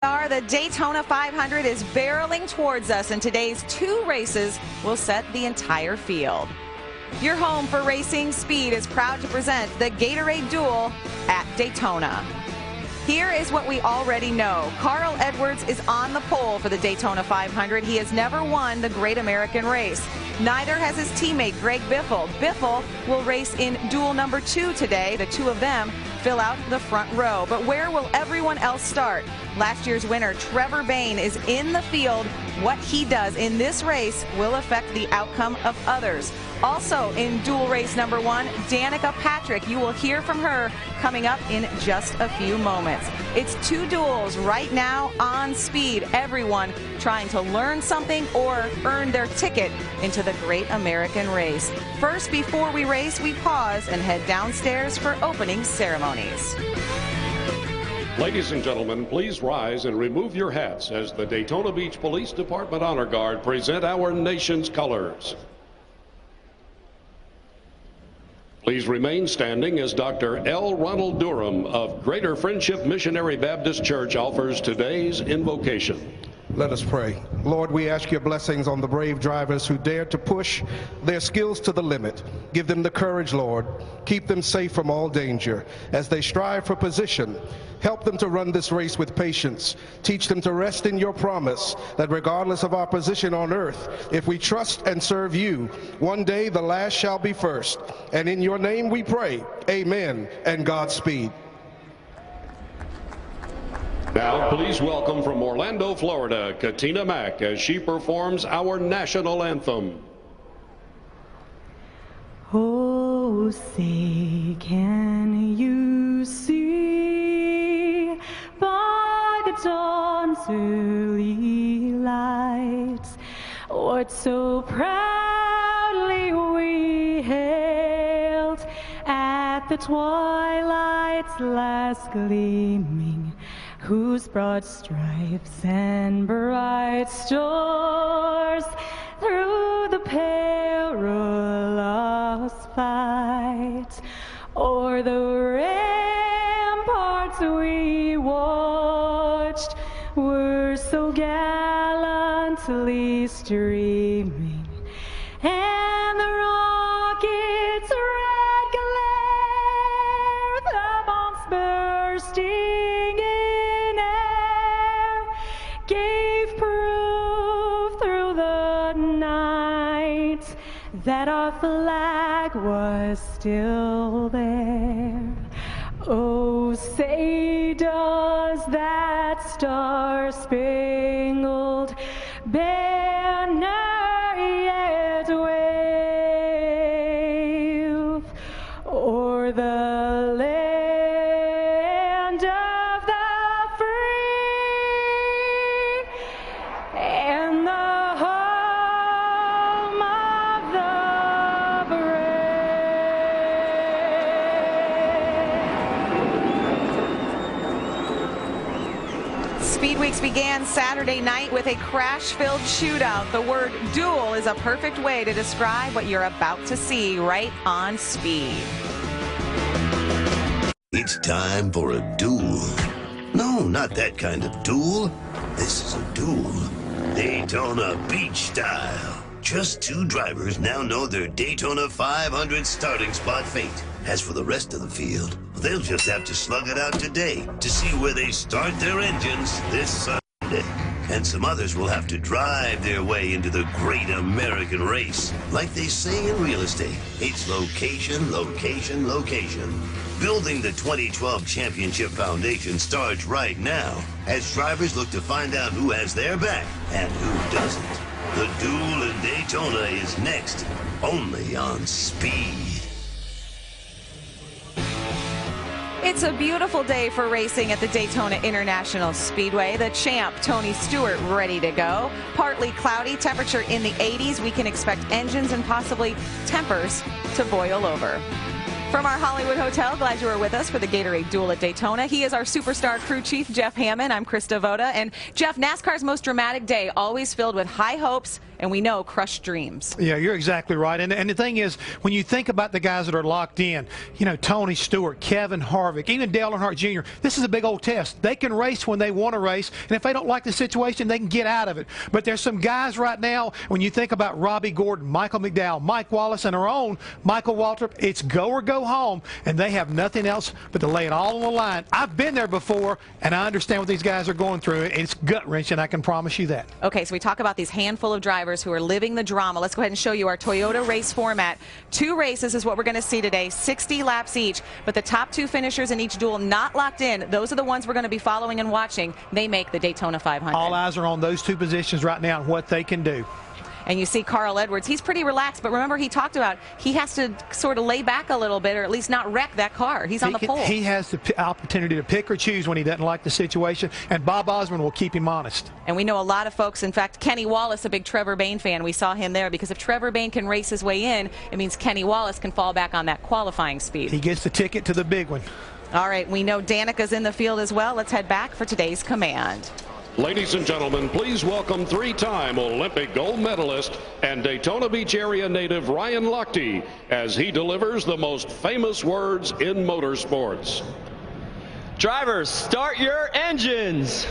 The Daytona 500 is barreling towards us, and today's 2 races will set the entire field. Your home for racing speed is proud to present the Gatorade Duel at Daytona. Here is what we already know. Carl Edwards is on the pole for the Daytona 500. He has never won the Great American Race. Neither has his teammate Greg Biffle. Biffle will race in Duel number 2 today. The 2 of them fill out the front row. But where will everyone else start? Last year's winner, Trevor Bayne, is in the field. What he does in this race will affect the outcome of others. Also in Duel race number 1, Danica Patrick. You will hear from her coming up in just a few moments. It's 2 duels right now on speed. Everyone trying to learn something or earn their ticket into the Great American Race. First, before we race, we pause and head downstairs for opening ceremonies. Ladies and gentlemen, please rise and remove your hats as the Daytona Beach Police Department Honor Guard present our nation's colors. Please remain standing as Dr. L. Ronald Durham of Greater Friendship Missionary Baptist Church offers today's invocation. Let us pray. Lord, we ask your blessings on the brave drivers who dare to push their skills to the limit. Give them the courage, Lord. Keep them safe from all danger as they strive for position. Help them to run this race with patience. Teach them to rest in your promise that regardless of our position on earth, if we trust and serve you, one day the last shall be first. And in your name we pray. Amen and Godspeed. Now, please welcome from Orlando, Florida, Katina Mack as she performs our national anthem. Oh, say, can you see by the dawn's early light what so proudly we hailed at the twilight's last gleaming, whose broad stripes and bright stars through the perilous fight o'er the ramparts we watched were so gallantly streaming, and the rocket's red glare, the bombs bursting in air, gave proof through the night that our flag was still there. Oh, say, does that star-spangled banner yet wave o'er the land of the free and the home of the brave? Speed Weeks began Saturday night with a crash-filled shootout. The word duel is a perfect way to describe what you're about to see right on speed. It's time for a duel. No, not that kind of duel. This is a duel. Daytona Beach style. Just 2 drivers now know their Daytona 500 starting spot fate. As for the rest of the field, they'll just have to slug it out today to see where they start their engines this Sunday. And some others will have to drive their way into the Great American Race. Like they say in real estate, it's location, location, location. Building the 2012 Championship Foundation starts right now as drivers look to find out who has their back and who doesn't. The duel in Daytona is next, only on Speed. It's a beautiful day for racing at the Daytona International Speedway. The champ, Tony Stewart, ready to go. Partly cloudy, temperature in the 80s. We can expect engines and possibly tempers to boil over. From our Hollywood hotel, glad you were with us for the Gatorade Duel at Daytona. He is our superstar crew chief, Jeff Hammond. I'm Krista Voda. And Jeff, NASCAR's most dramatic day, always filled with high hopes and we know crushed dreams. Yeah, you're exactly right. And the thing is, when you think about the guys that are locked in, you know, Tony Stewart, Kevin Harvick, even Dale Earnhardt Jr., this is a big old test. They can race when they want to race, and if they don't like the situation, they can get out of it. But there's some guys right now, when you think about Robbie Gordon, Michael McDowell, Mike Wallace, and our own Michael Waltrip, it's go or go home, and they have nothing else but to lay it all on the line. I've been there before, and I understand what these guys are going through. It's gut-wrenching, I can promise you that. Okay, so we talk about these handful of drivers who are living the drama. Let's go ahead and show you our Toyota race format. 2 races is what we're going to see today, 60 laps each, but the top 2 finishers in each duel not locked in. Those are the ones we're going to be following and watching. They make the Daytona 500. All eyes are on those 2 positions right now and what they can do. And you see Carl Edwards, he's pretty relaxed, but remember he talked about he has to sort of lay back a little bit or at least not wreck that car. He's on the pole. He has the opportunity to pick or choose when he doesn't like the situation, and Bob Osborne will keep him honest. And we know a lot of folks, in fact, Kenny Wallace, a big Trevor Bayne fan, we saw him there because if Trevor Bayne can race his way in, it means Kenny Wallace can fall back on that qualifying speed. He gets the ticket to the big one. All right, we know Danica's in the field as well. Let's head back for today's command. Ladies and gentlemen, please welcome 3-time Olympic gold medalist and Daytona Beach area native Ryan Lochte as he delivers the most famous words in motorsports. Drivers, start your engines.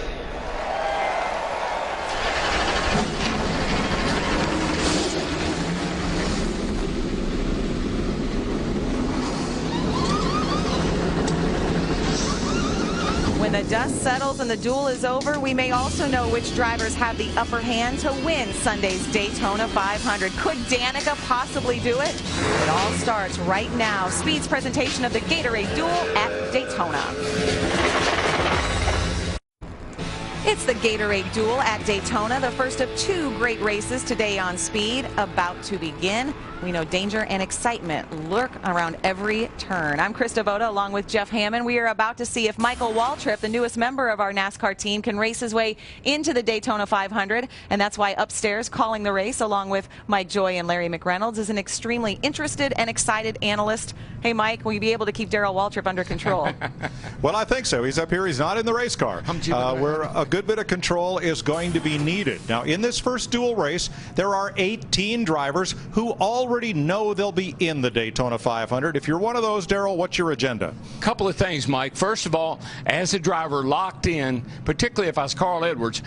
When the dust settles and the duel is over, we may also know which drivers have the upper hand to win Sunday's Daytona 500. Could Danica possibly do it? It all starts right now. Speed's presentation of the Gatorade Duel at Daytona. It's the Gatorade Duel at Daytona, the first of 2 great races today on Speed, about to begin. We know danger and excitement lurk around every turn. I'm Krista Voda along with Jeff Hammond. We are about to see if Michael Waltrip, the newest member of our NASCAR team, can race his way into the Daytona 500. And that's why upstairs calling the race along with Mike Joy and Larry McReynolds is an extremely interested and excited analyst. Hey, Mike, will you be able to keep Darrell Waltrip under control? Well, I think so. He's up here. He's not in the race car. Where a good bit of control is going to be needed. Now, in this first dual race, there are 18 drivers who already know they'll be in the Daytona 500. If you're one of those, Darrell, what's your agenda? Couple of things, Mike. First of all, as a driver locked in, particularly if I was Carl Edwards,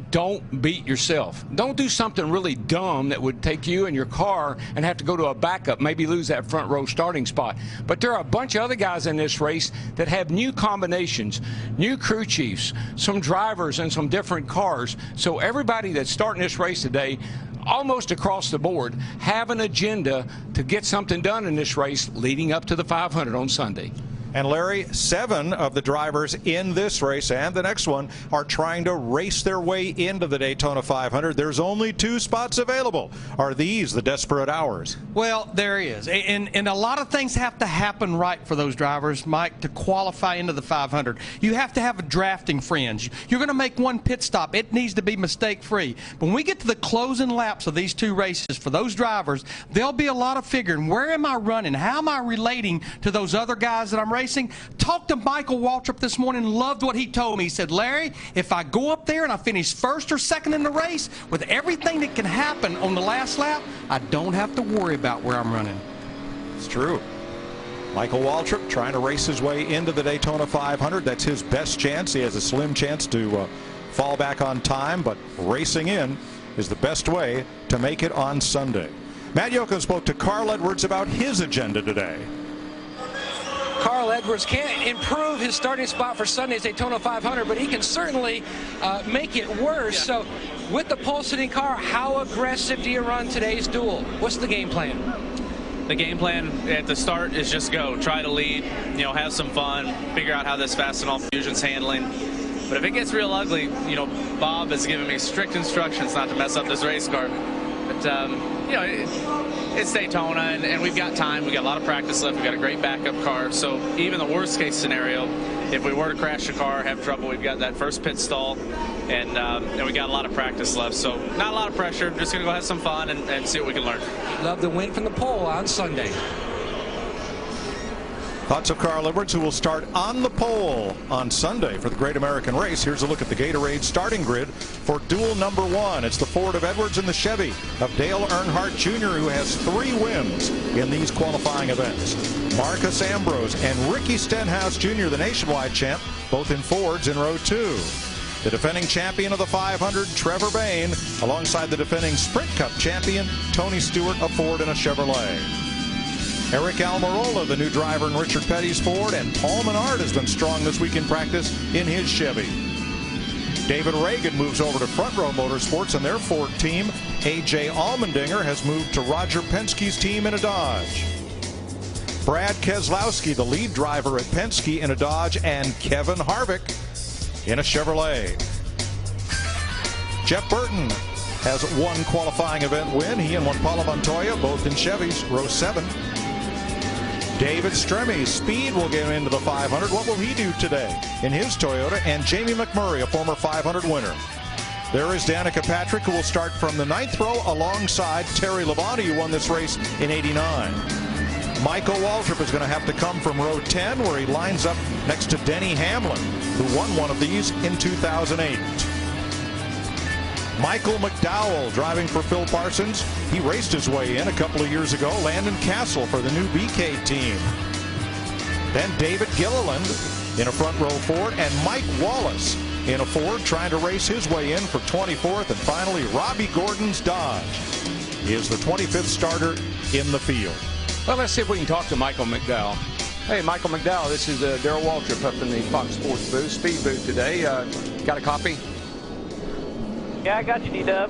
don't beat yourself. Don't do something really dumb that would take you and your car and have to go to a backup, maybe lose that front row starting spot. But there are a bunch of other guys in this race that have new combinations, new crew chiefs, some drivers and some different cars. So everybody that's starting this race today, almost across the board, have an agenda to get something done in this race leading up to the 500 on Sunday. And Larry, 7 of the drivers in this race and the next one are trying to race their way into the Daytona 500. There's only 2 spots available. Are these the desperate hours? Well, there is. And a lot of things have to happen right for those drivers, Mike, to qualify into the 500. You have to have a drafting fringe. You're going to make one pit stop. It needs to be mistake-free. When we get to the closing laps of these 2 races, for those drivers, there'll be a lot of figuring. Where am I running? How am I relating to those other guys that I'm racing? Talked to Michael Waltrip this morning, loved what he told me. He said, Larry, if I go up there and I finish 1st or 2nd in the race, with everything that can happen on the last lap, I don't have to worry about where I'm running. It's true. Michael Waltrip trying to race his way into the Daytona 500. That's his best chance. He has a slim chance to fall back on time, but racing in is the best way to make it on Sunday. Matt Yocum spoke to Carl Edwards about his agenda today. Carl Edwards can't improve his starting spot for Sunday's Daytona 500, but he can certainly make it worse. So with the pole-sitting car, how aggressive do you run today's duel? What's the game plan? The game plan at the start is just go. Try to lead, you know, have some fun, figure out how this fast and all fusion's handling. But if it gets real ugly, you know, Bob has given me strict instructions not to mess up this race car. But, you know, it's Daytona, and we've got time. We've got a lot of practice left. We've got a great backup car. So even the worst case scenario, if we were to crash the car, have trouble, we've got that first pit stall, and we got a lot of practice left. So not a lot of pressure. Just going to go have some fun and see what we can learn. Love the win from the pole on Sunday. Thoughts of Carl Edwards, who will start on the pole on Sunday for the Great American Race. Here's a look at the Gatorade starting grid for Duel number 1. It's the Ford of Edwards and the Chevy of Dale Earnhardt Jr., who has 3 wins in these qualifying events. Marcus Ambrose and Ricky Stenhouse Jr., the nationwide champ, both in Fords in row 2. The defending champion of the 500, Trevor Bayne, alongside the defending Sprint Cup champion, Tony Stewart, a Ford and a Chevrolet. Eric Almirola, the new driver in Richard Petty's Ford, and Paul Menard has been strong this week in practice in his Chevy. David Reagan moves over to Front Row Motorsports and their Ford team. A.J. Allmendinger has moved to Roger Penske's team in a Dodge. Brad Keselowski, the lead driver at Penske, in a Dodge, and Kevin Harvick in a Chevrolet. Jeff Burton has one qualifying event win. He and Juan Pablo Montoya, both in Chevys, row 7. David Stremme, speed will get him into the 500. What will he do today in his Toyota? And Jamie McMurray, a former 500 winner. There is Danica Patrick, who will start from the 9th row alongside Terry Labonte, who won this race in '89. Michael Waltrip is going to have to come from row 10, where he lines up next to Denny Hamlin, who won one of these in 2008. Michael McDowell driving for Phil Parsons. He raced his way in a couple of years ago. Landon Castle for the new BK team. Then David Gilliland in a front row Ford, and Mike Wallace in a Ford trying to race his way in for 24th. And finally, Robbie Gordon's Dodge is the 25th starter in the field. Well, let's see if we can talk to Michael McDowell. Hey, Michael McDowell, this is Darrell Waltrip up in the Fox Sports booth, speed booth today. Got a copy? Yeah, I got you, D-Dub.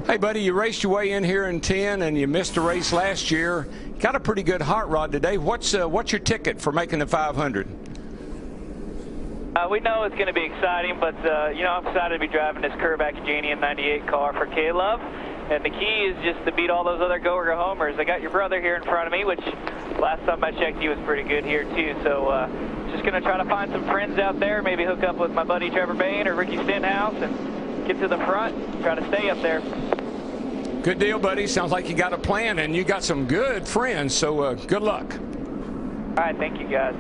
Hey, buddy, you raced your way in here in 10, and you missed a race last year. Got a pretty good hot rod today. What's your ticket for making the 500? We know it's going to be exciting, but, you know, I'm excited to be driving this Kerback Janian 98 car for K-Love. And the key is just to beat all those other go-go homers. I got your brother here in front of me, which last time I checked, he was pretty good here, too. So just going to try to find some friends out there, maybe hook up with my buddy Trevor Bayne or Ricky Stenhouse and get to the front, try to stay up there. Good deal, buddy. Sounds like you got a plan, and you got some good friends, so good luck. All right, thank you, guys.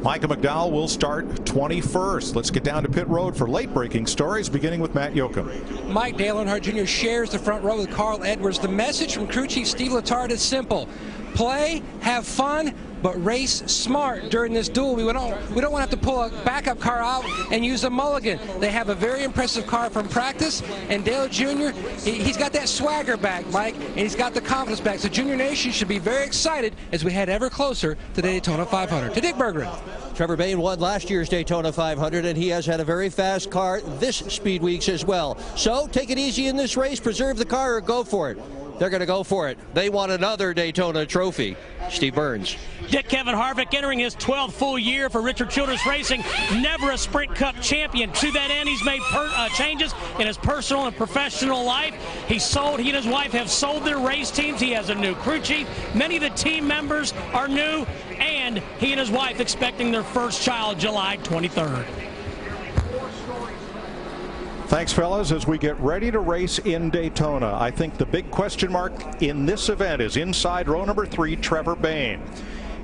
Michael McDowell will start 21st. Let's get down to pit road for late-breaking stories, beginning with Matt Yoakum. Mike Dale Earnhardt Jr. shares the front row with Carl Edwards. The message from crew chief Steve Letarte is simple. Play, have fun, but race smart during this duel. We don't want to have to pull a backup car out and use a mulligan. They have a very impressive car from practice, and Dale Jr., he's got that swagger back, Mike, and he's got the confidence back. So Junior Nation should be very excited as we head ever closer to the Daytona 500. To Dick Bergeron. Trevor Bayne won last year's Daytona 500, and he has had a very fast car this speed weeks as well. So take it easy in this race, preserve the car, or go for it. They're going to go for it. They want another Daytona trophy. Steve Burns. Dick, Kevin Harvick entering his 12th full year for Richard Childress Racing. Never a Sprint Cup champion. To that end, he's made changes in his personal and professional life. He and his wife have sold their race teams. He has a new crew chief. Many of the team members are new, and he and his wife expecting their first child July 23rd. Thanks, fellas. As we get ready to race in Daytona, I think the big question mark in this event is inside row number 3, Trevor Bayne.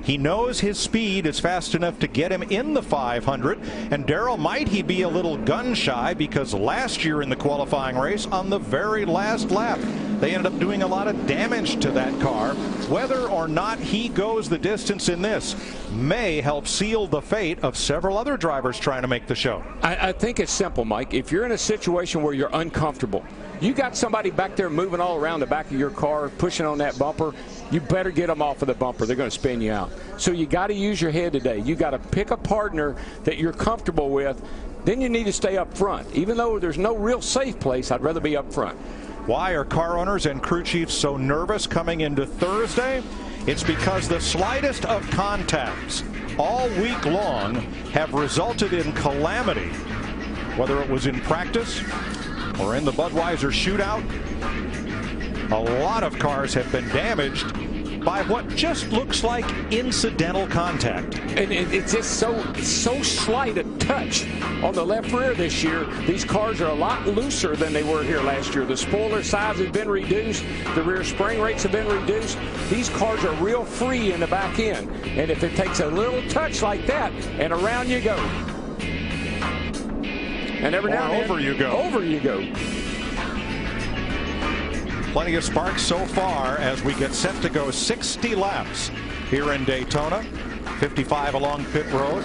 He knows his speed is fast enough to get him in the 500. And Darrell, might he be a little gun shy, because last year in the qualifying race, on the very last lap, they ended up doing a lot of damage to that car. Whether or not he goes the distance in this may help seal the fate of several other drivers trying to make the show. I think it's simple, Mike. If you're in a situation where you're uncomfortable, you got somebody back there moving all around the back of your car, pushing on that bumper, you better get them off of the bumper. They're going to spin you out. So you got to use your head today. You got to pick a partner that you're comfortable with. Then you need to stay up front. Even though there's no real safe place, I'd rather be up front. Why are car owners and crew chiefs so nervous coming into Thursday? It's because the slightest of contacts all week long have resulted in calamity. Whether it was in practice or in the Budweiser shootout, a lot of cars have been damaged by what just looks like incidental contact. And it's just so slight a touch on the left rear this year. These cars are a lot looser than they were here last year. The spoiler size has been reduced. The rear spring rates have been reduced. These cars are real free in the back end. And if it takes a little touch like that, and around you go. And every now and then, over you go. Over you go. Plenty of sparks so far as we get set to go 60 laps here in Daytona. 55 along pit road.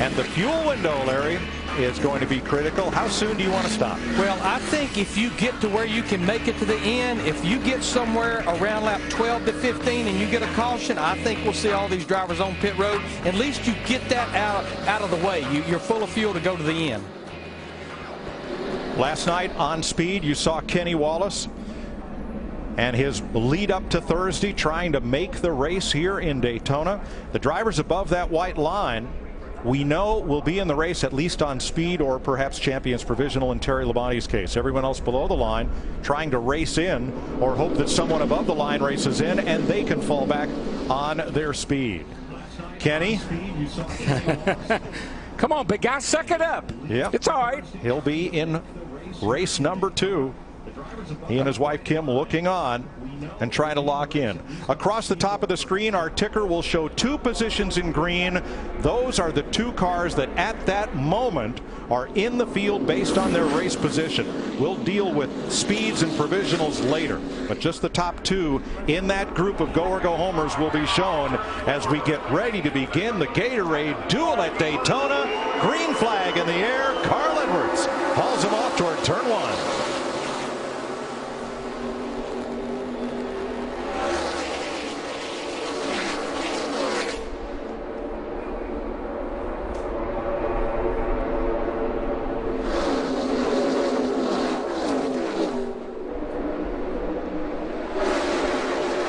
And the fuel window, Larry, is going to be critical. How soon do you want to stop? Well, I think if you get to where you can make it to the end, if you get somewhere around lap 12 to 15 and you get a caution, I think we'll see all these drivers on pit road. At least you get that out of the way. You're full of fuel to go to the end. Last night on speed, you saw Kenny Wallace and his lead up to Thursday trying to make the race here in Daytona. The drivers above that white line we know will be in the race at least on speed or perhaps Champions Provisional in Terry Labonte's case. Everyone else below the line trying to race in or hope that someone above the line races in and they can fall back on their speed. Kenny. Come on, big guy, suck it up. Yeah, it's all right. He'll be in race number 2. He and his wife Kim looking on and trying to lock in. Across the top of the screen, our ticker will show 2 positions in green. Those are the 2 cars that at that moment are in the field based on their race position. We'll deal with speeds and provisionals later, but just the top 2 in that group of go or go homers will be shown as we get ready to begin the Gatorade Duel at Daytona. Green flag in the air. Carl Edwards hauls him off toward turn 1.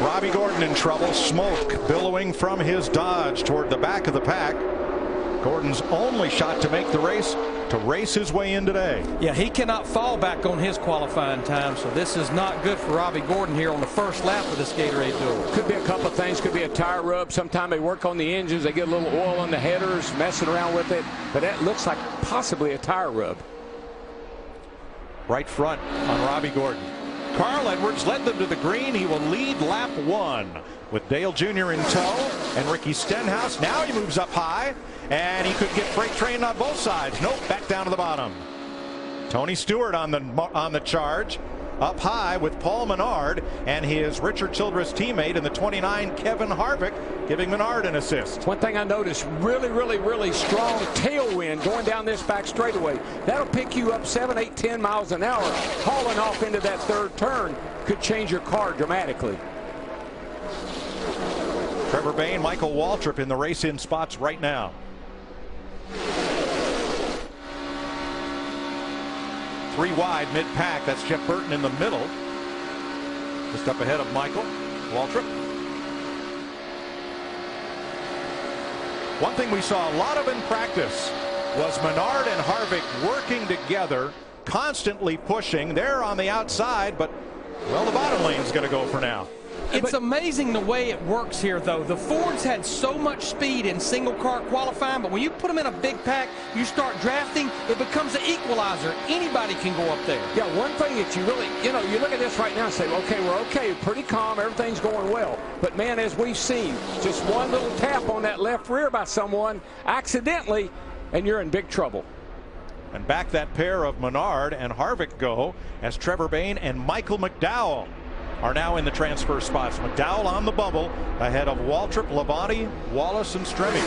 Robbie Gordon in trouble. Smoke billowing from his Dodge toward the back of the pack. Gordon's only shot to make the race, to race his way in today. Yeah, he cannot fall back on his qualifying time, so this is not good for Robbie Gordon here on the first lap of this Gatorade Duel. Could be a couple of things. Could be a tire rub. Sometimes they work on the engines. They get a little oil on the headers, messing around with it. But that looks like possibly a tire rub. Right front on Robbie Gordon. Carl Edwards led them to the green. He will lead lap 1 with Dale Jr. in tow and Ricky Stenhouse. Now he moves up high and he could get freight trained on both sides. Nope, back down to the bottom. Tony Stewart on the charge. Up high with Paul Menard and his Richard Childress teammate in the 29 Kevin Harvick giving Menard an assist. One thing I noticed, really strong tailwind going down this back straightaway. That'll pick you up 7, 8, 10 miles an hour. Hauling off into that third turn could change your car dramatically. Trevor Bayne, Michael Waltrip in the race in spots right now. Three wide mid-pack. That's Jeff Burton in the middle. Just up ahead of Michael Waltrip. One thing we saw a lot of in practice was Menard and Harvick working together, constantly pushing. They're on the outside, but, well, the bottom lane's going to go for now. It's amazing the way it works here, though. The Fords had so much speed in single car qualifying, but when you put them in a big pack, you start drafting, it becomes an equalizer. Anybody can go up there. Yeah, one thing that you really, you look at this right now and say, okay, we're okay, pretty calm, everything's going well. But, man, as we've seen, just one little tap on that left rear by someone accidentally, and you're in big trouble. And back that pair of Menard and Harvick go as Trevor Bayne and Michael McDowell are now in the transfer spots. McDowell on the bubble ahead of Waltrip, Labonte, Wallace, and Stremme.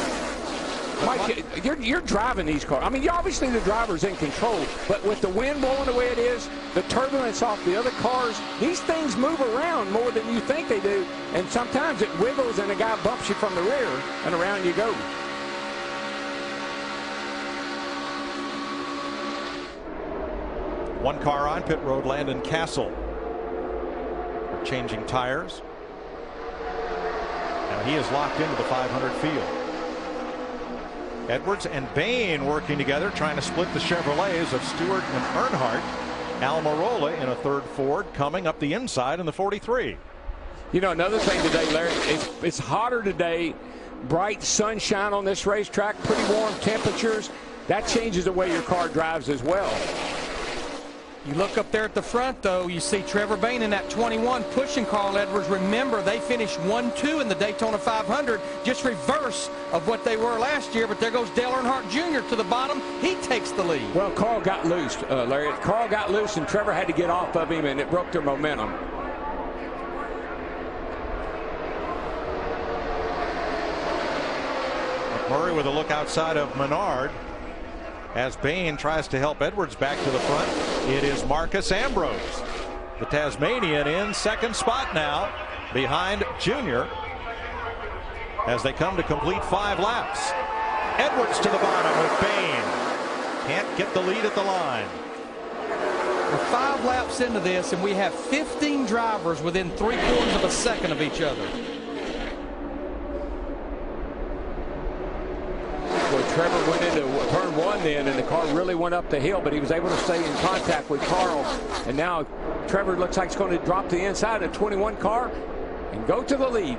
Mike, you're driving these cars. I mean, obviously the driver's in control, but with the wind blowing the way it is, the turbulence off the other cars, these things move around more than you think they do, and sometimes it wiggles and a guy bumps you from the rear, and around you go. One car on pit road, Landon Castle. Changing tires. Now he is locked into the 500 field. Edwards and Bayne working together, trying to split the Chevrolets of Stewart and Earnhardt. Almirola in a third Ford coming up the inside in the 43. Another thing today, Larry, it's hotter today. Bright sunshine on this racetrack, pretty warm temperatures. that changes the way your car drives as well. You look up there at the front, though, you see Trevor Bayne in that 21 pushing Carl Edwards. Remember, they finished 1-2 in the Daytona 500, just reverse of what they were last year. But there goes Dale Earnhardt Jr. to the bottom. He takes the lead. Well, Carl got loose, Larry. Carl got loose, and Trevor had to get off of him, and it broke their momentum. Murray with a look outside of Menard as Bayne tries to help Edwards back to the front. It is Marcus Ambrose, the Tasmanian, in second spot now behind Junior as they come to complete 5 laps. Edwards to the bottom with Bayne. Can't get the lead at the line. We're 5 laps into this, and we have 15 drivers within 3/4 of a second of each other. Well, Trevor went into turn 1 then, and the car really went up the hill, but he was able to stay in contact with Carl. And now Trevor looks like he's going to drop the inside of the 21 car and go to the lead.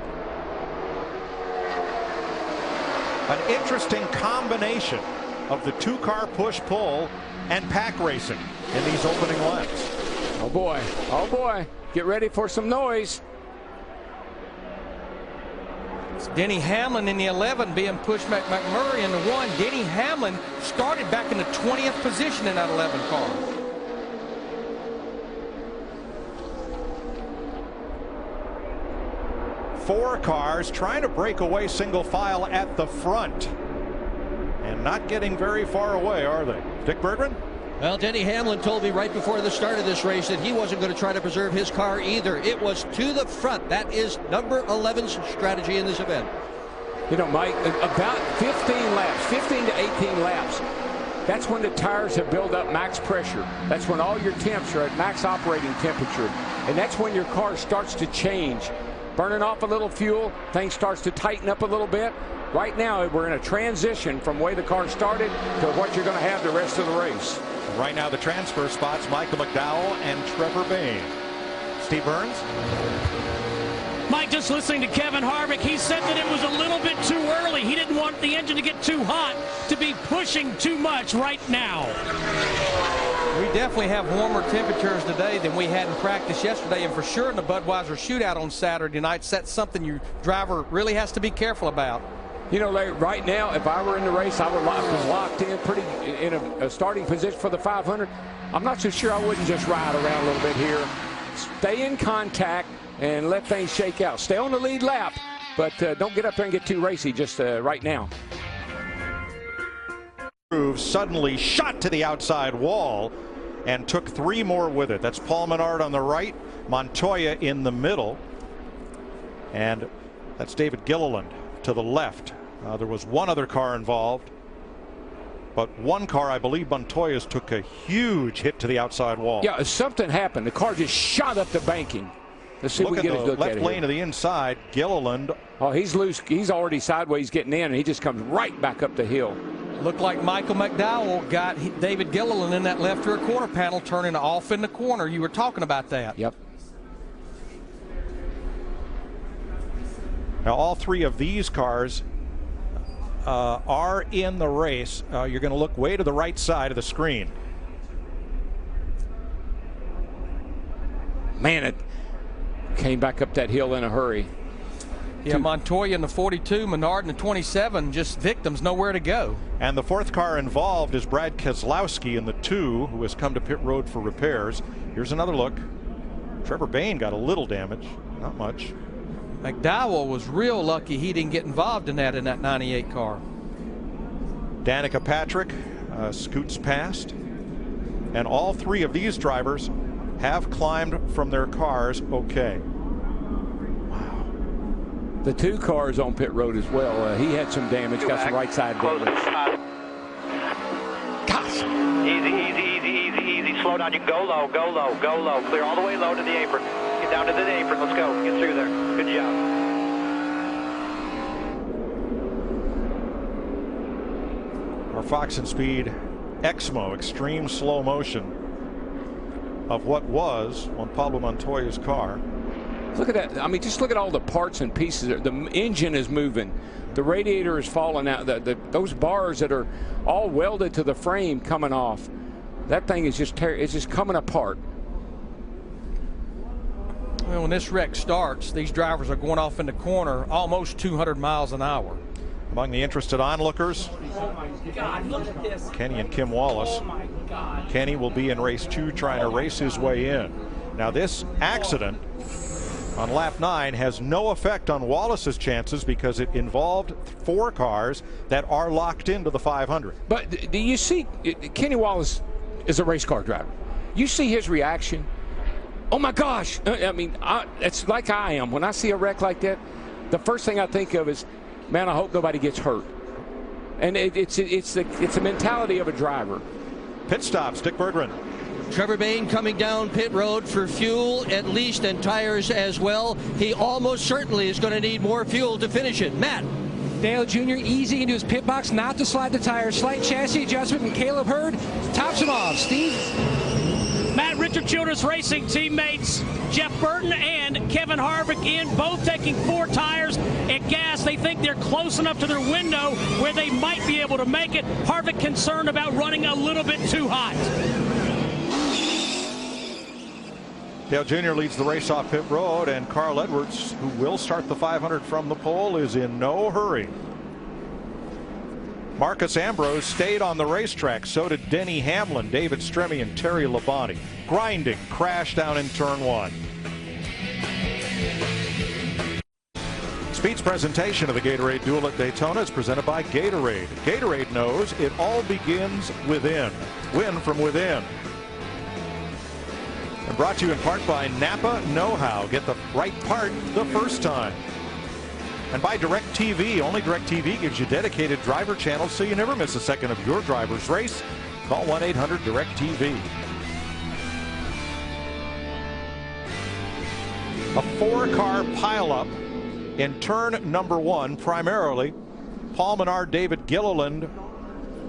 An interesting combination of the 2-car push-pull and pack racing in these opening laps. Oh boy, oh boy, get ready for some noise. It's Denny Hamlin in the 11 being pushed back McMurray in the 1. Denny Hamlin started back in the 20th position in that 11 car. Four cars trying to break away single file at the front and not getting very far away, are they? Dick Bergman? Well, Denny Hamlin told me right before the start of this race that he wasn't going to try to preserve his car either. It was to the front. That is number 11's strategy in this event. You know, Mike, about 15 laps, 15 to 18 laps, that's when the tires have built up max pressure. That's when all your temps are at max operating temperature. And that's when your car starts to change. Burning off a little fuel, things starts to tighten up a little bit. Right now, we're in a transition from the way the car started to what you're going to have the rest of the race. Right now, the transfer spots, Michael McDowell and Trevor Bayne. Steve Burns? Mike, just listening to Kevin Harvick, he said that it was a little bit too early. He didn't want the engine to get too hot, to be pushing too much right now. We definitely have warmer temperatures today than we had in practice yesterday, and for sure in the Budweiser shootout on Saturday night, that's something your driver really has to be careful about. You know, Larry, right now, if I were in the race, I would be locked in pretty in a starting position for the 500. I'm not so sure I wouldn't just ride around a little bit here. Stay in contact and let things shake out. Stay on the lead lap, but don't get up there and get too racy just right now. Suddenly shot to the outside wall and took 3 more with it. That's Paul Menard on the right, Montoya in the middle, and that's David Gilliland to the left. There was one other car involved, but one car, I believe Montoya's, took a huge hit to the outside wall. Yeah, something happened. The car just shot up the banking. Let's see if we can get a look at it. Left lane to the inside, Gilliland. Oh, he's loose. He's already sideways getting in, and he just comes right back up the hill. Looked like Michael McDowell got David Gilliland in that left rear quarter panel, turning off in the corner. You were talking about that. Yep. Now, all 3 of these cars are in the race. You're going to look way to the right side of the screen. Man, it came back up that hill in a hurry. Yeah, Montoya in the 42, Menard in the 27, just victims, nowhere to go. And the 4th car involved is Brad Keselowski in the 2, who has come to pit road for repairs. Here's another look. Trevor Bayne got a little damage, not much. McDowell was real lucky he didn't get involved in that 98 car. Danica Patrick scoots past, and all 3 of these drivers have climbed from their cars okay. Wow. The 2 cars on pit road as well. He had some damage, got some right side damage. Gosh. Easy. Slow down. You can go low. Clear all the way low to the apron. Get down to the apron. Let's go. Get through there. Good job. Our Fox and Speed Exmo extreme slow motion of what was on Pablo Montoya's car. Look at that. I mean, just look at all the parts and pieces. The engine is moving. The radiator is falling out. Those bars that are all welded to the frame coming off. That thing is it's just coming apart. Well, when this wreck starts, these drivers are going off in the corner almost 200 miles an hour. Among the interested onlookers, Oh my God, look at this. Kenny and Kim Wallace. Oh my God. Kenny will be in race 2 trying to race his way in. Now this accident on lap 9 has no effect on Wallace's chances because it involved 4 cars that are locked into the 500. But do you see, Kenny Wallace is a race car driver. You see his reaction. Oh my gosh. I mean, it's like I am. When I see a wreck like that, the first thing I think of is, man, I hope nobody gets hurt. And it's the mentality of a driver. Pit stops, Dick Berggren. Trevor Bayne coming down pit road for fuel at least, and tires as well. He almost certainly is going to need more fuel to finish it. Matt. Dale Jr. easing into his pit box, not to slide the tires. Slight chassis adjustment, and Caleb Hurd tops him off. Steve. Matt, Richard Childress Racing teammates Jeff Burton and Kevin Harvick in, both taking 4 tires at gas. They think they're close enough to their window where they might be able to make it. Harvick concerned about running a little bit too hot. Dale Jr. leads the race off pit road, and Carl Edwards, who will start the 500 from the pole, is in no hurry. Marcus Ambrose stayed on the racetrack. So did Denny Hamlin, David Stremme, and Terry Labonte. Grinding crash down in turn 1. Speed's presentation of the Gatorade Duel at Daytona is presented by Gatorade. Gatorade knows it all begins within. Win from within. And brought to you in part by Napa Know-How. Get the right part the first time. And by DirecTV. Only DirecTV gives you dedicated driver channels so you never miss a second of your driver's race. Call 1-800-DirecTV. A 4-car pileup in turn number 1, primarily Paul Menard, David Gilliland.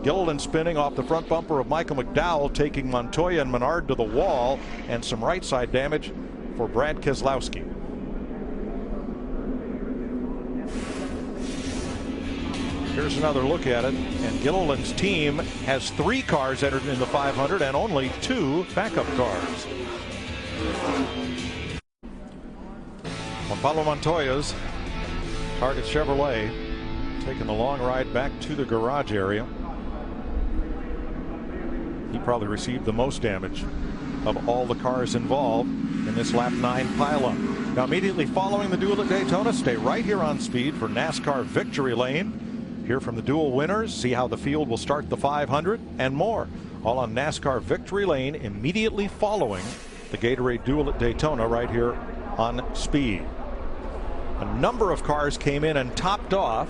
Gilliland spinning off the front bumper of Michael McDowell, taking Montoya and Menard to the wall, and some right side damage for Brad Keselowski. Here's another look at it, and Gilliland's team has 3 cars entered in the 500 and only 2 backup cars. Juan Pablo Montoya's Target Chevrolet taking the long ride back to the garage area. He probably received the most damage of all the cars involved in this lap 9 pileup. Now immediately following the duel at Daytona, stay right here on Speed for NASCAR Victory Lane. Hear from the duel winners, see how the field will start the 500 and more. All on NASCAR Victory Lane immediately following the Gatorade Duel at Daytona right here on Speed. A number of cars came in and topped off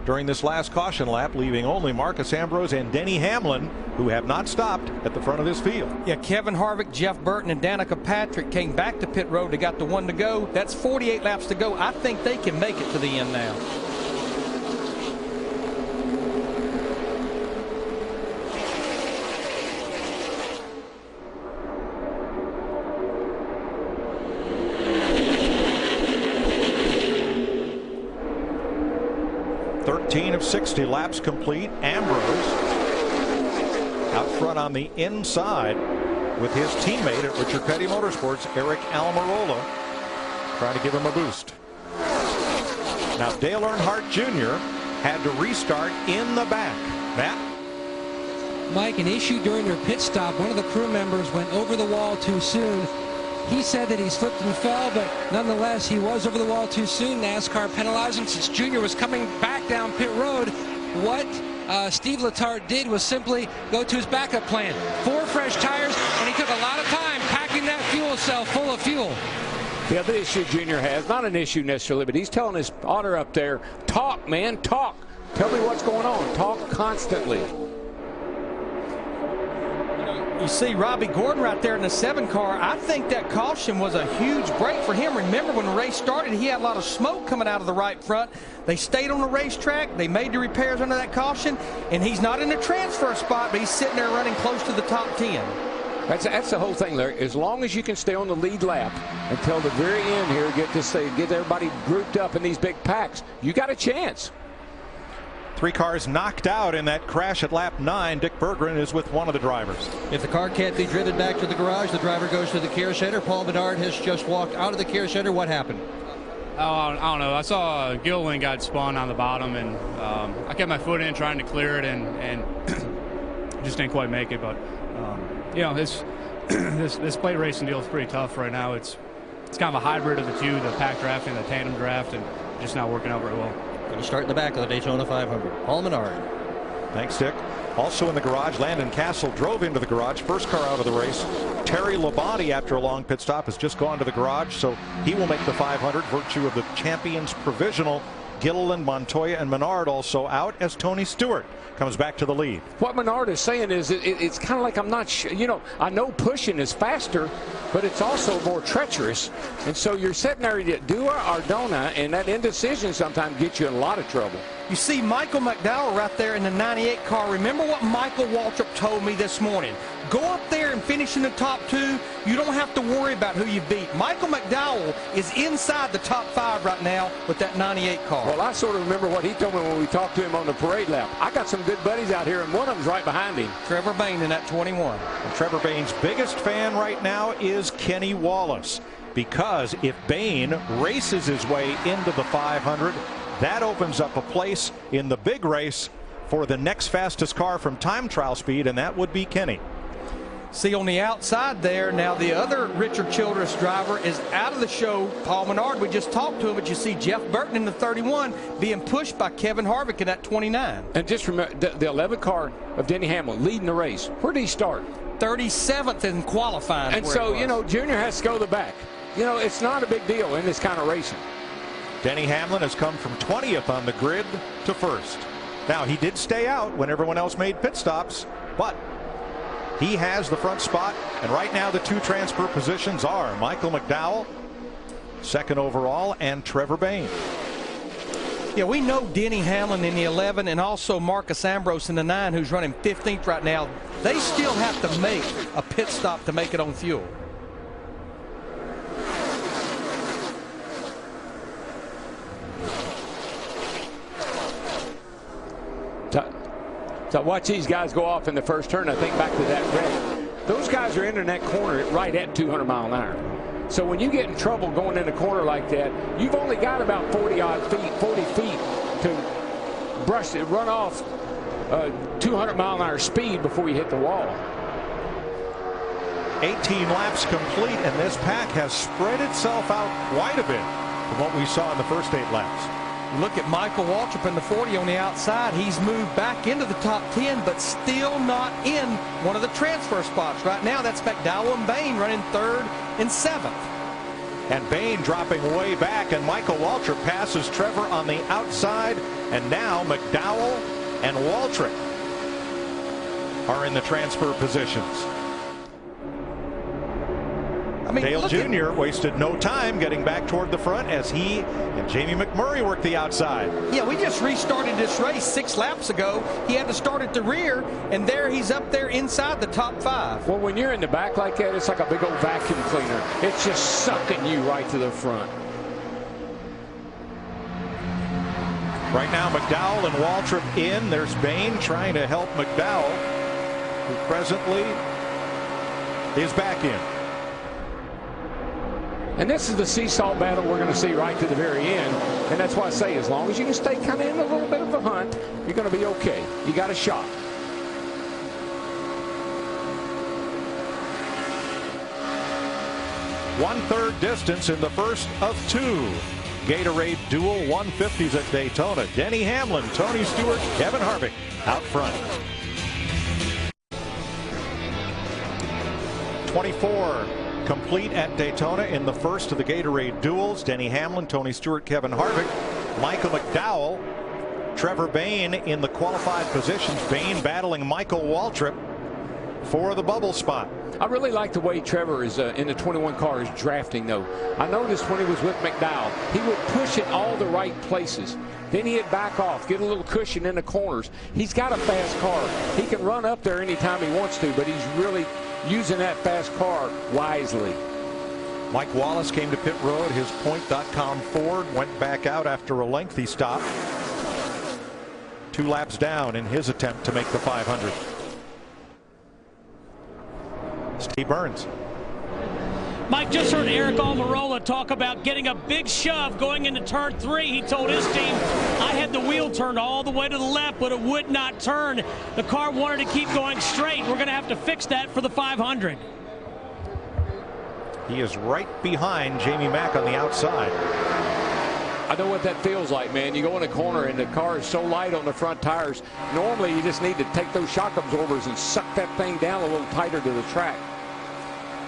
during this last caution lap, leaving only Marcus Ambrose and Denny Hamlin, who have not stopped at the front of this field. Yeah, Kevin Harvick, Jeff Burton, and Danica Patrick came back to pit road. They got the 1 to go. That's 48 laps to go. I think they can make it to the end now. Of 60 laps complete. Ambrose out front on the inside with his teammate at Richard Petty Motorsports, Eric Almirola, trying to give him a boost. Now Dale Earnhardt Jr. had to restart in the back. Matt? Mike, an issue during their pit stop. One of the crew members went over the wall too soon. He said that he slipped and fell, but nonetheless, he was over the wall too soon. NASCAR penalized him since Jr. was coming back down pit road. What Steve Letarte did was simply go to his backup plan. 4 fresh tires, and he took a lot of time packing that fuel cell full of fuel. The other issue Jr. has, not an issue necessarily, but he's telling his spotter up there, talk, man, talk. Tell me what's going on. Talk constantly. You see Robbie Gordon right there in the 7 car. I think that caution was a huge break for him. Remember when the race started, he had a lot of smoke coming out of the right front. They stayed on the racetrack. They made the repairs under that caution, and he's not in the transfer spot, but he's sitting there running close to the top 10. That's the whole thing, Larry. As long as you can stay on the lead lap until the very end here, get everybody grouped up in these big packs, you got a chance. 3 cars knocked out in that crash at lap 9. Dick Berggren is with one of the drivers. If the car can't be driven back to the garage, the driver goes to the care center. Paul Menard has just walked out of the care center. What happened? I don't know. I saw Gilliland got spun on the bottom, and I kept my foot in trying to clear it, and just didn't quite make it. But you know, this plate racing deal is pretty tough right now. It's kind of a hybrid of the two, the pack draft and the tandem draft, and just not working out very well. Going to start in the back of the Daytona 500. Paul Menard. Thanks, Dick. Also in the garage, Landon Castle drove into the garage. First car out of the race. Terry Labonte, after a long pit stop, has just gone to the garage, so he will make the 500, virtue of the champions provisional. Gilliland, Montoya, and Menard also out as Tony Stewart comes back to the lead. What Menard is saying is it's kind of like, I'm not sure, you know, I know pushing is faster, but it's also more treacherous. And so you're sitting there, do or don't, and that indecision sometimes gets you in a lot of trouble. You see Michael McDowell right there in the 98 car. Remember what Michael Waltrip told me this morning. Go up there and finish in the top 2. You don't have to worry about who you beat. Michael McDowell is inside the top 5 right now with that 98 car. Well, I sort of remember what he told me when we talked to him on the parade lap. I got some good buddies out here, and one of them's right behind him. Trevor Bayne in that 21. And Trevor Bayne's biggest fan right now is Kenny Wallace, because if Bayne races his way into the 500, that opens up a place in the big race for the next fastest car from time trial speed, and that would be Kenny. See on the outside there, now the other Richard Childress driver is out of the show. Paul Menard, we just talked to him, but you see Jeff Burton in the 31 being pushed by Kevin Harvick in that 29. And just remember, the 11 car of Denny Hamlin leading the race. Where did he start? 37th in qualifying. And so, you know, Junior has to go to the back. You know, it's not a big deal in this kind of racing. Denny Hamlin has come from 20th on the grid to 1st. Now, he did stay out when everyone else made pit stops, but he has the front spot, and right now the 2 transfer positions are Michael McDowell, 2nd overall, and Trevor Bayne. Yeah, we know Denny Hamlin in the 11 and also Marcus Ambrose in the 9, who's running 15th right now. They still have to make a pit stop to make it on fuel. So watch these guys go off in the first turn. I think back to that wreck. Those guys are entering that corner right at 200 mile an hour. So when you get in trouble going in a corner like that, you've only got about 40 feet to brush it, run off 200 mile an hour speed before you hit the wall. 18 laps complete, and this pack has spread itself out quite a bit from what we saw in the first 8 laps. Look at Michael Waltrip in the 40 on the outside. He's moved back into the top 10, but still not in one of the transfer spots. Right now, that's McDowell and Bayne running 3rd and 7th. And Bayne dropping way back, and Michael Waltrip passes Trevor on the outside, and now McDowell and Waltrip are in the transfer positions. I mean, Dale Jr. wasted no time getting back toward the front as he and Jamie McMurray worked the outside. Yeah, we just restarted this race 6 laps ago. He had to start at the rear, and there he's up there inside the top 5. Well, when you're in the back like that, it's like a big old vacuum cleaner. It's just sucking you right to the front. Right now, McDowell and Waltrip in. There's Bayne trying to help McDowell, who presently is back in. And this is the seesaw battle we're going to see right to the very end. And that's why I say, as long as you can stay kind of in a little bit of a hunt, you're going to be okay. You got a shot. One-third distance in the first of 2. Gatorade Duel 150s at Daytona. Denny Hamlin, Tony Stewart, Kevin Harvick out front. 24 complete at Daytona in the first of the Gatorade Duels. Denny Hamlin, Tony Stewart, Kevin Harvick, Michael McDowell, Trevor Bayne in the qualified positions. Bayne battling Michael Waltrip. for the bubble spot. I really like the way Trevor is in the 21 car is drafting, though. I noticed when he was with McDowell, he would push it all the right places. Then he'd back off, get a little cushion in the corners. He's got a fast car. He can run up there anytime he wants to, but he's really using that fast car wisely. Mike Wallace came to pit road. His Point.com Ford went back out after a lengthy stop. 2 laps down in his attempt to make the 500. Steve Burns. Mike, just heard Eric Almirola talk about getting a big shove going into turn 3. He told his team, I had the wheel turned all the way to the left, but it would not turn. The car wanted to keep going straight. We're going to have to fix that for the 500. He is right behind Jamie Mack on the outside. I know what that feels like, man. You go in a corner and the car is so light on the front tires. Normally, you just need to take those shock absorbers and suck that thing down a little tighter to the track.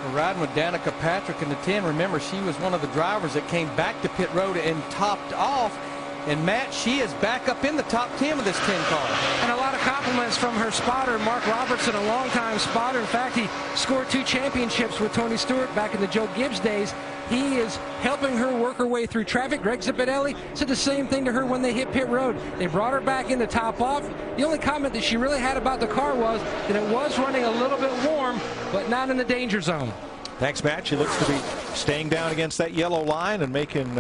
We're riding with Danica Patrick in the 10. Remember, she was one of the drivers that came back to pit road and topped off. And Matt, she is back up in the top 10 of this 10 car. And a lot of compliments from her spotter, Mark Robertson, a longtime spotter. In fact, he scored 2 championships with Tony Stewart back in the Joe Gibbs days. He is helping her work her way through traffic. Greg Zipadelli said the same thing to her when they hit pit road. They brought her back in to top off. The only comment that she really had about the car was that it was running a little bit warm, but not in the danger zone. Thanks, Matt. She looks to be staying down against that yellow line and making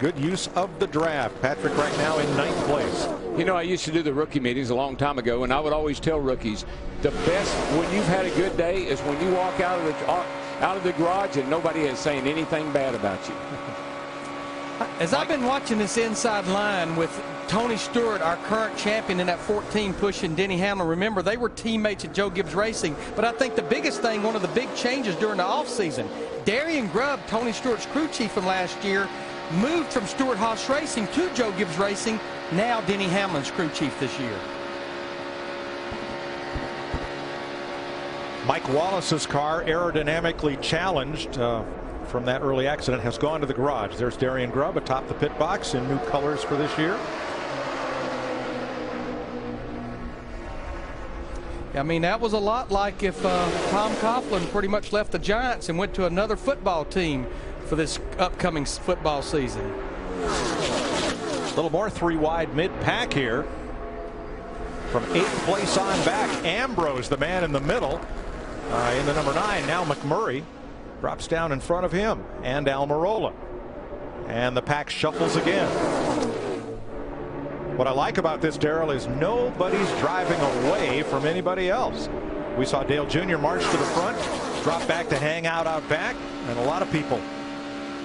good use of the draft. Patrick right now in 9th place. You know, I used to do the rookie meetings a long time ago, and I would always tell rookies, the best when you've had a good day is when you walk out of the garage and nobody is saying anything bad about you. As I've been watching this inside line with Tony Stewart, our current champion in that 14, pushing Denny Hamlin. Remember, they were teammates at Joe Gibbs Racing. But I think the biggest thing, one of the big changes during the offseason, Darian Grubb, Tony Stewart's crew chief from last year, moved from Stewart-Haas Racing to Joe Gibbs Racing. Now Denny Hamlin's crew chief this year. Mike Wallace's car, aerodynamically challenged from that early accident, has gone to the garage. There's Darian Grubb atop the pit box in new colors for this year. I mean, that was a lot like if Tom Coughlin pretty much left the Giants and went to another football team for this upcoming football season. A little more 3 wide mid-pack here. From 8th place on back, Ambrose, the man in the middle, in the number 9. Now McMurray drops down in front of him, and Almirola. And the pack shuffles again. What I like about this, Darrell, is nobody's driving away from anybody else. We saw Dale Jr. march to the front, drop back to hang out back, and a lot of people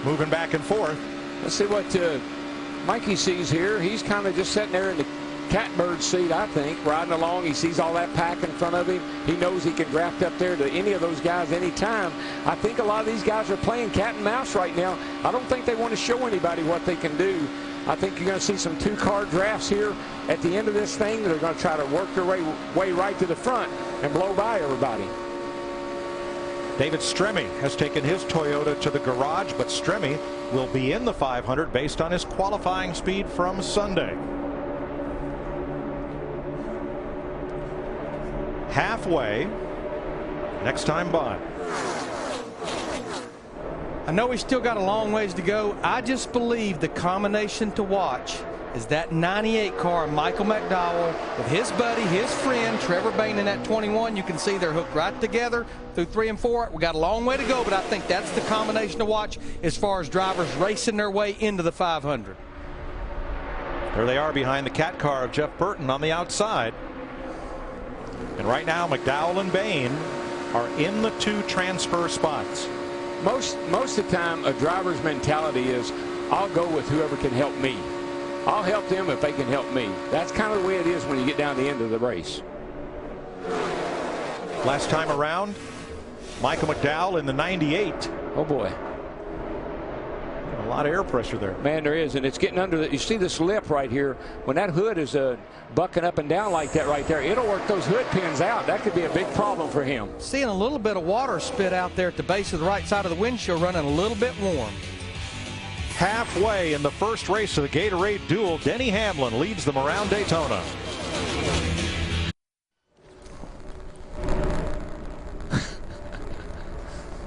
moving back and forth. Let's see what Mikey sees here. He's kind of just sitting there in the catbird seat, I think, riding along. He sees all that pack in front of him. He knows he can draft up there to any of those guys anytime. I think a lot of these guys are playing cat and mouse right now. I don't think they want to show anybody what they can do. I think you're going to see some 2-car drafts here at the end of this thing that are going to try to work their way right to the front and blow by everybody. David Stremme has taken his Toyota to the garage, but Stremme will be in the 500 based on his qualifying speed from Sunday. Halfway, next time by. I know we still got a long ways to go. I just believe the combination to watch is that 98 car, Michael McDowell, with his buddy, his friend, Trevor Bayne in that 21. You can see they're hooked right together through 3 and 4. We got a long way to go, but I think that's the combination to watch as far as drivers racing their way into the 500. There they are behind the cat car of Jeff Burton on the outside. And right now, McDowell and Bayne are in the 2 transfer spots. Most of the time, a driver's mentality is, I'll go with whoever can help me. I'll help them if they can help me. That's kind of the way it is when you get down to the end of the race. Last time around, Michael McDowell in the 98. Oh, boy. A lot of air pressure there. Man, there is, and it's getting under the, you see this lip right here. When that hood is bucking up and down like that right there, it'll work those hood pins out. That could be a big problem for him. Seeing a little bit of water spit out there at the base of the right side of the windshield, running a little bit warm. Halfway in the first race of the Gatorade Duel, Denny Hamlin leads them around Daytona.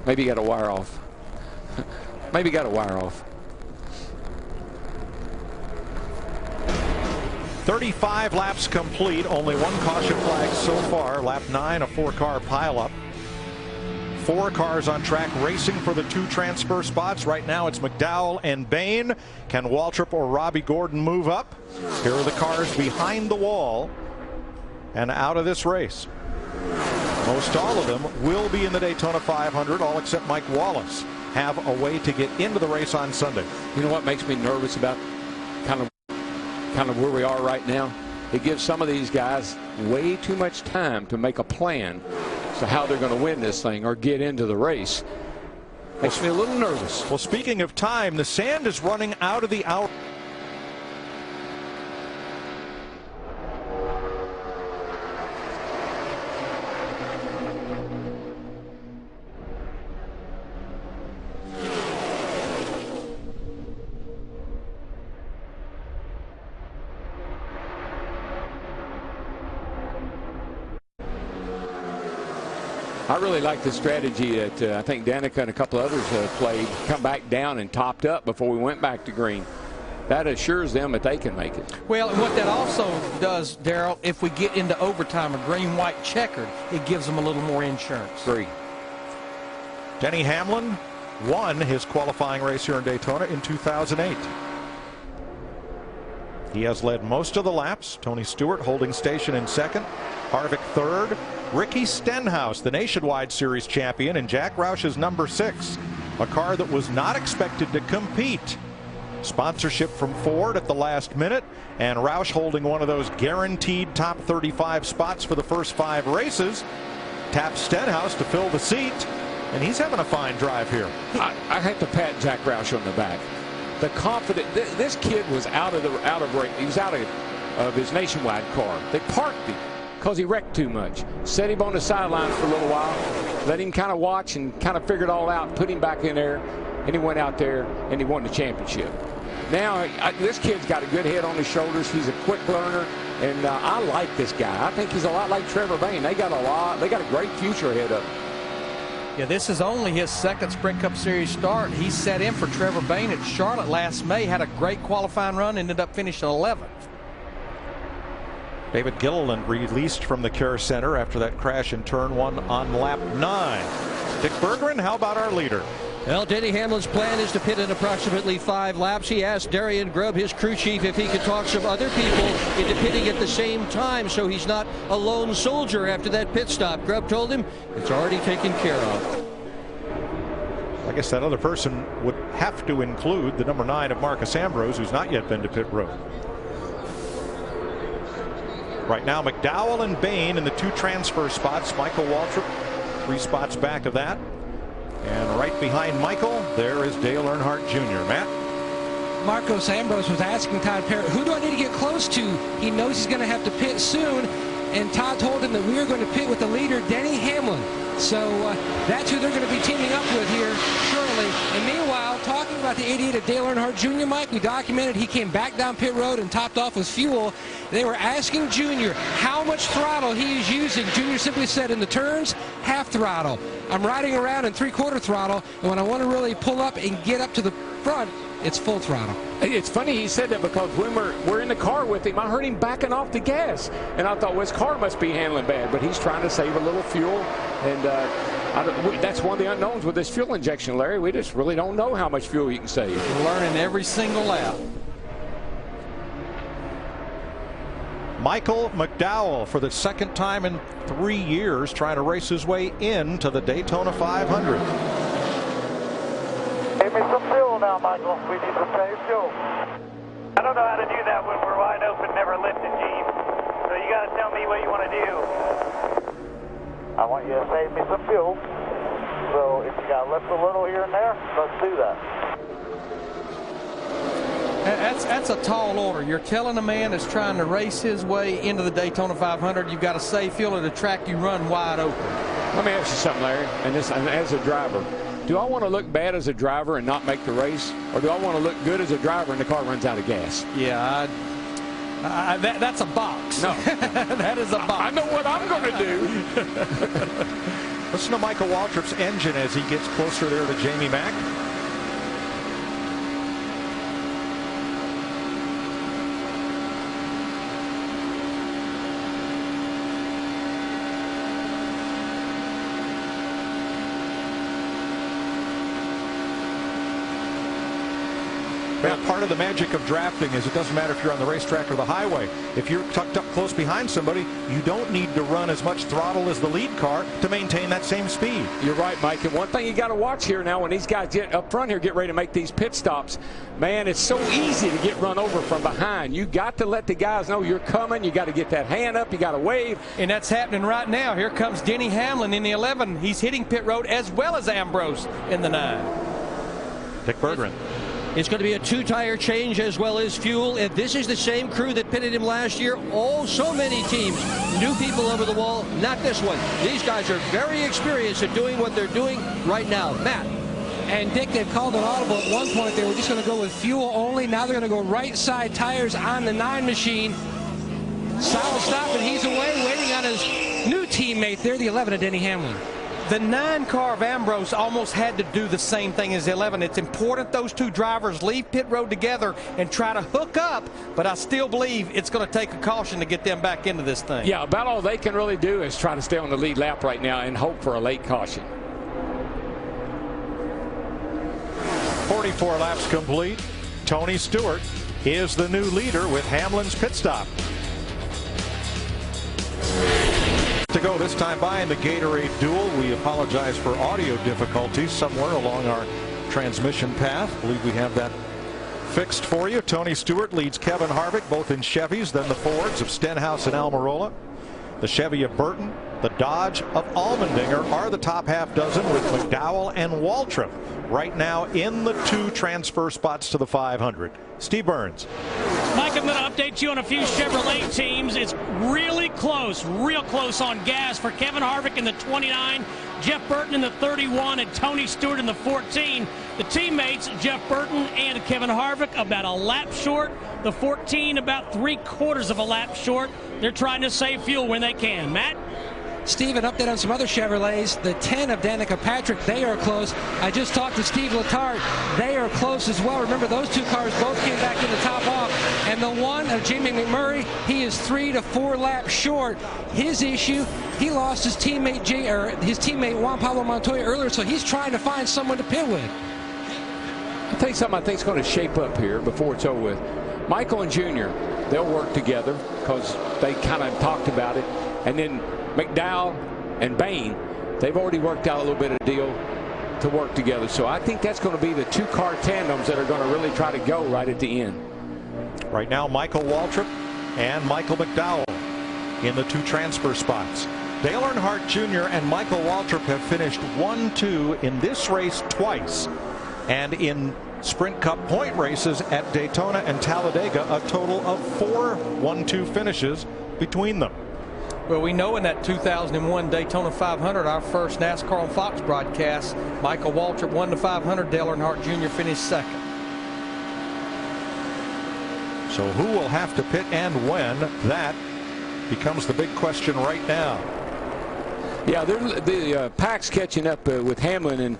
Maybe you got to wire off. Maybe got to wire off. 35 laps complete. Only one caution flag so far. Lap 9, a 4-car pileup. 4 cars on track racing for the 2 transfer spots. Right now it's McDowell and Bain. Can Waltrip or Robbie Gordon move up? Here are the cars behind the wall and out of this race. Most all of them will be in the Daytona 500, all except Mike Wallace have a way to get into the race on Sunday. You know what makes me nervous about kind of where we are right now? It gives some of these guys way too much time to make a plan to how they're going to win this thing or get into the race. Makes me a little nervous. Well, speaking of time, the sand is running out of the hour. I really like the strategy that I think Danica and a couple others have played. Come back down and topped up before we went back to green. That assures them that they can make it. Well, what that also does, Darrell, if we get into overtime, a green-white checkered, it gives them a little more insurance. Agree. Denny Hamlin won his qualifying race here in Daytona in 2008. He has led most of the laps. Tony Stewart holding station in second. Harvick third. Ricky Stenhouse, the Nationwide Series champion, and Jack Roush is number 6. A car that was not expected to compete. Sponsorship from Ford at the last minute, and Roush holding one of those guaranteed top 35 spots for the first 5 races. Taps Stenhouse to fill the seat, and he's having a fine drive here. I have to pat Jack Roush on the back. The confident, this kid was he was out of his Nationwide car. They parked him because he wrecked too much. Set him on the sidelines for a little while, let him kind of watch and kind of figure it all out, put him back in there, and he went out there and he won the championship. Now, this kid's got a good head on his shoulders. He's a quick learner, and I like this guy. I think he's a lot like Trevor Bayne. They got a great future ahead of them. Yeah, this is only his 2nd Sprint Cup Series start. He set in for Trevor Bayne at Charlotte last May, had a great qualifying run, ended up finishing 11th. David Gilliland released from the care center after that crash in turn 1 on lap 9. Dick Berggren, how about our leader? Well, Denny Hamlin's plan is to pit in approximately 5 laps. He asked Darian Grubb, his crew chief, if he could talk some other people into pitting at the same time so he's not a lone soldier after that pit stop. Grubb told him it's already taken care of. I guess that other person would have to include the number 9 of Marcus Ambrose, who's not yet been to pit road. Right now, McDowell and Bain in the 2 transfer spots. Michael Waltrip 3 spots back of that. And right behind Michael, there is Dale Earnhardt Jr. Matt? Marcos Ambrose was asking Todd Parrott, who do I need to get close to? He knows he's going to have to pit soon. And Todd told him that we are going to pit with the leader, Denny Hamlin. So that's who they're going to be teaming up with here shortly. And meanwhile, talking about the 88 of Dale Earnhardt Jr., Mike, we documented he came back down pit road and topped off with fuel. They were asking Junior how much throttle he is using. Junior simply said, in the turns, half throttle. I'm riding around in 3/4 throttle, and when I want to really pull up and get up to the front, it's full throttle. It's funny he said that because when we're in the car with him, I heard him backing off the gas. And I thought, well, his car must be handling bad. But he's trying to save a little fuel. And that's one of the unknowns with this fuel injection, Larry. We just really don't know how much fuel you can save. We're learning every single lap. Michael McDowell, for the 2nd time in 3 years, trying to race his way into the Daytona 500. Give me some fuel now, Michael. We need to save fuel. I don't know how to do that when we're wide open, never lifted Jeep. So you got to tell me what you want to do. I want you to save me some fuel. So if you got to lift a little here and there, let's do that. That's a tall order. You're telling a man that's trying to race his way into the Daytona 500, you've got to save fuel at a track you run wide open. Let me ask you something, Larry, and as a driver. Do I want to look bad as a driver and not make the race? Or do I want to look good as a driver and the car runs out of gas? Yeah, that's a box. No. That is a box. I know what I'm going to do. Listen to Michael Waltrip's engine as he gets closer there to Jamie Mack. Well, part of the magic of drafting is it doesn't matter if you're on the racetrack or the highway. If you're tucked up close behind somebody, you don't need to run as much throttle as the lead car to maintain that same speed. You're right, Mike. And one thing you got to watch here now when these guys get up front here, get ready to make these pit stops, man, it's so easy to get run over from behind. You got to let the guys know you're coming. You got to get that hand up. You got to wave. And that's happening right now. Here comes Denny Hamlin in the 11. He's hitting pit road as well as Ambrose in the 9. Dick Berggren. It's going to be a 2-tire change as well as fuel. And this is the same crew that pitted him last year. Oh, so many teams. New people over the wall. Not this one. These guys are very experienced at doing what they're doing right now. Matt. And Dick, they've called an audible at one point. They were just going to go with fuel only. Now they're going to go right side tires on the 9 machine. Solid stop, and he's away waiting on his new teammate there, the 11 of Denny Hamlin. The 9 car of Ambrose almost had to do the same thing as the 11. It's important those two drivers leave pit road together and try to hook up, but I still believe it's going to take a caution to get them back into this thing. Yeah, about all they can really do is try to stay on the lead lap right now and hope for a late caution. 44 laps complete. Tony Stewart is the new leader with Hamlin's pit stop. To go this time by in the Gatorade Duel. We apologize for audio difficulties somewhere along our transmission path. I believe we have that fixed for you. Tony Stewart leads Kevin Harvick both in Chevys, then the Fords of Stenhouse and Almirola. The Chevy of Burton, the Dodge of Allmendinger are the top half dozen with McDowell and Waltrip right now in the 2 transfer spots to the 500. Steve Burns. Mike, I'm going to update you on a few Chevrolet teams. It's really close, real close on gas for Kevin Harvick in the 29, Jeff Burton in the 31, and Tony Stewart in the 14. The teammates, Jeff Burton and Kevin Harvick, about a lap short. The 14, about 3/4 of a lap short. They're trying to save fuel when they can. Matt? Steve, an update on some other Chevrolets. The 10 of Danica Patrick, they are close. I just talked to Steve Letarte. They are close as well. Remember, those 2 cars both came back in the top off. And the 1 of Jamie McMurray, he is 3 to 4 laps short. His issue, he lost his teammate Juan Pablo Montoya earlier, so he's trying to find someone to pit with. I'll tell you something I think is going to shape up here before it's over with. Michael and Junior, they'll work together because they kind of talked about it. And then McDowell and Bain, they've already worked out a little bit of deal to work together. So I think that's going to be the 2-car tandems that are going to really try to go right at the end. Right now, Michael Waltrip and Michael McDowell in the 2 transfer spots. Dale Earnhardt Jr. and Michael Waltrip have finished 1-2 in this race twice. And in Sprint Cup point races at Daytona and Talladega, a total of 4 1-2 finishes between them. Well, we know in that 2001 Daytona 500, our first NASCAR on Fox broadcast, Michael Waltrip won the 500. Dale Earnhardt Jr. finished 2nd. So who will have to pit and when? That becomes the big question right now. Yeah, the pack's catching up with Hamlin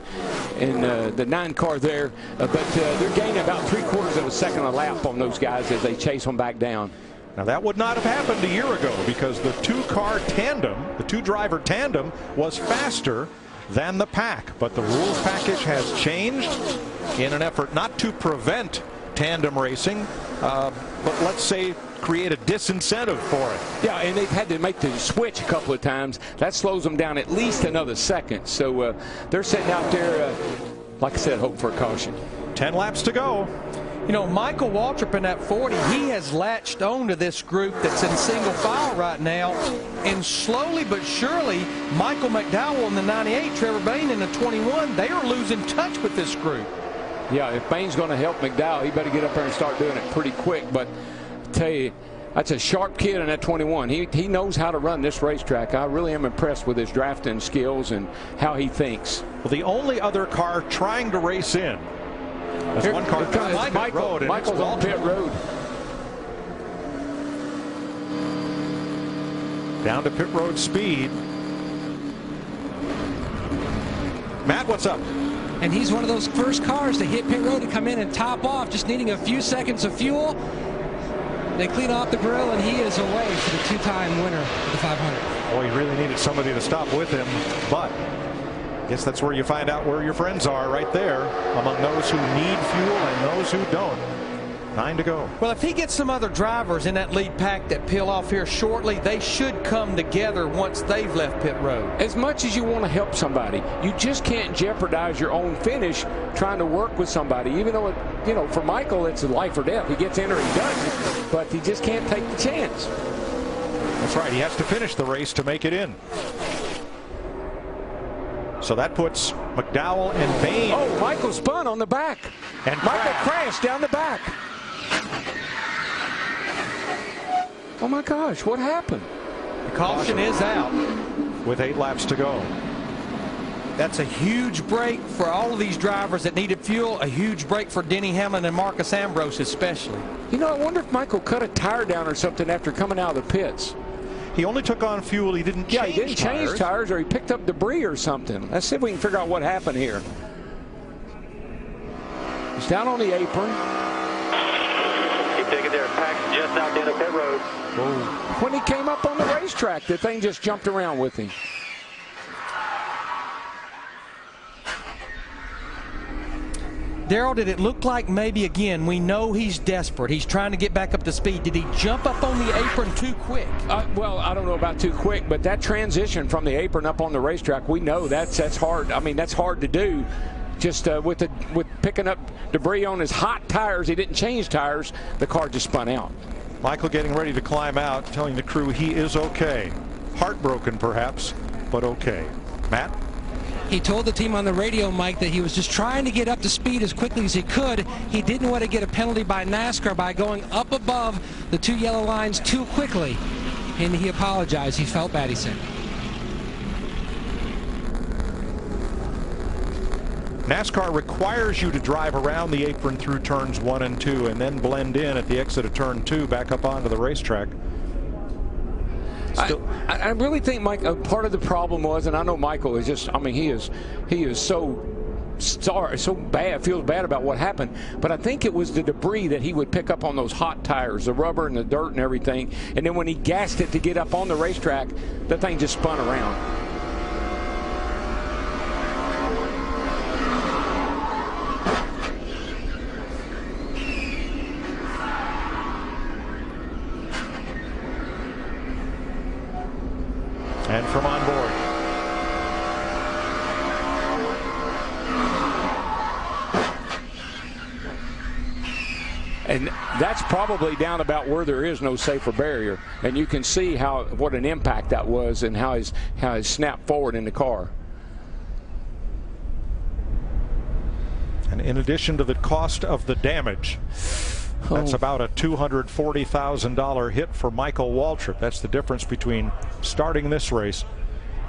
and the 9 car there, but they're gaining about 3/4 of a second a lap on those guys as they chase them back down. Now that would not have happened a year ago because the 2-car tandem, the 2-driver tandem, was faster than the pack. But the rules package has changed in an effort not to prevent tandem racing, but let's say create a disincentive for it. Yeah, and they've had to make the switch a couple of times. That slows them down at least another second. So they're sitting out there, like I said, hope for a caution. 10 laps to go. You know, Michael Waltrip in that 40, he has latched on to this group that's in single file right now. And slowly but surely, Michael McDowell in the 98, Trevor Bayne in the 21, they are losing touch with this group. Yeah, if Bayne's going to help McDowell, he better get up there and start doing it pretty quick. But I tell you, that's a sharp kid in that 21. He knows how to run this racetrack. I really am impressed with his drafting skills and how he thinks. Well, the only other car trying to race in. That's one car comes Michael's on pit road. Down to pit road speed. Matt, what's up? And he's one of those first cars to hit pit road to come in and top off, just needing a few seconds of fuel. They clean off the grill, and he is away for the two-time winner of the 500. Boy, he really needed somebody to stop with him, but I guess that's where you find out where your friends are, right there, among those who need fuel and those who don't. 9 to go. Well, if he gets some other drivers in that lead pack that peel off here shortly, they should come together once they've left pit road. As much as you want to help somebody, you just can't jeopardize your own finish trying to work with somebody. Even though, you know, for Michael, it's a life or death. He gets in or he doesn't, but he just can't take the chance. That's right. He has to finish the race to make it in. So that puts McDowell and Bain. Oh, Michael spun on the back. And Michael crashed down the back. Oh my gosh, what happened? The caution is out. With 8 laps to go. That's a huge break for all of these drivers that needed fuel. A huge break for Denny Hamlin and Marcus Ambrose especially. You know, I wonder if Michael cut a tire down or something after coming out of the pits. He only took on fuel. He didn't change tires. Yeah, he didn't change tires, or he picked up debris or something. Let's see if we can figure out what happened here. He's down on the apron. Keep taking their packs just out the pit road. Whoa. When he came up on the racetrack, the thing just jumped around with him. Daryl, did it look like maybe, again, we know he's desperate. He's trying to get back up to speed. Did he jump up on the apron too quick? Well, I don't know about too quick, but that transition from the apron up on the racetrack, we know that's hard. I mean, that's hard to do. Just with picking up debris on his hot tires, he didn't change tires. The car just spun out. Michael getting ready to climb out, telling the crew he is okay. Heartbroken, perhaps, but okay. Matt? He told the team on the radio, Mike, that he was just trying to get up to speed as quickly as he could. He didn't want to get a penalty by NASCAR by going up above the 2 yellow lines too quickly. And he apologized. He felt bad, he said. NASCAR requires you to drive around the apron through turns 1 and 2 and then blend in at the exit of turn 2 back up onto the racetrack. I really think, Mike, part of the problem was, and I know Michael is just, I mean, he is so sorry, so bad, feels bad about what happened, but I think it was the debris that he would pick up on those hot tires, the rubber and the dirt and everything, and then when he gassed it to get up on the racetrack, the thing just spun around. And from on board. And that's probably down about where there is no safer barrier. And you can see what an impact that was and how he's snapped forward in the car. And in addition to the cost of the damage, that's about a $240,000 hit for Michael Waltrip. That's the difference between starting this race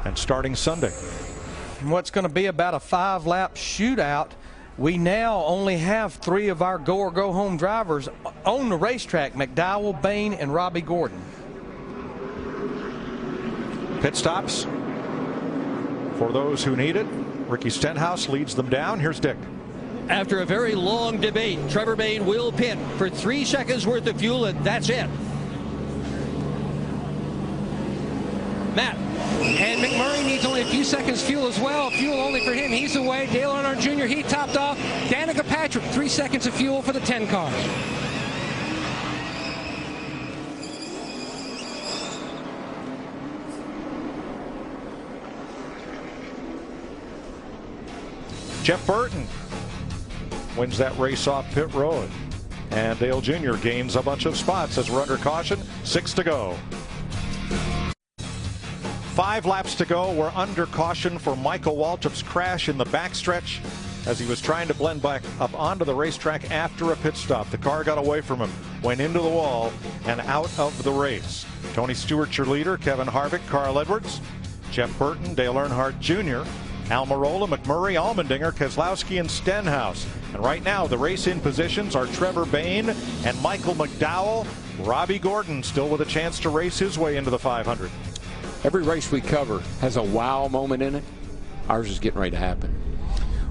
and starting Sunday. And what's going to be about a 5-lap shootout. We now only have 3 of our go or go home drivers on the racetrack: McDowell, Bain, and Robbie Gordon. Pit stops for those who need it. Ricky Stenhouse leads them down. Here's Dick. After a very long debate, Trevor Bain will pit for 3 seconds worth of fuel, and that's it. Matt. And McMurray needs only a few seconds fuel as well. Fuel only for him. He's away. Dale Earnhardt Jr. he topped off. Danica Patrick, 3 seconds of fuel for the 10 car. Jeff Burton wins that race off pit road. And Dale Jr. gains a bunch of spots as we're under caution. 6 to go. 5 laps to go. We're under caution for Michael Waltrip's crash in the backstretch as he was trying to blend back up onto the racetrack after a pit stop. The car got away from him, went into the wall, and out of the race. Tony Stewart, your leader, Kevin Harvick, Carl Edwards, Jeff Burton, Dale Earnhardt Jr., Almirola, McMurray, Allmendinger, Keselowski, and Stenhouse. And right now, the race in positions are Trevor Bain and Michael McDowell. Robbie Gordon still with a chance to race his way into the 500. Every race we cover has a wow moment in it. Ours is getting ready to happen.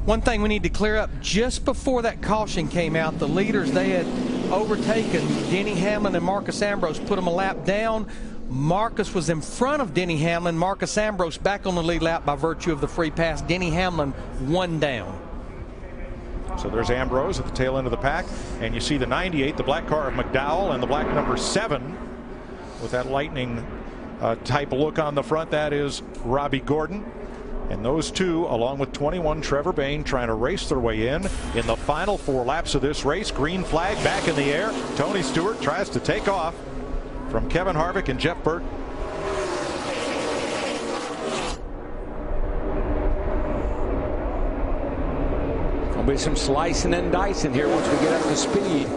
One thing we need to clear up, just before that caution came out, the leaders, they had overtaken Denny Hamlin and Marcus Ambrose, put them a lap down. Marcus was in front of Denny Hamlin. Marcus Ambrose back on the lead lap by virtue of the free pass. Denny Hamlin one down. So there's Ambrose at the tail end of the pack, and you see the 98, the black car of McDowell, and the black number 7 with that lightning type look on the front. That is Robbie Gordon. And those two, along with 21 Trevor Bayne, trying to race their way in the final 4 laps of this race. Green flag back in the air. Tony Stewart tries to take off from Kevin Harvick and Jeff Burton. There'll be some slicing and dicing here once we get up to speed.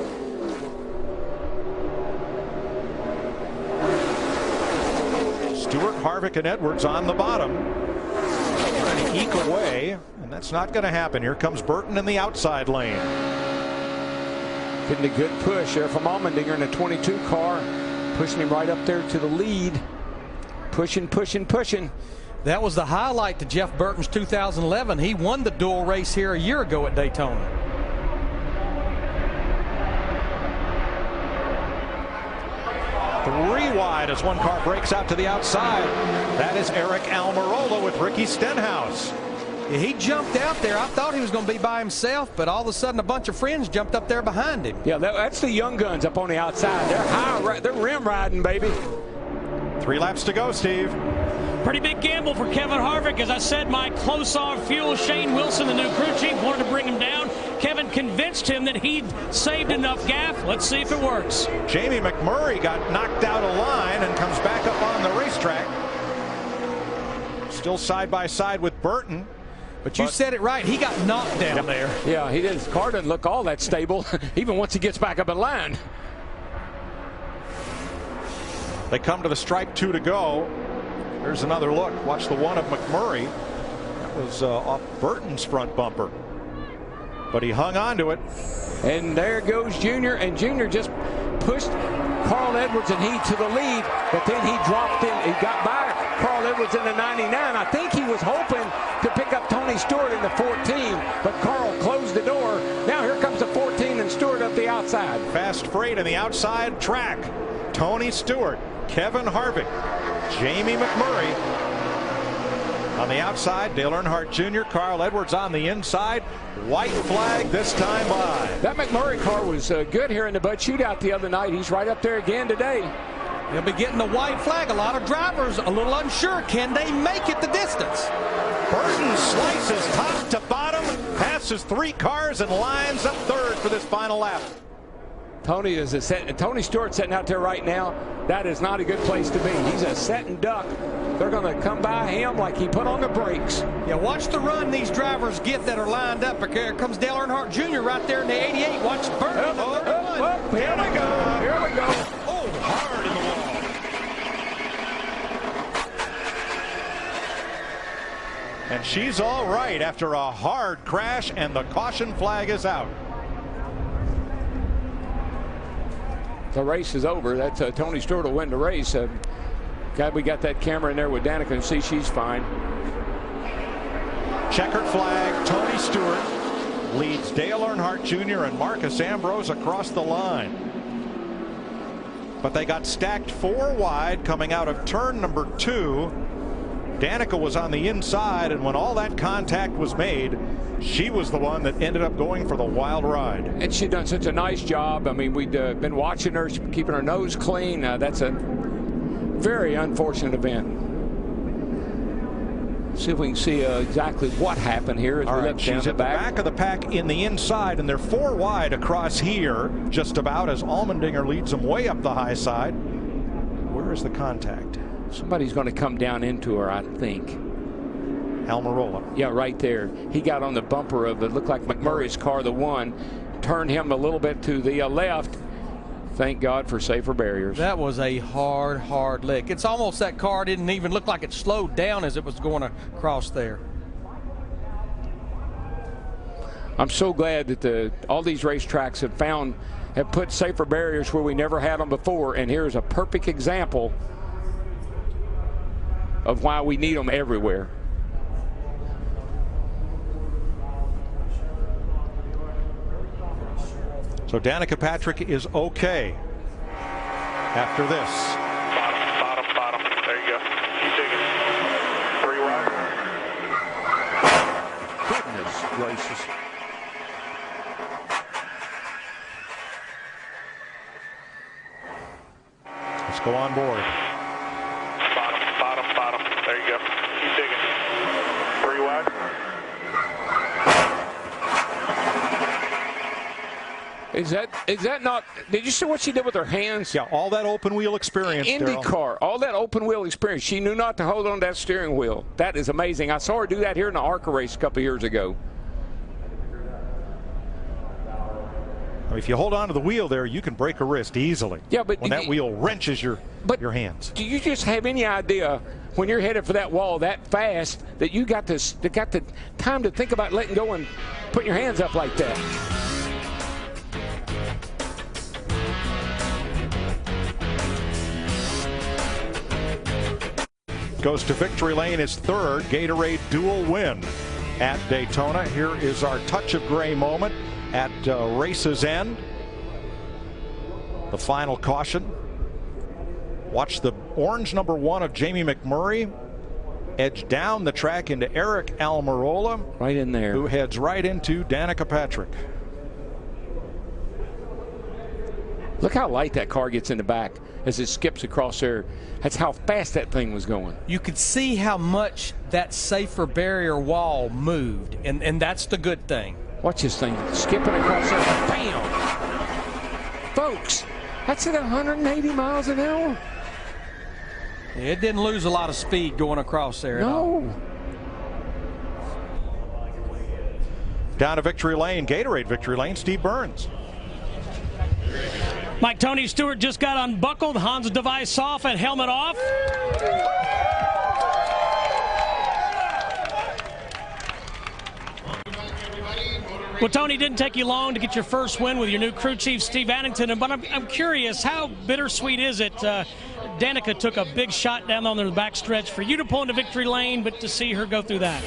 Stewart, Harvick, and Edwards on the bottom, trying to eke away, and that's not going to happen. Here comes Burton in the outside lane. Getting a good push there from Allmendinger in a 22 car, pushing him right up there to the lead. Pushing, pushing, pushing. That was the highlight to Jeff Burton's 2011. He won the duel race here a year ago at Daytona. Three wide as one car breaks out to the outside. That is Eric Almirola with Ricky Stenhouse. Yeah, he jumped out there. I thought he was going to be by himself, but all of a sudden a bunch of friends jumped up there behind him. Yeah, that's the young guns up on the outside. They're high, they're rim riding, baby. 3 laps to go, Steve. Pretty big gamble for Kevin Harvick. As I said, Mike, close on fuel. Shane Wilson, the new crew chief, wanted to bring him down. Kevin convinced him that he'd saved enough gaff. Let's see if it works. Jamie McMurray got knocked out of line and comes back up on the racetrack. Still side by side with Burton. But you said it right. He got knocked down there. Yeah, he didn't. His car doesn't look all that stable, even once he gets back up in line. They come to the stripe, 2 to go. There's another look. Watch the one of McMurray. That was off Burton's front bumper. But he hung on to it. And there goes Junior. And Junior just pushed Carl Edwards and he to the lead. But then he dropped in. He got by Carl Edwards in the 99. I think he was hoping to pick up Tony Stewart in the 14. But Carl closed the door. Now here comes the 14 and Stewart up the outside. Fast freight in the outside track. Tony Stewart, Kevin Harvick, Jamie McMurray on the outside. Dale Earnhardt Jr., Carl Edwards on the inside. White flag this time by. That McMurray car was good here in the Bud Shootout the other night. He's right up there again today. They'll be getting the white flag. A lot of drivers a little unsure. Can they make it the distance? Burton slices top to bottom, passes 3 cars and lines up 3rd for this final lap. Tony Stewart sitting out there right now. That is not a good place to be. He's a setting duck. They're going to come by him like he put on the brakes. Yeah, watch the run these drivers get that are lined up. Here comes Dale Earnhardt Jr. right there in the 88. Watch Burton. Here we go. Here we go. Oh, hard in the wall. And she's all right after a hard crash, and the caution flag is out. The race is over. That's Tony Stewart will win the race. God, we got that camera in there with Danica and see she's fine. Checkered flag. Tony Stewart leads Dale Earnhardt Jr. and Marcus Ambrose across the line. But they got stacked 4 wide coming out of turn number 2. Danica was on the inside, and when all that contact was made, she was the one that ended up going for the wild ride. And she done such a nice job. I mean, we'd been watching her, keeping her nose clean. That's a very unfortunate event. See if we can see exactly what happened here as we look down she's at the back of the pack in the inside, and they're 4 wide across here, just about, as Allmendinger leads them way up the high side. Where is the contact? Somebody's going to come down into her, I think. Almirola. Yeah, right there. He got on the bumper of it. Looked like McMurray's car, the one, turned him a little bit to the left. Thank God for safer barriers. That was a hard lick. It's almost that car didn't even look like it slowed down as it was going across there. I'm so glad that all these racetracks have put safer barriers where we never had them before, and here's a perfect example of why we need them everywhere. So Danica Patrick is okay after this. Bottom. There you go. Keep digging. 3 wide. Goodness gracious. Let's go on board. Bottom. There you go. Keep digging. 3 wide. Is that not? Did you see what she did with her hands? Yeah, all that open wheel experience. IndyCar, all that open wheel experience. She knew not to hold on to that steering wheel. That is amazing. I saw her do that here in the ARCA race a couple of years ago. I mean, if you hold on to the wheel there, you can break a wrist easily. Yeah, but when that wheel wrenches your hands. Do you just have any idea when you're headed for that wall that fast that you got the time to think about letting go and putting your hands up like that? Goes to victory lane, his third Gatorade Duel win at Daytona. Here is our touch of gray moment at race's end. The final caution. Watch the orange number 1 of Jamie McMurray edge down the track into Eric Almirola. Right in there. Who heads right into Danica Patrick. Look how light that car gets in the back as it skips across there. That's how fast that thing was going. You could see how much that safer barrier wall moved, and that's the good thing. Watch this thing skipping across there. Bam! Folks, that's at 180 miles an hour. It didn't lose a lot of speed going across there at all. No. Down to victory lane, Gatorade victory lane, Steve Burns. Mike, Tony Stewart just got unbuckled. Hans device off and helmet off. Well, Tony, didn't take you long to get your first win with your new crew chief, Steve Addington. But I'm curious, how bittersweet is it? Danica took a big shot down on the backstretch for you to pull into victory lane, but to see her go through that.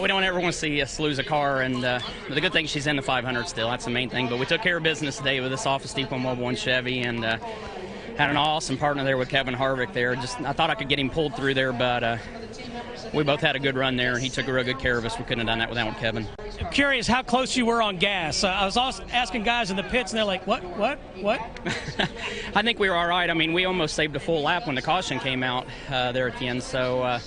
We don't ever want to see us lose a car, and the good thing she's in the 500 still. That's the main thing. But we took care of business today with this Office Depot Mobile 1 Chevy, and had an awesome partner there with Kevin Harvick there. I thought I could get him pulled through there, but we both had a good run there, and he took real good care of us. We couldn't have done that without Kevin. I'm curious how close you were on gas. I was also asking guys in the pits, and they're like, what? I think we were all right. I mean, we almost saved a full lap when the caution came out there at the end, so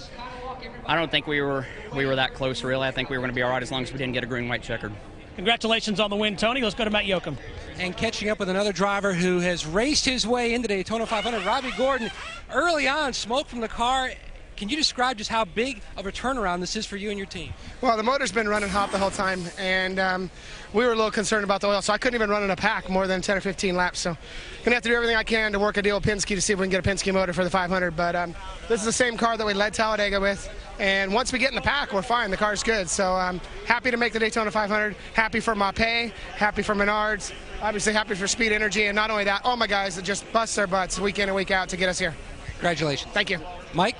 I don't think we were that close, really. I think we were going to be all right as long as we didn't get a green-white checkered. Congratulations on the win, Tony. Let's go to Matt Yoakum. And catching up with another driver who has raced his way into the Daytona 500, Robbie Gordon. Early on, smoke from the car. Can you describe just how big of a turnaround this is for you and your team? Well, the motor's been running hot the whole time, and we were a little concerned about the oil, so I couldn't even run in a pack more than 10 or 15 laps. So going to have to do everything I can to work a deal with Penske to see if we can get a Penske motor for the 500. But this is the same car that we led Talladega with, and once we get in the pack, we're fine. The car's good. So I'm happy to make the Daytona 500, happy for Mape, happy for Menards, obviously happy for Speed Energy, and not only that, all my guys that just bust their butts week in and week out to get us here. Congratulations. Thank you. Mike?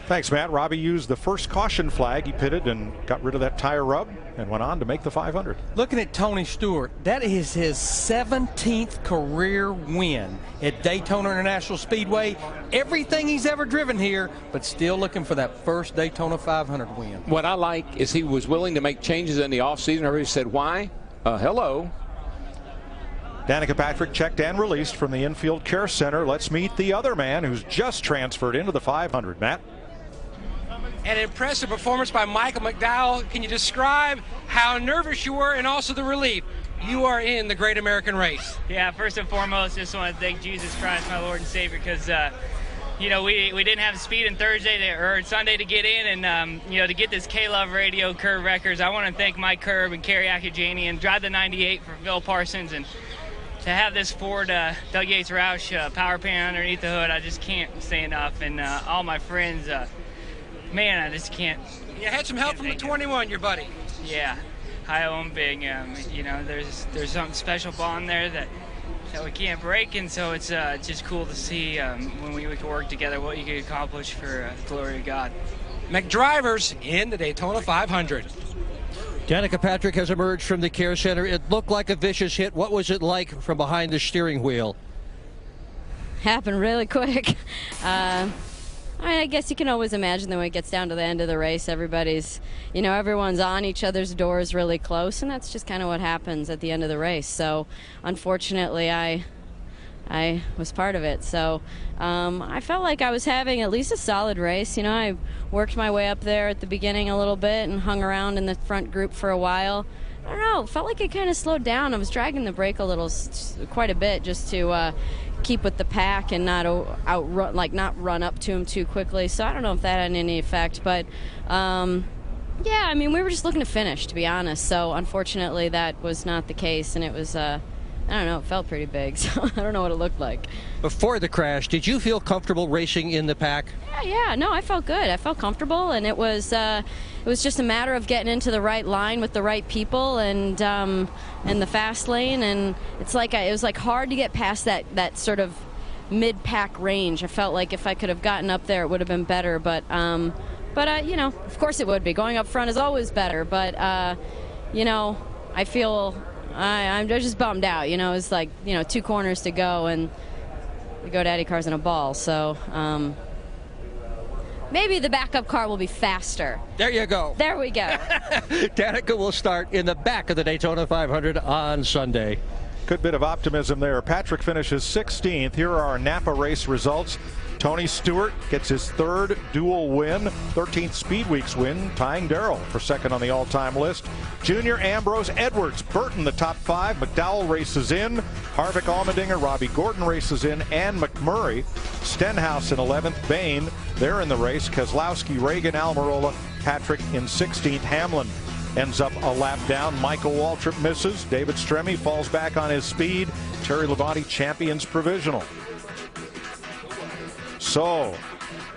Thanks, Matt. Robbie used the first caution flag. He pitted and got rid of that tire rub and went on to make the 500. Looking at Tony Stewart, that is his 17th career win at Daytona International Speedway. Everything he's ever driven here, but still looking for that first Daytona 500 win. What I like is he was willing to make changes in the offseason. Everybody said, why? Hello. Danica Patrick checked and released from the infield care center. Let's meet the other man who's just transferred into the 500. Matt? An impressive performance by Michael McDowell. Can you describe how nervous you were and also the relief? You are in the Great American Race. Yeah, first and foremost, just want to thank Jesus Christ, my Lord and Savior, because you know, we didn't have the speed on Sunday to get in, and you know, to get this K-Love Radio Curb records. I want to thank Mike Curb and Kerry Akajani and drive the 98 for Phil Parsons, and to have this Ford Doug Yates Roush power pan underneath the hood, I just can't say enough. And all my friends, man, I just can't. You had some help from the 21, your buddy. Yeah, I owe him big. You know, there's something special on there that we can't break, and so it's just cool to see when we can work together what you can accomplish for the glory of God. McDrivers in the Daytona 500. Danica Patrick has emerged from the care center. It looked like a vicious hit. What was it like from behind the steering wheel? Happened really quick. I guess you can always imagine that when it gets down to the end of the race, everybody's, everyone's on each other's doors really close, and that's just kind of what happens at the end of the race. So, unfortunately, I was part of it. So, I felt like I was having at least a solid race. I worked my way up there at the beginning a little bit and hung around in the front group for a while. I don't know, felt like it kind of slowed down. I was dragging the brake a little, quite a bit, just to keep with the pack and not run up to him too quickly. So I don't know if that had any effect, but yeah, we were just looking to finish, to be honest. So unfortunately, that was not the case, and it was I don't know, it felt pretty big, so I don't know what it looked like. Before the crash, did you feel comfortable racing in the pack? Yeah, no, I felt good. I felt comfortable, and it was just a matter of getting into the right line with the right people and in the fast lane, and it was hard to get past that sort of mid-pack range. I felt like if I could have gotten up there, it would have been better, but of course it would be. Going up front is always better, but I feel I'm just bummed out. It's like 2 corners to go, and the GoDaddy car's in a ball, so maybe the backup car will be faster. There you go. There we go. Danica will start in the back of the Daytona 500 on Sunday. Good bit of optimism there. Patrick finishes 16th. Here are our Napa race results. Tony Stewart gets his 3rd Duel win, 13th Speed Weeks win, tying Darrell for 2nd on the all-time list. Junior, Ambrose, Edwards, Burton the top 5. McDowell races in. Harvick, Allmendinger, Robbie Gordon races in, and McMurray. Stenhouse in 11th. Bain, they're in the race. Keselowski, Reagan, Almirola, Patrick in 16th. Hamlin ends up a lap down. Michael Waltrip misses. David Stremme falls back on his speed. Terry Labonte champions provisional. So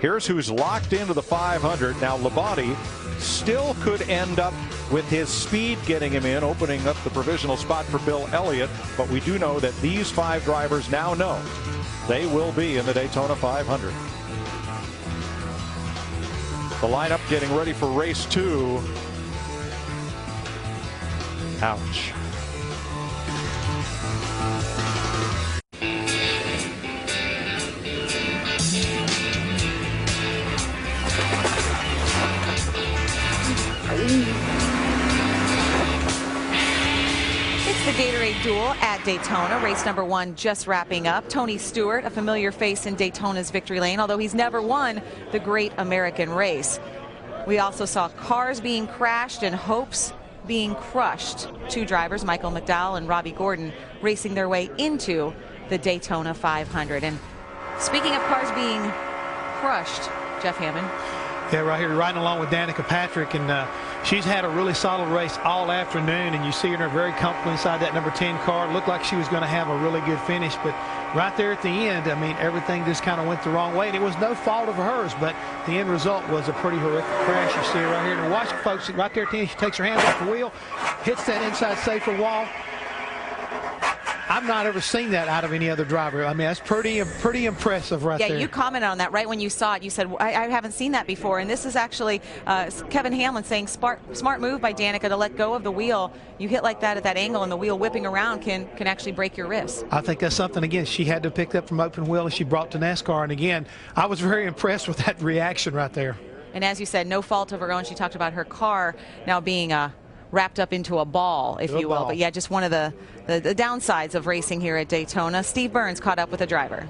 here's who's locked into the 500. Now Labonte still could end up with his speed getting him in, opening up the provisional spot for Bill Elliott. But we do know that these 5 drivers now know they will be in the Daytona 500. The lineup getting ready for race 2. Ouch. It's the Gatorade Duel at Daytona. Race number 1 just wrapping up. Tony Stewart, a familiar face in Daytona's victory lane, although he's never won the Great American Race. We also saw cars being crashed and hopes being crushed. 2 drivers, Michael McDowell and Robbie Gordon, racing their way into the Daytona 500. And speaking of cars being crushed, Jeff Hammond. Yeah, right here, riding along with Danica Patrick, and she's had a really solid race all afternoon, and you see her very comfortable inside that number 10 car. Looked like she was going to have a really good finish, but right there at the end, everything just kind of went the wrong way, and it was no fault of hers, but the end result was a pretty horrific crash. You see her right here, and watch, folks, right there at the end, she takes her hands off the wheel, hits that inside safer wall. I've not ever seen that out of any other driver. That's pretty impressive right there. Yeah, you commented on that right when you saw it. You said, I haven't seen that before. And this is actually Kevin Hamlin saying smart move by Danica to let go of the wheel. You hit like that at that angle, and the wheel whipping around can actually break your wrist. I think that's something, again, she had to pick up from open wheel and she brought to NASCAR. And again, I was very impressed with that reaction right there. And as you said, no fault of her own. She talked about her car now being wrapped up into a ball, if you will. But yeah, just one of the downsides of racing here at Daytona. Steve Burns caught up with a driver.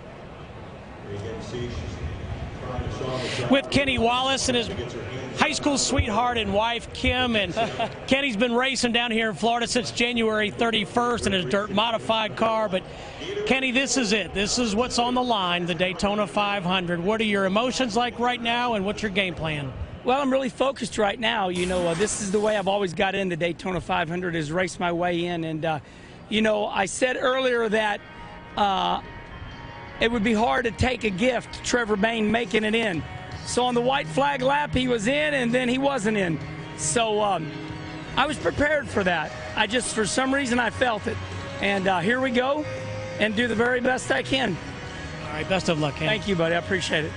With Kenny Wallace and his high school sweetheart and wife, Kim. And Kenny's been racing down here in Florida since January 31st in his dirt modified car. But Kenny, this is it. This is what's on the line, the Daytona 500. What are your emotions like right now, and what's your game plan? Well, I'm really focused right now. This is the way I've always got into Daytona 500, is race my way in. And, I said earlier that it would be hard to take a gift, Trevor Bayne making it in. So on the white flag lap, he was in, and then he wasn't in. So I was prepared for that. For some reason, I felt it. And here we go, and do the very best I can. All right, best of luck, Kenny. Thank you, buddy. I appreciate it.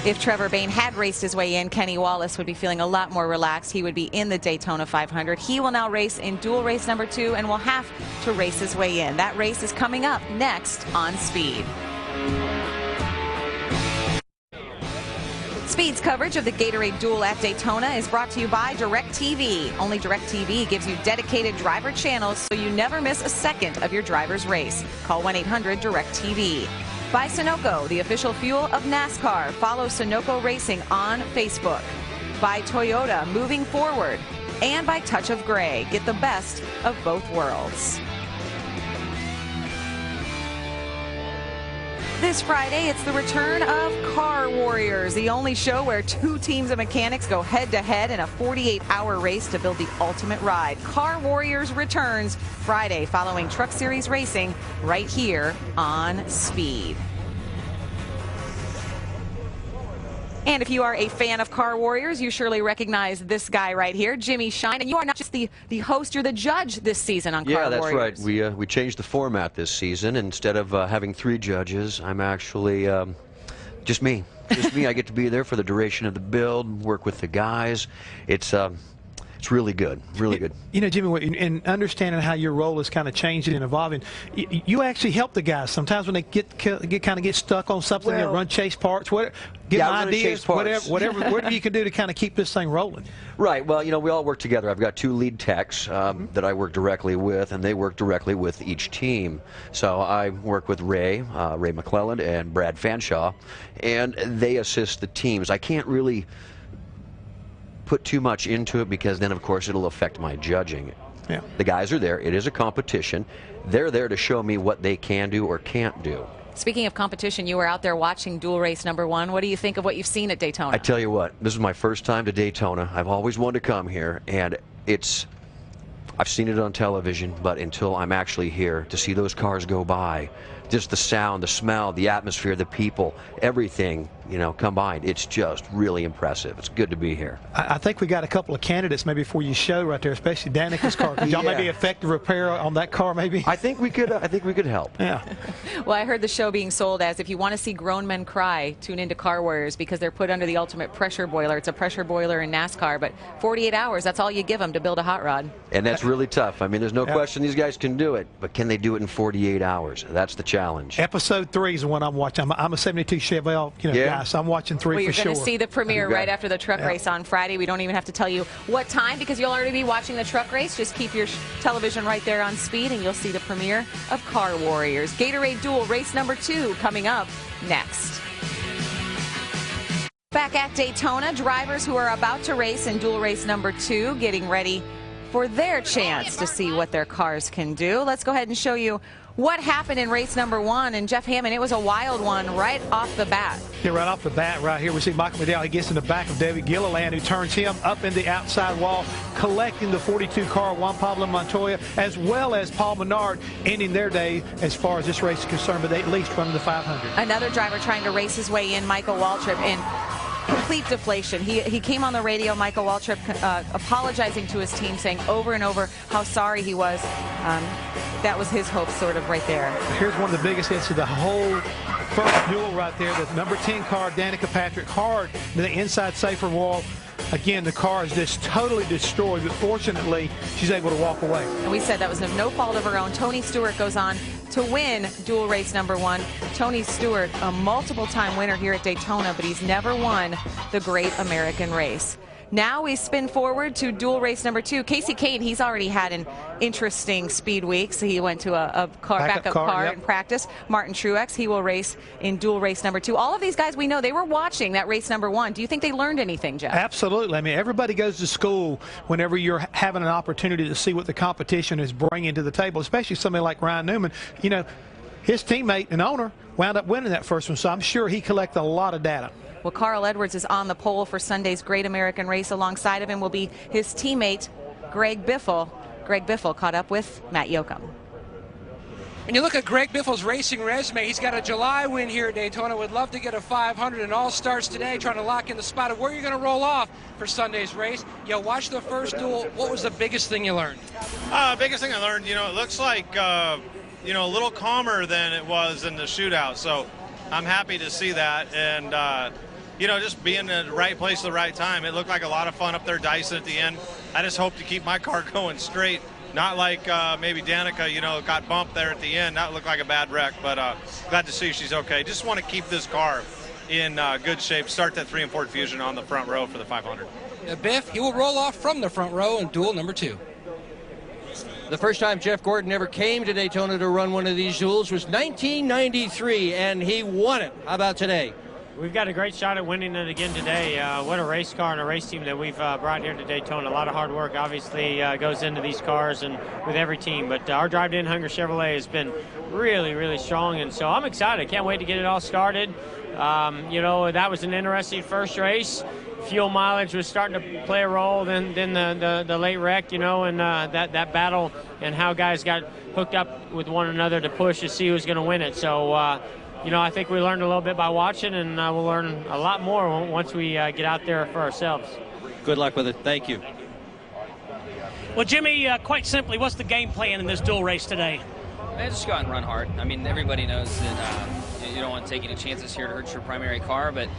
If Trevor Bayne had raced his way in, Kenny Wallace would be feeling a lot more relaxed. He would be in the Daytona 500. He will now race in dual race number 2 and will have to race his way in. That race is coming up next on Speed. Speed's coverage of the Gatorade Duel at Daytona is brought to you by DirecTV. Only DirecTV gives you dedicated driver channels so you never miss a second of your driver's race. Call 1-800-DirecTV. By Sunoco, the official fuel of NASCAR. Follow Sunoco Racing on Facebook. By Toyota, moving forward. And by Touch of Gray. Get the best of both worlds. This Friday, it's the return of Car Warriors, the only show where 2 teams of mechanics go head-to-head in a 48-hour race to build the ultimate ride. Car Warriors returns Friday following Truck Series racing right here on Speed. And if you are a fan of Car Warriors, you surely recognize this guy right here, Jimmy Shine. And you are not just the host, you're the judge this season on Car Warriors. Yeah, that's right. We changed the format this season. Instead of having 3 judges, I'm actually just me. Just me. I get to be there for the duration of the build, work with the guys. It's really good, really good. You know, Jimmy, in understanding how your role is kind of changing and evolving, you actually help the guys sometimes when they get stuck on something, Well, run chase parts, give them ideas, whatever you can do to kind of keep this thing rolling. Right. Well, you know, we all work together. I've got 2 lead techs that I work directly with, and they work directly with each team. So I work with Ray McClelland and Brad Fanshaw, and they assist the teams. I can't really put too much into it because then, of course, it'll affect my judging. Yeah. The guys are there. It is a competition. They're there to show me what they can do or can't do. Speaking of competition, you were out there watching dual race number 1. What do you think of what you've seen at Daytona? I tell you what, this is my first time to Daytona. I've always wanted to come here, and I've seen it on television, but until I'm actually here to see those cars go by, just the sound, the smell, the atmosphere, the people, everything, you know, combined, it's just really impressive. It's good to be here. I think we got a couple of candidates maybe for your show right there, especially Danica's car. Could y'all maybe effect the repair on that car maybe? I think we could help. Yeah. Well, I heard the show being sold as, if you want to see grown men cry, tune into Car Warriors because they're put under the ultimate pressure boiler. It's a pressure boiler in NASCAR, but 48 hours, that's all you give them to build a hot rod. And that's really tough. I mean, there's no question these guys can do it, but can they do it in 48 hours? That's the challenge. Episode 3 is the one I'm watching. I'm a 72 Chevelle guy, so I'm watching 3 Well, for you're sure. going to see the premiere right after the truck race on Friday. We don't even have to tell you what time because you'll already be watching the truck race. Just keep your television right there on Speed and you'll see the premiere of Car Warriors. Gatorade Duel race number 2 coming up next. Back at Daytona, drivers who are about to race in dual race number 2 getting ready for their chance to see what their cars can do. Let's go ahead and show you what happened in race number 1. And Jeff Hammond, it was a wild one right off the bat. Yeah, right off the bat right here, we see Michael McDowell. He gets in the back of David Gilliland, who turns him up in the outside wall, collecting the 42 car Juan Pablo Montoya, as well as Paul Menard, ending their day as far as this race is concerned, but they at least running the 500. Another driver trying to race his way in, Michael Waltrip, in complete deflation. He came on the radio, Michael Waltrip, apologizing to his team, saying over and over how sorry he was. That was his hope sort of right there. Here's one of the biggest hits of the whole first duel right there. The number 10 car, Danica Patrick, hard to the inside safer wall. Again, the car is just totally destroyed, but fortunately, she's able to walk away. And we said that was no fault of her own. Tony Stewart goes on to win dual race number 1. Tony Stewart, a multiple-time winner here at Daytona, but he's never won the Great American Race. Now we spin forward to dual race number 2. Kasey Kahne, he's already had an interesting speed week. So he went to a backup car in practice. Martin Truex, he will race in dual race number 2. All of these guys we know, they were watching that race number 1. Do you think they learned anything, Jeff? Absolutely. I mean, everybody goes to school whenever you're having an opportunity to see what the competition is bringing to the table, especially somebody like Ryan Newman. You know, his teammate and owner wound up winning that first one, so I'm sure he collected a lot of data. Well, Carl Edwards is on the pole for Sunday's Great American Race. Alongside of him will be his teammate, Greg Biffle. Greg Biffle caught up with Matt Yoakum. When you look at Greg Biffle's racing resume, he's got a July win here at Daytona. Would love to get a 500, and all starts today trying to lock in the spot of where you're going to roll off for Sunday's race. You watch the first duel. What was the biggest thing you learned? Biggest thing I learned, it looks like, a little calmer than it was in the shootout. So I'm happy to see that. And, you know, just being in the right place at the right time. It looked like a lot of fun up there dicing at the end. I just hope to keep my car going straight, not like maybe Danica, you know, got bumped there at the end. That looked like a bad wreck, but glad to see she's okay. Just want to keep this car in good shape. Start that 3 and 4 Fusion on the front row for the 500. Biff, he will roll off from the front row in duel number 2. The first time Jeff Gordon ever came to Daytona to run one of these duels was 1993, and he won it. How about today? We've got a great shot at winning it again today. What a race car and a race team that we've brought here to Daytona. A lot of hard work obviously goes into these cars and with every team, but our Drive to In Hunger Chevrolet has been really, really strong, and so I'm excited. Can't wait to get it all started. You know, that was an interesting first race. Fuel mileage was starting to play a role, then the late wreck, you know, and that battle and how guys got hooked up with one another to push to see who was going to win it. So, you know, I think we learned a little bit by watching, and we'll learn a lot more once we get out there for ourselves. Good luck with it. Thank you. Well, Jimmy, quite simply, what's the game plan in this dual race today? Man, just go out and run hard. I mean, everybody knows that you don't want to take any chances here to hurt your primary car, but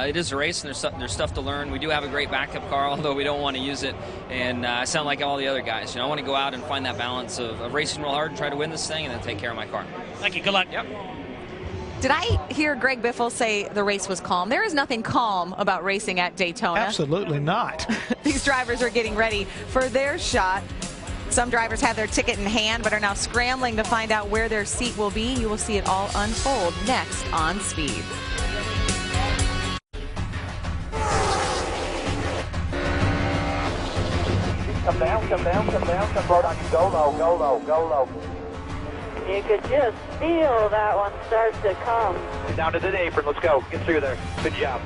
it is a race, and there's stuff to learn. We do have a great backup car, although we don't want to use it, and I sound like all the other guys. You know, I want to go out and find that balance of racing real hard and try to win this thing and then take care of my car. Thank you. Good luck. Yep. Did I hear Greg Biffle say the race was calm? There is nothing calm about racing at Daytona. Absolutely not. These drivers are getting ready for their shot. Some drivers have their ticket in hand but are now scrambling to find out where their seat will be. You will see it all unfold next on Speed. Come down, come down, come down, come right on you. Go low, go low, go low. You could just feel that one start to come. Down to the apron, let's go. Get through there. Good job.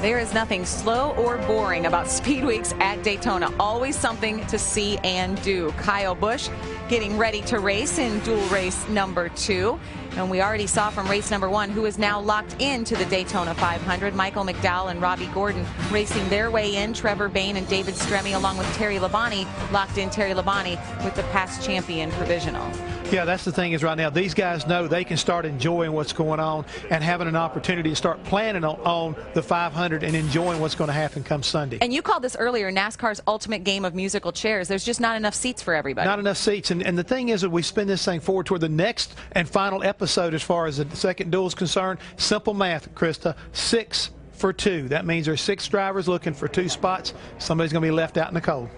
There is nothing slow or boring about Speed Weeks at Daytona. Always something to see and do. Kyle Busch getting ready to race in dual race number 2. And we already saw from race number 1 who is now locked into the Daytona 500. Michael McDowell and Robbie Gordon racing their way in. Trevor Bayne and David Stremme along with Terry Labonte locked in. Terry Labonte with the past champion provisional. Yeah, that's the thing is right now these guys know they can start enjoying what's going on and having an opportunity to start planning on the 500 and enjoying what's going to happen come Sunday. And you called this earlier NASCAR's ultimate game of musical chairs. There's just not enough seats for everybody. Not enough seats. And the thing is that we spin this thing forward toward the next and final episode as far as the second duel is concerned. Simple math, Krista. 6 for 2. That means there's 6 drivers looking for 2 spots. Somebody's going to be left out in the cold.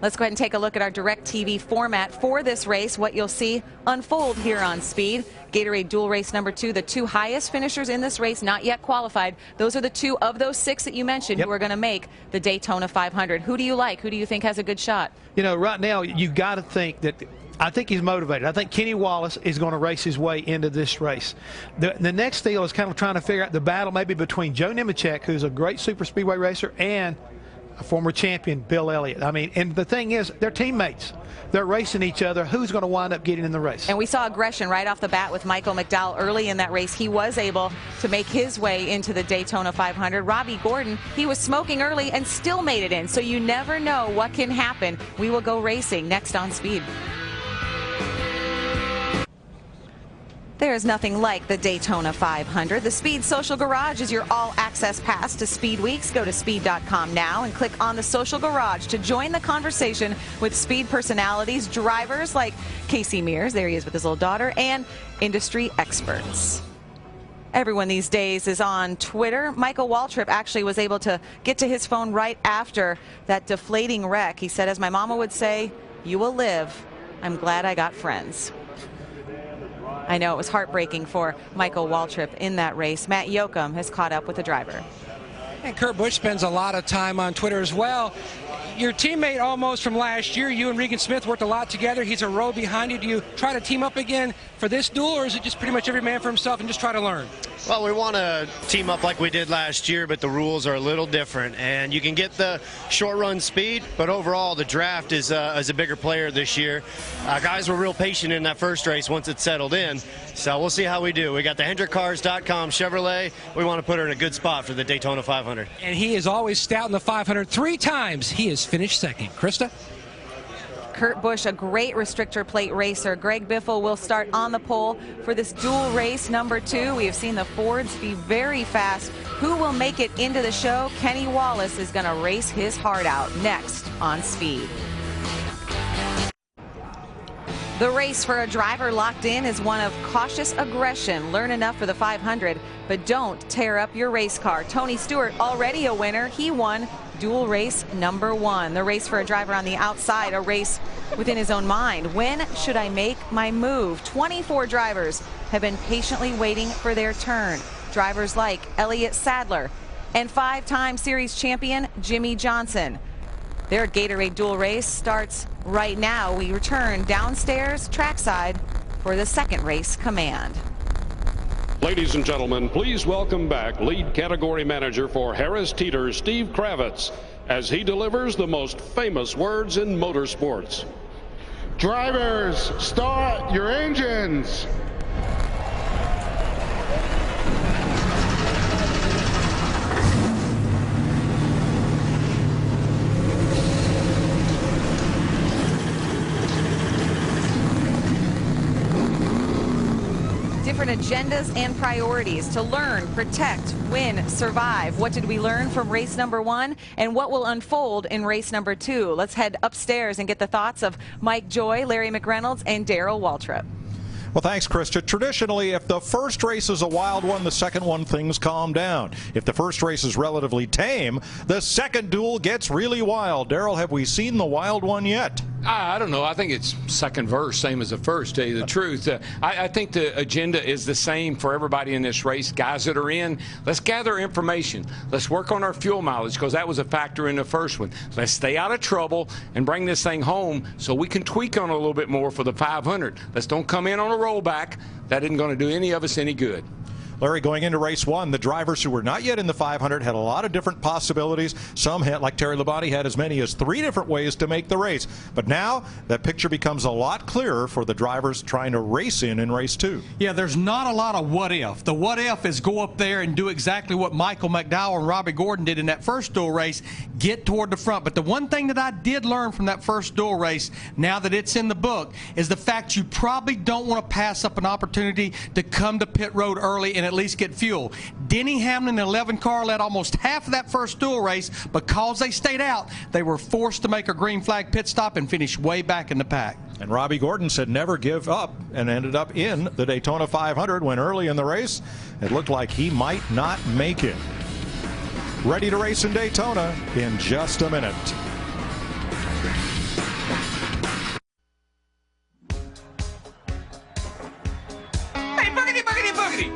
Let's go ahead and take a look at our DirecTV format for this race, what you'll see unfold here on Speed. Gatorade Duel Race number 2, the 2 highest finishers in this race, not yet qualified. Those are the 2 of those 6 that you mentioned who are going to make the Daytona 500. Who do you like? Who do you think has a good shot? You know, right now, you got to think that I think he's motivated. I think Kenny Wallace is going to race his way into this race. The next deal is kind of trying to figure out the battle maybe between Joe Nemechek, who's a great super speedway racer, and a former champion, Bill Elliott. I mean, and the thing is, they're teammates. They're racing each other. Who's going to wind up getting in the race? And we saw aggression right off the bat with Michael McDowell early in that race. He was able to make his way into the Daytona 500. Robbie Gordon, he was smoking early and still made it in. So you never know what can happen. We will go racing next on Speed. There is nothing like the Daytona 500. The Speed Social Garage is your all-access pass to Speed Weeks. Go to speed.com now and click on the Social Garage to join the conversation with Speed personalities, drivers like Casey Mears, there he is with his little daughter, and industry experts. Everyone these days is on Twitter. Michael Waltrip actually was able to get to his phone right after that deflating wreck. He said, as my mama would say, you will live. I'm glad I got friends. I know it was heartbreaking for Michael Waltrip in that race. Matt Yoakum has caught up with the driver. And Kurt Busch spends a lot of time on Twitter as well. Your teammate almost from last year, you and Regan Smith worked a lot together. He's a row behind you. Do you try to team up again for this duel, or is it just pretty much every man for himself and just try to learn? Well, we want to team up like we did last year, but the rules are a little different. And you can get the short run speed, but overall the draft is a bigger player this year. Guys were real patient in that first race once it settled in. So we'll see how we do. We got the HendrickCars.com Chevrolet. We want to put her in a good spot for the Daytona 500. And he is always stout in the 500. 3 times he is finished second. Krista? Kurt Busch, a great restrictor plate racer. Greg Biffle will start on the pole for this dual race number 2. We have seen the Fords be very fast. Who will make it into the show? Kenny Wallace is going to race his heart out next on Speed. The race for a driver locked in is one of cautious aggression. Learn enough for the 500, but don't tear up your race car. Tony Stewart, already a winner. He won dual race number 1. The race for a driver on the outside, a race within his own mind. When should I make my move? 24 drivers have been patiently waiting for their turn. Drivers like Elliott Sadler and 5-time series champion Jimmy Johnson. Their Gatorade Duel race starts right now. We return downstairs trackside for the second race command. Ladies and gentlemen, please welcome back lead category manager for Harris Teeter, Steve Kravitz, as he delivers the most famous words in motorsports. Drivers, start your engines. Different agendas and priorities to learn, protect, win, survive. What did we learn from race number 1 and what will unfold in race number 2? Let's head upstairs and get the thoughts of Mike Joy, Larry McReynolds, and Darrell Waltrip. Well, thanks, Krista. Traditionally, if the first race is a wild one, the second one, things calm down. If the first race is relatively tame, the second duel gets really wild. Darrell, have we seen the wild one yet? I don't know. I think it's second verse, same as the first, to tell you the truth. I think the agenda is the same for everybody in this race. Guys that are in, let's gather information. Let's work on our fuel mileage, because that was a factor in the first one. Let's stay out of trouble and bring this thing home so we can tweak on it a little bit more for the 500. Let's don't come in on a rollback. That isn't going to do any of us any good. Larry, going into race 1, the drivers who were not yet in the 500 had a lot of different possibilities. Some had, like Terry Labonte, had as many as 3 different ways to make the race. But now that picture becomes a lot clearer for the drivers trying to race in race 2. Yeah, there's not a lot of what if. The what if is go up there and do exactly what Michael McDowell and Robbie Gordon did in that first duel race, get toward the front. But the one thing that I did learn from that first duel race, now that it's in the book, is the fact you probably don't want to pass up an opportunity to come to pit road early and at least get fuel. Denny Hamlin, the 11 car, led almost half of that first duel race. Because they stayed out, they were forced to make a green flag pit stop and finish way back in the pack. And Robbie Gordon said never give up, and ended up in the Daytona 500 when early in the race it looked like he might not make it. Ready to race in Daytona in just a minute.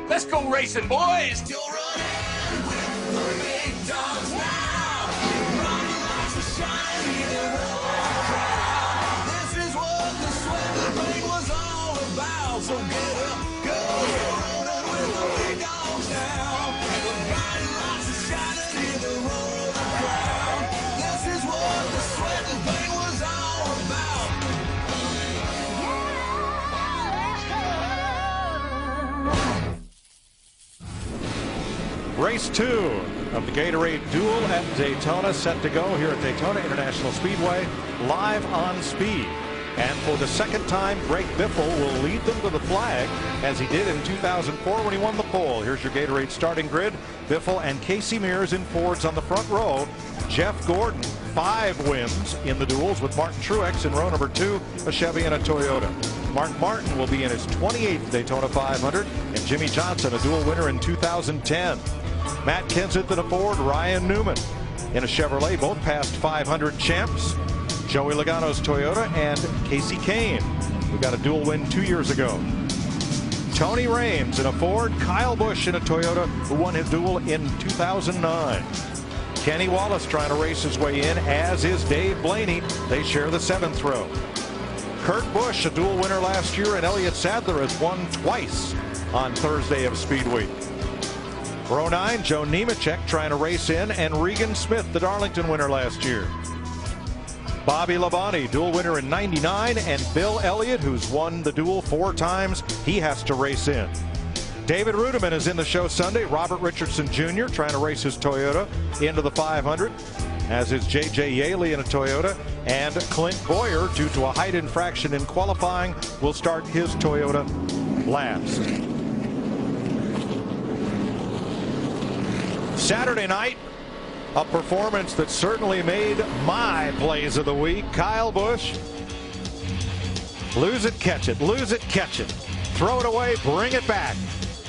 Let's go racing, boys. You're running with the big dogs now. Running like the shiny crowd. This is what the sweater thing was all about. So get up, go. You're running with the big dogs now. Everybody likes to shine and hear the roar of the crowd. This is what the sweater thing was all about. Race 2 of the Gatorade Duel at Daytona set to go here at Daytona International Speedway, live on Speed. And for the second time, Greg Biffle will lead them to the flag, as he did in 2004 when he won the pole. Here's your Gatorade starting grid. Biffle and Casey Mears in Fords on the front row. Jeff Gordon, 5 wins in the duels, with Martin Truex in row number 2, a Chevy and a Toyota. Mark Martin will be in his 28th Daytona 500, and Jimmy Johnson, a dual winner in 2010. Matt Kenseth in a Ford, Ryan Newman in a Chevrolet, both past 500 champs. Joey Logano's Toyota, and Casey Kane, who got a dual win 2 years ago. Tony Raines in a Ford, Kyle Busch in a Toyota, who won his duel in 2009. Kenny Wallace trying to race his way in, as is Dave Blaney. They share the 7th row. Kurt Busch, a dual winner last year, and Elliott Sadler has won twice on Thursday of Speed Week. Row 9, Joe Nemechek trying to race in, and Regan Smith, the Darlington winner last year. Bobby Labonte, dual winner in '99, and Bill Elliott, who's won the duel 4 times, he has to race in. David Rudiman is in the show Sunday. Robert Richardson Jr. trying to race his Toyota into the 500. as is J.J. Yaley in a Toyota, and Clint Boyer, due to a height infraction in qualifying, will start his Toyota last. Saturday night, a performance that certainly made my plays of the week. Kyle Busch, lose it, catch it, lose it, catch it, throw it away, bring it back,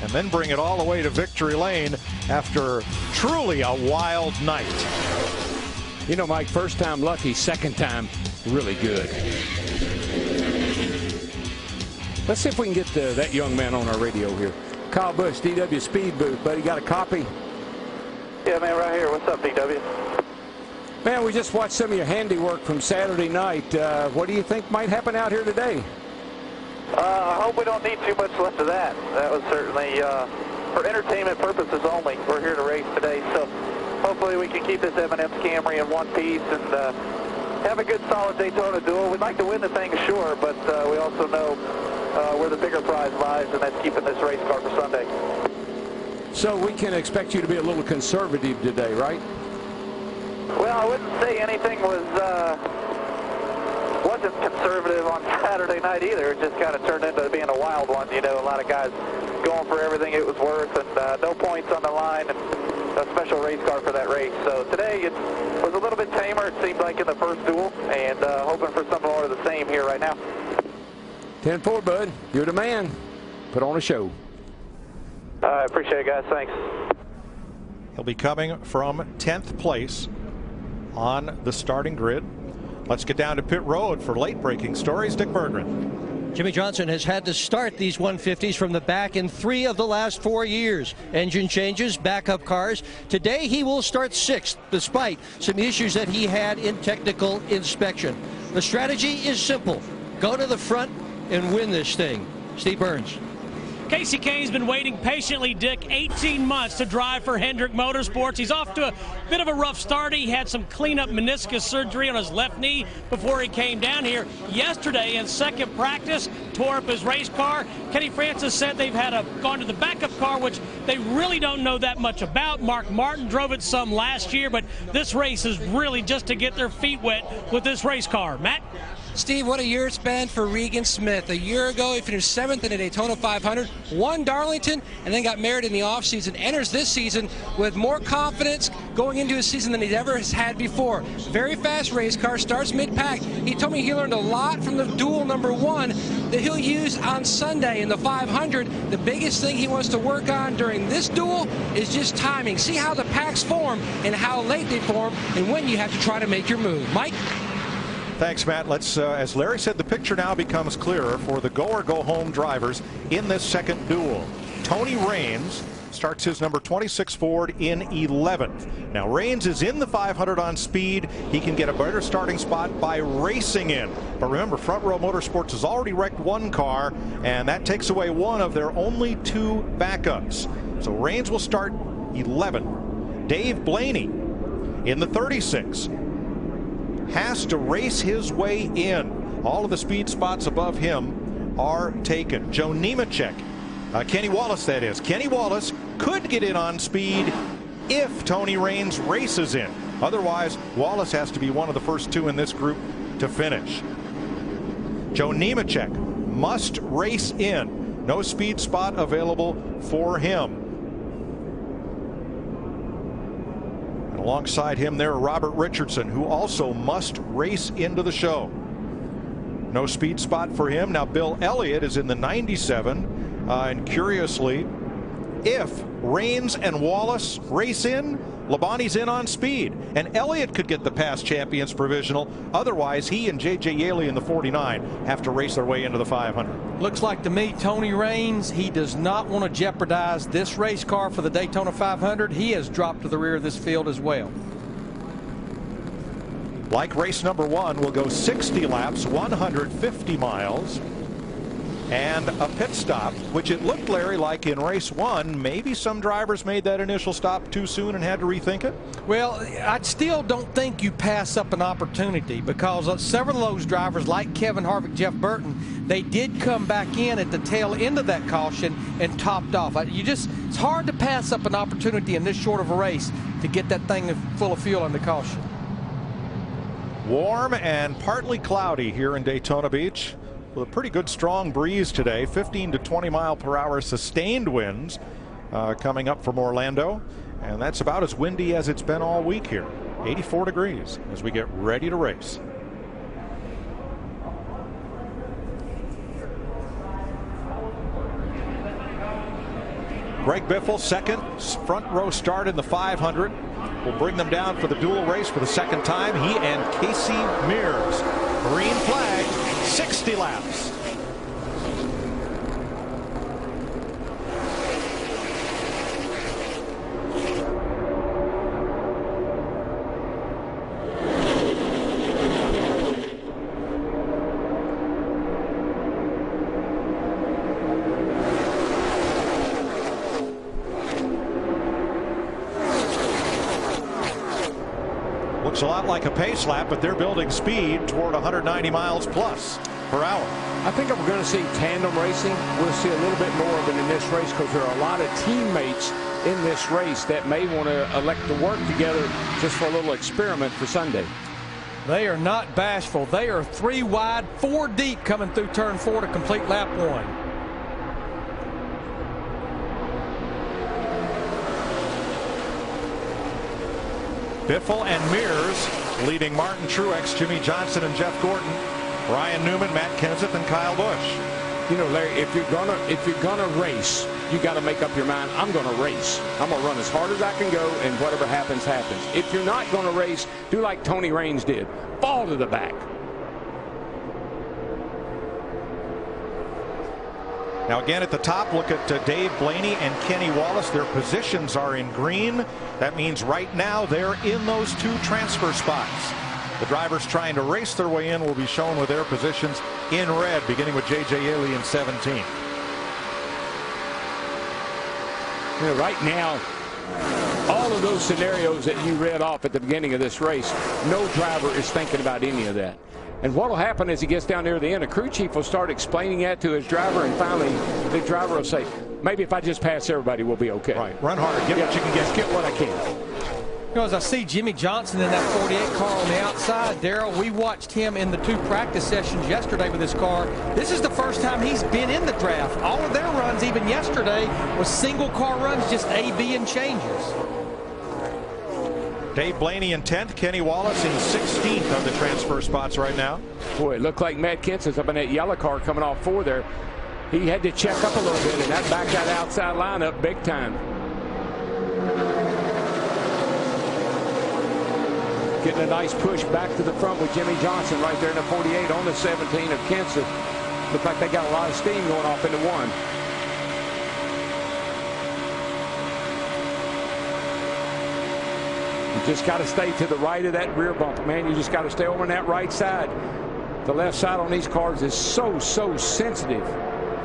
and then bring it all the way to victory lane after truly a wild night. You know, Mike, first time lucky, second time really good. Let's see if we can get that young man on our radio here. Kyle Busch, DW Speed Booth, buddy, got a copy? Yeah, man, right here. What's up, DW? Man, we just watched some of your handiwork from Saturday night. What do you think might happen out here today? I hope we don't need too much left of that. That was certainly for entertainment purposes only. We're here to race today, so hopefully we can keep this M&M's Camry in one piece and have a good, solid Daytona duel. We'd like to win the thing, sure, but we also know where the bigger prize lies, and that's keeping this race car for Sunday. So we can expect you to be a little conservative today, right? Well, I wouldn't say anything wasn't conservative on Saturday night either. It just kind of turned into being a wild one. You know, a lot of guys going for everything it was worth, and no points on the line, and a special race car for that race. So today it was a little bit tamer, it seemed like, in the first duel, and hoping for something more of the same here right now. 10-4, bud. You're the man. Put on a show. I appreciate it, guys. Thanks. He'll be coming from 10th place on the starting grid. Let's get down to pit road for late breaking stories. Dick Berggren. Jimmy Johnson has had to start these 150s from the back in 3 of the last 4 years. Engine changes, backup cars. Today he will start 6th, despite some issues that he had in technical inspection. The strategy is simple. Go to the front and win this thing. Steve Burns. Kasey Kahne's been waiting patiently, Dick, 18 months to drive for Hendrick Motorsports. He's off to a bit of a rough start. He had some cleanup meniscus surgery on his left knee before he came down here. Yesterday in second practice, tore up his race car. Kenny Francis said they've gone to the backup car, which they really don't know that much about. Mark Martin drove it some last year, but this race is really just to get their feet wet with this race car. Matt? Steve, what a year it's been for Regan Smith. A year ago, he finished 7th in the Daytona 500, won Darlington, and then got married in the offseason. Enters this season with more confidence going into his season than he ever has had before. Very fast race car, starts mid-pack. He told me he learned a lot from the duel number 1 that he'll use on Sunday in the 500. The biggest thing he wants to work on during this duel is just timing. See how the packs form and how late they form and when you have to try to make your move. Mike? Thanks, Matt. Let's, as Larry said, the picture now becomes clearer for the go or go home drivers in this second duel. Tony Raines starts his number 26 Ford in 11th. Now Raines is in the 500 on speed. He can get a better starting spot by racing in. But remember, Front Row Motorsports has already wrecked 1 car, and that takes away 1 of their only 2 backups. So Raines will start 11. Dave Blaney in the 36. Has to race his way in. All of the speed spots above him are taken. Joe Nemechek, Kenny Wallace that is. Kenny Wallace could get in on speed if Tony Raines races in. Otherwise, Wallace has to be one of the first 2 in this group to finish. Joe Nemechek must race in. No speed spot available for him. Alongside him there, Robert Richardson, who also must race into the show. No speed spot for him. Now Bill Elliott is in the 97. And curiously, if Raines and Wallace race in, Labonte's in on speed. And Elliott could get the past champions provisional. Otherwise, he and J.J. Yaley in the 49 have to race their way into the 500. Looks like to me, Tony Raines, he does not want to jeopardize this race car for the Daytona 500. He has dropped to the rear of this field as well. Like race number 1, will go 60 laps, 150 miles. And a pit stop, which it looked, Larry, like in race 1, maybe some drivers made that initial stop too soon and had to rethink it? Well, I still don't think you pass up an opportunity, because several of those drivers, like Kevin Harvick, Jeff Burton, they did come back in at the tail end of that caution and topped off. It's hard to pass up an opportunity in this short of a race to get that thing full of fuel in the caution. Warm and partly cloudy here in Daytona Beach with a pretty good strong breeze today. 15 to 20 mile per hour sustained winds coming up from Orlando, and that's about as windy as it's been all week here. 84 degrees as we get ready to race. Greg Biffle, second front row start in the 500. Will bring them down for the dual race for the second time. He and Casey Mears. Green flag, 60 laps. Looks a lot like a pace lap, but they're building speed toward 190 miles plus per hour. I think we're going to see tandem racing. We'll see a little bit more of it in this race because there are a lot of teammates in this race that may want to elect to work together just for a little experiment for Sunday. They are not bashful. They are 3 wide, 4 deep coming through turn 4 to complete lap 1. Biffle and Mears leading Martin Truex, Jimmy Johnson, and Jeff Gordon, Ryan Newman, Matt Kenseth, and Kyle Busch. You know, Larry, if you're gonna race, you got to make up your mind. I'm going to race. I'm going to run as hard as I can go, and whatever happens, happens. If you're not going to race, do like Tony Raines did. Fall to the back. Now again at the top, look at Dave Blaney and Kenny Wallace. Their positions are in green. That means right now they're in those 2 transfer spots. The drivers trying to race their way in will be shown with their positions in red, beginning with J.J. Yeley in 17. You know, right now, all of those scenarios that you read off at the beginning of this race, no driver is thinking about any of that. And what will happen as he gets down near the end, a crew chief will start explaining that to his driver, and finally the driver will say, maybe if I just pass everybody, we'll be okay. Right. Run hard. Get what you can get. Get what I can. You know, as I see Jimmy Johnson in that 48 car on the outside, Darrell, we watched him in the 2 practice sessions yesterday with his car. This is the first time he's been in the draft. All of their runs, even yesterday, was single car runs, just A, B, and changes. Dave Blaney in 10th, Kenny Wallace in 16th on the transfer spots right now. Boy, it looked like Matt Kenseth up in that yellow car coming off 4 there. He had to check up a little bit, and that backed that outside lineup big time. Getting a nice push back to the front with Jimmy Johnson right there in the 48 on the 17 of Kenseth. Looked like they got a lot of steam going off into 1. You just got to stay to the right of that rear bumper, man. You just got to stay over on that right side. The left side on these cars is so sensitive.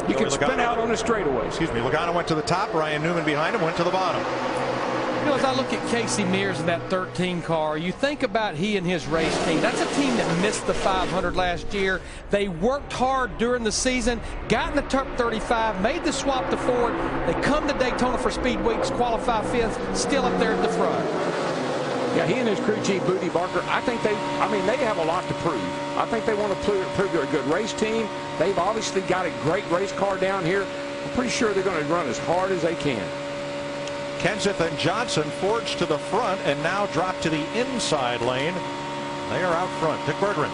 You can spin out on the straightaway. Excuse me. Logano went to the top. Ryan Newman behind him went to the bottom. You know, as I look at Casey Mears in that 13 car, you think about he and his race team. That's a team that missed the 500 last year. They worked hard during the season, got in the top 35, made the swap to Ford. They come to Daytona for Speed Weeks, qualify 5th, still up there at the front. Yeah, he and his crew chief, Booty Barker, I think they have a lot to prove. I think they want to prove they're a good race team. They've obviously got a great race car down here. I'm pretty sure they're going to run as hard as they can. Kenseth and Johnson forged to the front and now drop to the inside lane. They are out front. Dick Berggren.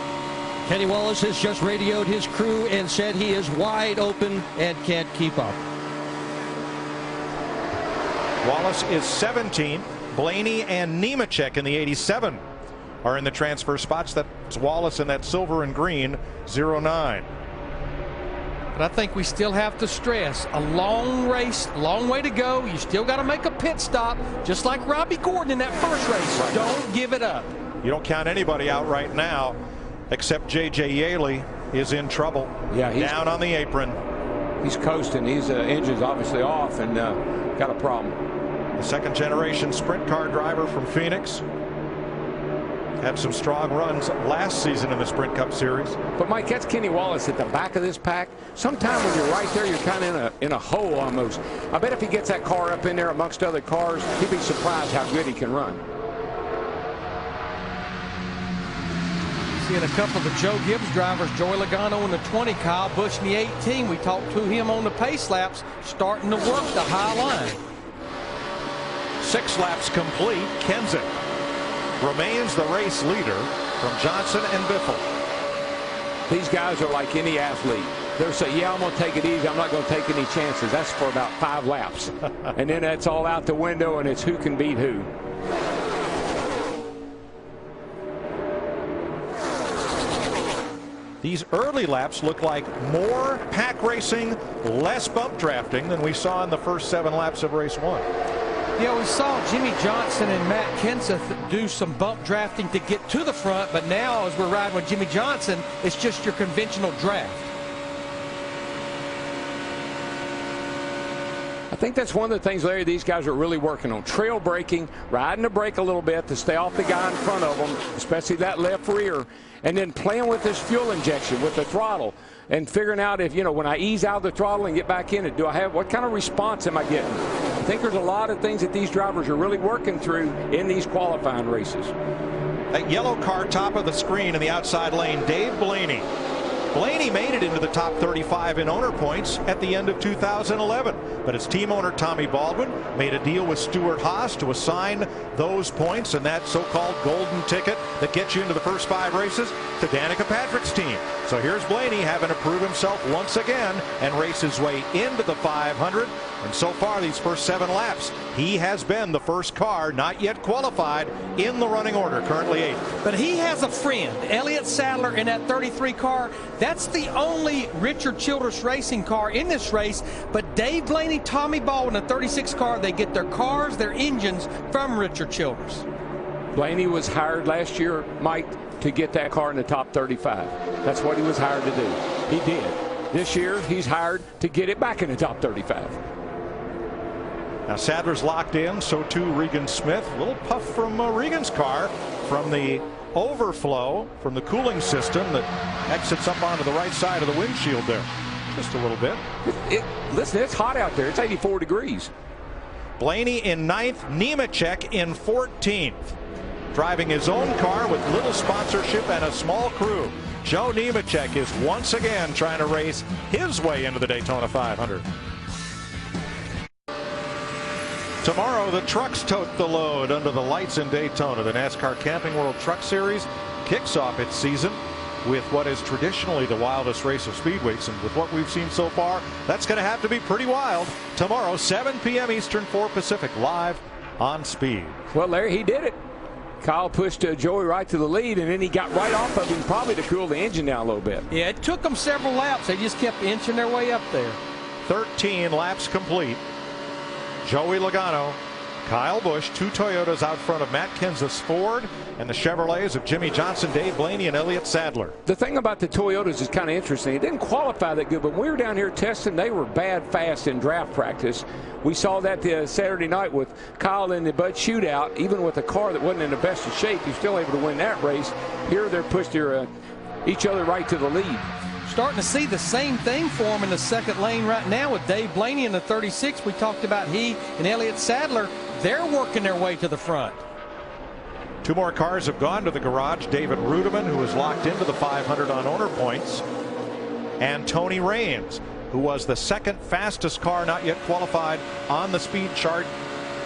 Kenny Wallace has just radioed his crew and said he is wide open and can't keep up. Wallace is 17. Blaney and Nemechek in the 87 are in the transfer spots. That's Wallace in that silver and green 09. But I think we still have to stress a long race, long way to go. You still got to make a pit stop, just like Robbie Gordon in that first race. Right. Don't give it up. You don't count anybody out right now, except J.J. Yeley is in trouble. Yeah, he's down on the apron. He's coasting. His engine's obviously off and got a problem. The second generation sprint car driver from Phoenix. Had some strong runs last season in the Sprint Cup Series. But Mike, that's Kenny Wallace at the back of this pack. Sometimes when you're right there, you're kind of in a hole almost. I bet if he gets that car up in there amongst other cars, he'd be surprised how good he can run. Seeing a couple of the Joe Gibbs drivers, Joey Logano in the 20, Kyle Busch in the 18. We talked to him on the pace laps, starting to work the high line. 6 laps complete. Kenseth remains the race leader from Johnson and Biffle. These guys are like any athlete. They're saying, yeah, I'm going to take it easy. I'm not going to take any chances. That's for about 5 laps. And then that's all out the window, and it's who can beat who. These early laps look like more pack racing, less bump drafting than we saw in the first 7 laps of race 1. Yeah, we saw Jimmy Johnson and Matt Kenseth do some bump drafting to get to the front, but now as we're riding with Jimmy Johnson, it's just your conventional draft. I think that's one of the things, Larry, these guys are really working on. Trail braking, riding the brake a little bit to stay off the guy in front of them, especially that left rear, and then playing with this fuel injection, with the throttle, and figuring out if, when I ease out the throttle and get back in it, what kind of response am I getting? I think there's a lot of things that these drivers are really working through in these qualifying races. That yellow car top of the screen in the outside lane, Dave Blaney. Blaney made it into the top 35 in owner points at the end of 2011. But his team owner, Tommy Baldwin, made a deal with Stewart-Haas to assign those points and that so-called golden ticket that gets you into the first 5 races to Danica Patrick's team. So here's Blaney having to prove himself once again and race his way into the 500. And so far, these first 7 laps, he has been the first car not yet qualified in the running order, currently 8th. But he has a friend, Elliott Sadler, in that 33 car. That's the only Richard Childress racing car in this race. But Dave Blaney, Tommy Baldwin, the 36 car, they get their cars, their engines from Richard Childress. Blaney was hired last year, Mike, to get that car in the top 35. That's what he was hired to do. He did. This year, he's hired to get it back in the top 35. Now Sadler's locked in, so too Regan Smith. A little puff from Regan's car from the overflow from the cooling system that exits up onto the right side of the windshield there. Just a little bit. Listen, it's hot out there. It's 84 degrees. Blaney in 9th, Nemechek in 14th. Driving his own car with little sponsorship and a small crew. Joe Nemechek is once again trying to race his way into the Daytona 500. Tomorrow, the trucks tote the load under the lights in Daytona. The NASCAR Camping World Truck Series kicks off its season with what is traditionally the wildest race of speed weeks. And with what we've seen so far, that's going to have to be pretty wild. Tomorrow, 7 p.m. Eastern, 4 Pacific, live on Speed. Well, Larry, he did it. Kyle pushed Joey right to the lead, and then he got right off of him, probably to cool the engine down a little bit. Yeah, it took them several laps. They just kept inching their way up there. 13 laps complete. Joey Logano, Kyle Busch, 2 Toyotas out front of Matt Kenseth's Ford, and the Chevrolets of Jimmy Johnson, Dave Blaney, and Elliott Sadler. The thing about the Toyotas is kind of interesting. It didn't qualify that good, but when we were down here testing, they were bad fast in draft practice. We saw that the Saturday night with Kyle in the Bud shootout. Even with a car that wasn't in the best of shape, he's still able to win that race. Here they're pushed each other right to the lead. Starting to see the same thing for him in the second lane right now with Dave Blaney in the 36. We talked about he and Elliott Sadler. They're working their way to the front. 2 more cars have gone to the garage. David Rudiman, who is locked into the 500 on owner points, and Tony Raines, who was the second fastest car not yet qualified on the speed chart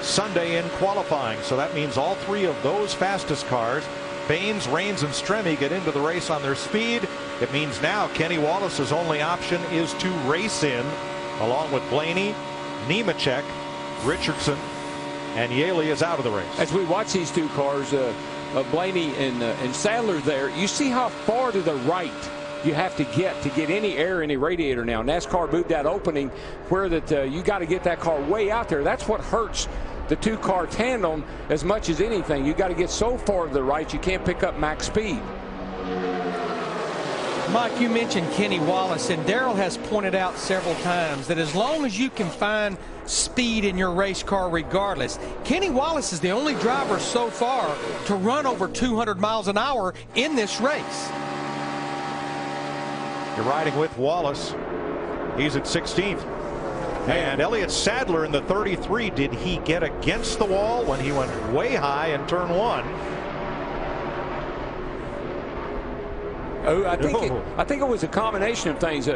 Sunday in qualifying. So that means all 3 of those fastest cars, Baines, Raines, and Stremme, get into the race on their speed. It means now Kenny Wallace's only option is to race in, along with Blaney, Nemechek, Richardson, and Yaley is out of the race. As we watch these 2 cars, Blaney and Sadler there, you see how far to the right you have to get any air in the radiator now. NASCAR moved that opening where that you got to get that car way out there. That's what hurts the 2-car tandem as much as anything. You got to get so far to the right you can't pick up max speed. Mike, you mentioned Kenny Wallace, and Darrell has pointed out several times that as long as you can find speed in your race car regardless, Kenny Wallace is the only driver so far to run over 200 miles an hour in this race. You're riding with Wallace. He's at 16th. And Elliott Sadler in the 33, did he get against the wall when he went way high in turn 1? Oh, I think it was a combination of things.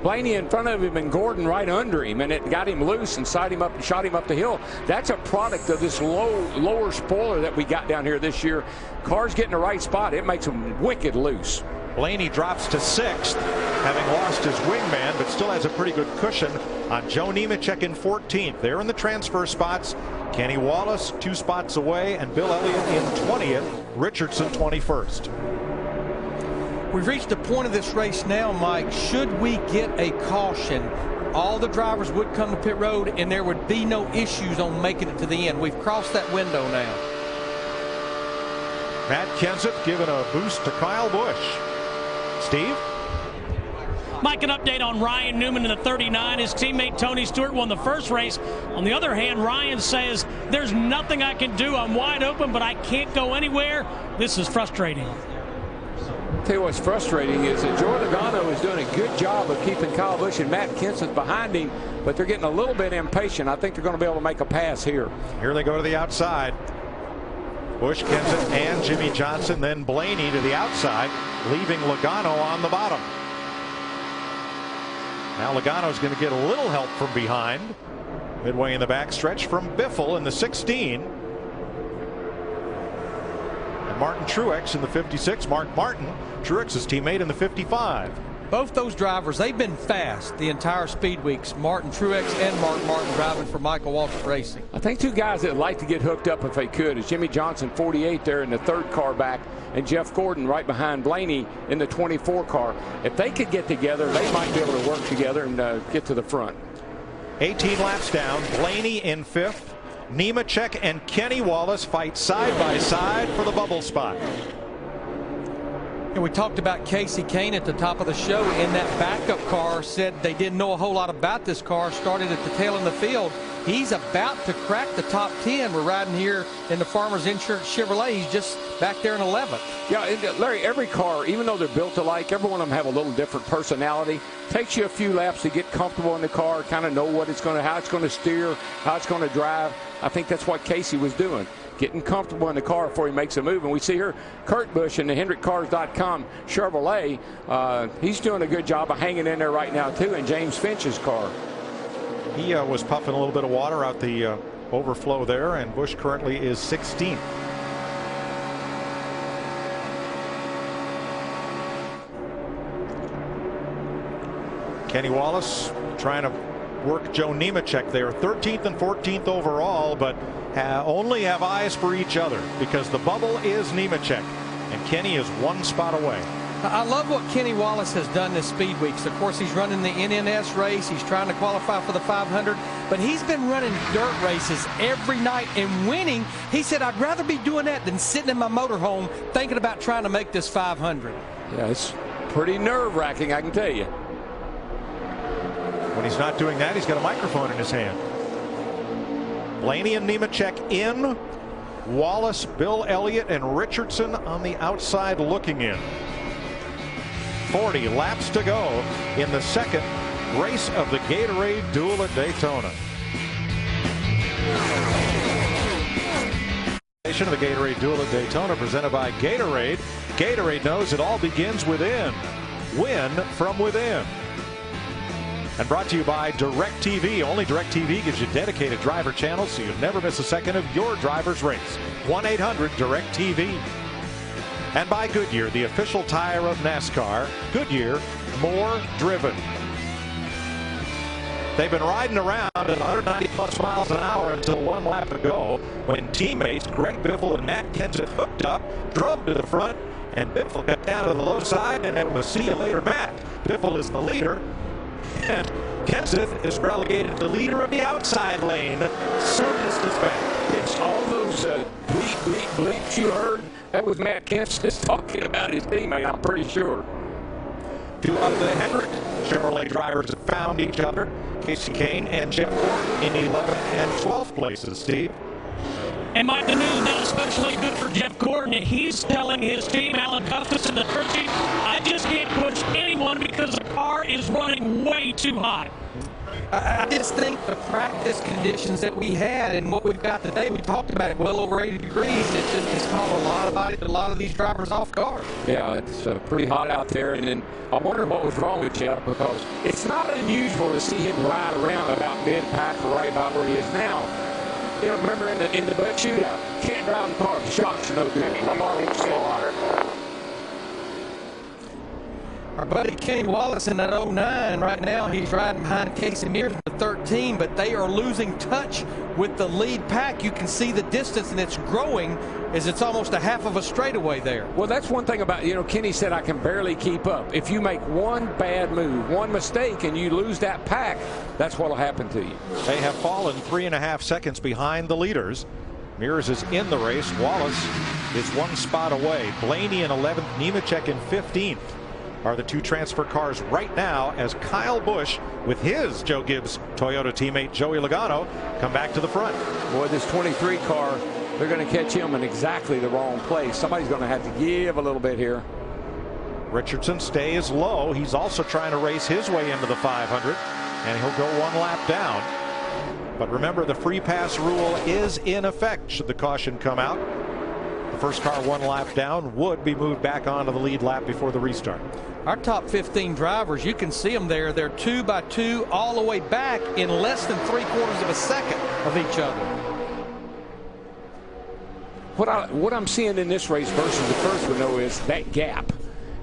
Blaney in front of him and Gordon right under him, and it got him loose and shot him up the hill. That's a product of this lower spoiler that we got down here this year. Cars get in the right spot, it makes them wicked loose. Blaney drops to 6th, having lost his wingman, but still has a pretty good cushion on Joe Nemechek in 14th. They're in the transfer spots. Kenny Wallace 2 spots away, and Bill Elliott in 20th. Richardson 21st. We've reached the point of this race now, Mike. Should we get a caution, all the drivers would come to pit road and there would be no issues on making it to the end. We've crossed that window now. Matt Kenseth giving a boost to Kyle Busch. Steve? Mike, an update on Ryan Newman in the 39. His teammate Tony Stewart won the first race. On the other hand, Ryan says, there's nothing I can do. I'm wide open, but I can't go anywhere. This is frustrating. Tell you what's frustrating is that Joey Logano is doing a good job of keeping Kyle Busch and Matt Kenseth behind him, but they're getting a little bit impatient. I think they're going to be able to make a pass here. Here they go to the outside. Busch, Kenseth, and Jimmy Johnson, then Blaney to the outside, leaving Logano on the bottom. Now Logano's going to get a little help from behind. Midway in the backstretch from Biffle in the 16. And Martin Truex in the 56. Mark Martin, Truex's teammate, in the 55. Both those drivers, they've been fast the entire speed weeks. Martin Truex and Mark Martin driving for Michael Waltrip Racing. I think 2 guys that would like to get hooked up if they could is Jimmy Johnson, 48 there in the 3rd car back, and Jeff Gordon right behind Blaney in the 24 car. If they could get together, they might be able to work together and get to the front. 18 laps down, Blaney in 5th. Nemechek and Kenny Wallace fight side by side for the bubble spot. And we talked about Kasey Kahne at the top of the show. In that backup car, said they didn't know a whole lot about this car, started at the tail of the field. He's about to crack the top 10. We're riding here in the Farmers Insurance Chevrolet. He's just back there in 11th. Yeah, and Larry, every car, even though they're built alike, every one of them have a little different personality. Takes you a few laps to get comfortable in the car, kind of know what it's going to, how it's going to steer, how it's going to drive. I think that's what Kasey was doing, getting comfortable in the car before he makes a move. And we see here Kurt Busch in the HendrickCars.com Chevrolet. He's doing a good job of hanging in there right now, too, in James Finch's car. He was puffing a little bit of water out the overflow there, and Busch currently is 16th. Kenny Wallace trying to work Joe Nemechek there, 13th and 14th overall, but only have eyes for each other because the bubble is Nemechek, and Kenny is 1 spot away. I love what Kenny Wallace has done this speed weeks. Of course, he's running the NNS race. He's trying to qualify for the 500, but he's been running dirt races every night and winning. He said, I'd rather be doing that than sitting in my motorhome thinking about trying to make this 500. Yeah, it's pretty nerve-wracking, I can tell you. When he's not doing that, he's got a microphone in his hand. Blaney and Nemechek in. Wallace, Bill Elliott, and Richardson on the outside looking in. 40 laps to go in the 2nd race of the Gatorade Duel at Daytona. Of the Gatorade Duel at Daytona presented by Gatorade. Gatorade knows it all begins within. Win from within. And brought to you by DirecTV. Only DirecTV gives you dedicated driver channels so you never miss a second of your driver's race. 1-800-DirecTV. And by Goodyear, the official tire of NASCAR. Goodyear, more driven. They've been riding around at 190 plus miles an hour until 1 lap ago when teammates Greg Biffle and Matt Kenseth hooked up, drove to the front, and Biffle got down to the low side, and it was see you later, Matt. Biffle is the leader, and Kenseth is relegated to leader of the outside lane. Some distance back. It's all those bleep, bleep, bleeps you heard. That was Matt Kenseth talking about his teammate, I'm pretty sure. 2 out of the Hendrick Chevrolet drivers have found each other. Kasey Kahne and Jeff Gordon in 11th and 12th places, Steve. And Mike, the news is not especially good for Jeff Gordon. He's telling his team, Alan Custis and the crew chief, I just can't push anyone because the car is running way too hot. I just think the practice conditions that we had and what we've got today, we talked about it, well over 80 degrees. It's caught a lot of these drivers off guard. Yeah, it's pretty hot out there, and then I wonder what was wrong with Jeff, because it's not unusual to see him ride around about mid-pack or right about where he is now. You know, remember in the butt shootout, can't drive the car, the shocks are no good. Lamar won't stay water. Our buddy Kenny Wallace in that 09 right now, he's riding behind Casey Mears with 13, but they are losing touch with the lead pack. You can see the distance, and it's growing as it's almost a half of a straightaway there. Well, that's one thing about, you know, Kenny said, I can barely keep up. If you make one bad move, one mistake, and you lose that pack, that's what will happen to you. They have fallen 3.5 seconds behind the leaders. Mears is in the race. Wallace is one spot away. Blaney in 11th, Nemechek in 15th. Are the two transfer cars right now as Kyle Busch with his Joe Gibbs Toyota teammate Joey Logano come back to the front. Boy, this 23 car, they're going to catch him in exactly the wrong place. Somebody's going to have to give a little bit here. Richardson stays low. He's also trying to race his way into the 500, and he'll go one lap down. But remember, the free pass rule is in effect should the caution come out. The first car one lap down would be moved back onto the lead lap before the restart. Our top 15 drivers, you can see them there. They're 2 by 2 all the way back in less than 3/4 of a second of each other. What I'm seeing in this race versus the first one, though, is that gap.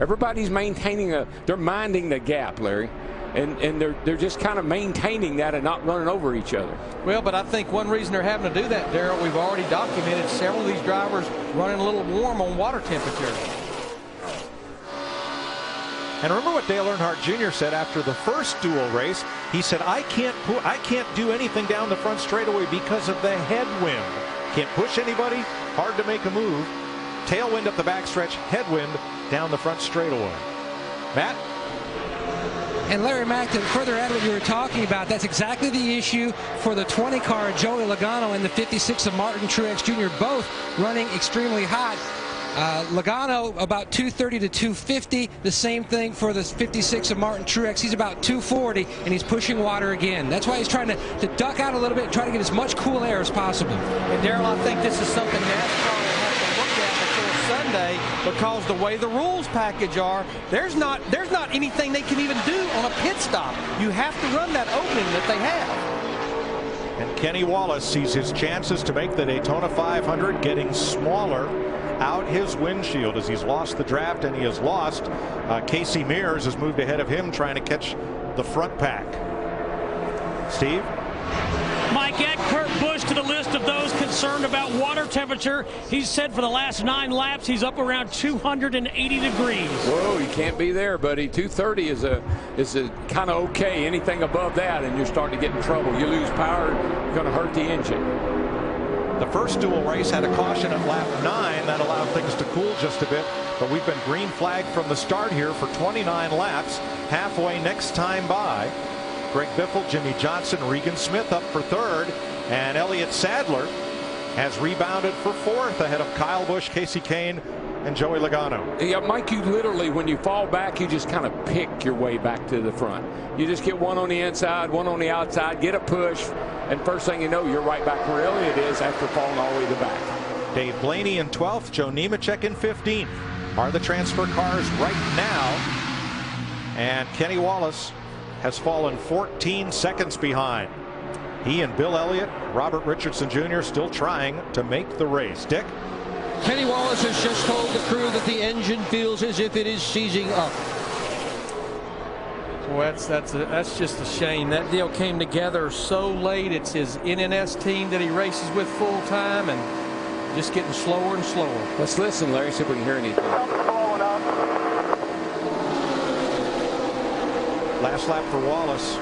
Everybody's maintaining they're minding the gap, Larry. And they're just kind of maintaining that and not running over each other. Well, but I think one reason they're having to do that, Darrell, we've already documented several of these drivers running a little warm on water temperature. And remember what Dale Earnhardt Jr. said after the first Duel race. He said, I can't do anything down the front straightaway because of the headwind. Can't push anybody, hard to make a move. Tailwind up the backstretch, headwind down the front straightaway. Matt? And Larry Mack, to further add what you were talking about, that's exactly the issue for the 20 car, Joey Logano, and the 56 of Martin Truex Jr., both running extremely hot. Logano about 230 to 250. The same thing for the 56 of Martin Truex. He's about 240, and he's pushing water again. That's why he's trying to duck out a little bit and try to get as much cool air as possible. And Darrell, I think this is something NASCAR will have to look at before Sunday, because the way the rules package are, there's not anything they can even do on a pit stop. You have to run that opening that they have. And Kenny Wallace sees his chances to make the Daytona 500 getting smaller out his windshield as he's lost the draft, and he has lost. Casey Mears has moved ahead of him trying to catch the front pack. Steve? Mike, add Kurt Busch to the list of those concerned about water temperature. He's said for the last 9 laps he's up around 280 degrees. Whoa, you can't be there, buddy. 230 is a kind of okay. Anything above that and you're starting to get in trouble. You lose power, you're going to hurt the engine. The first Duel race had a caution at lap 9 that allowed things to cool just a bit, but we've been green flagged from the start here for 29 laps, halfway next time by. Greg Biffle, Jimmy Johnson, Regan Smith up for 3rd, and Elliott Sadler has rebounded for 4th ahead of Kyle Busch, Casey Kane, and Joey Logano. Yeah, Mike, you literally, when you fall back, you just kind of pick your way back to the front. You just get one on the inside, one on the outside, get a push, and first thing you know, you're right back where Elliott is after falling all the way to the back. Dave Blaney in 12th, Joe Nemechek in 15th are the transfer cars right now. And Kenny Wallace has fallen 14 seconds behind. He and Bill Elliott, Robert Richardson Jr. still trying to make the race. Dick? Kenny Wallace has just told the crew that the engine feels as if it is seizing up. Well, that's just a shame. That deal came together so late. It's his NNS team that he races with full time, and just getting slower and slower. Let's listen, Larry, see if we can hear anything. Last lap for Wallace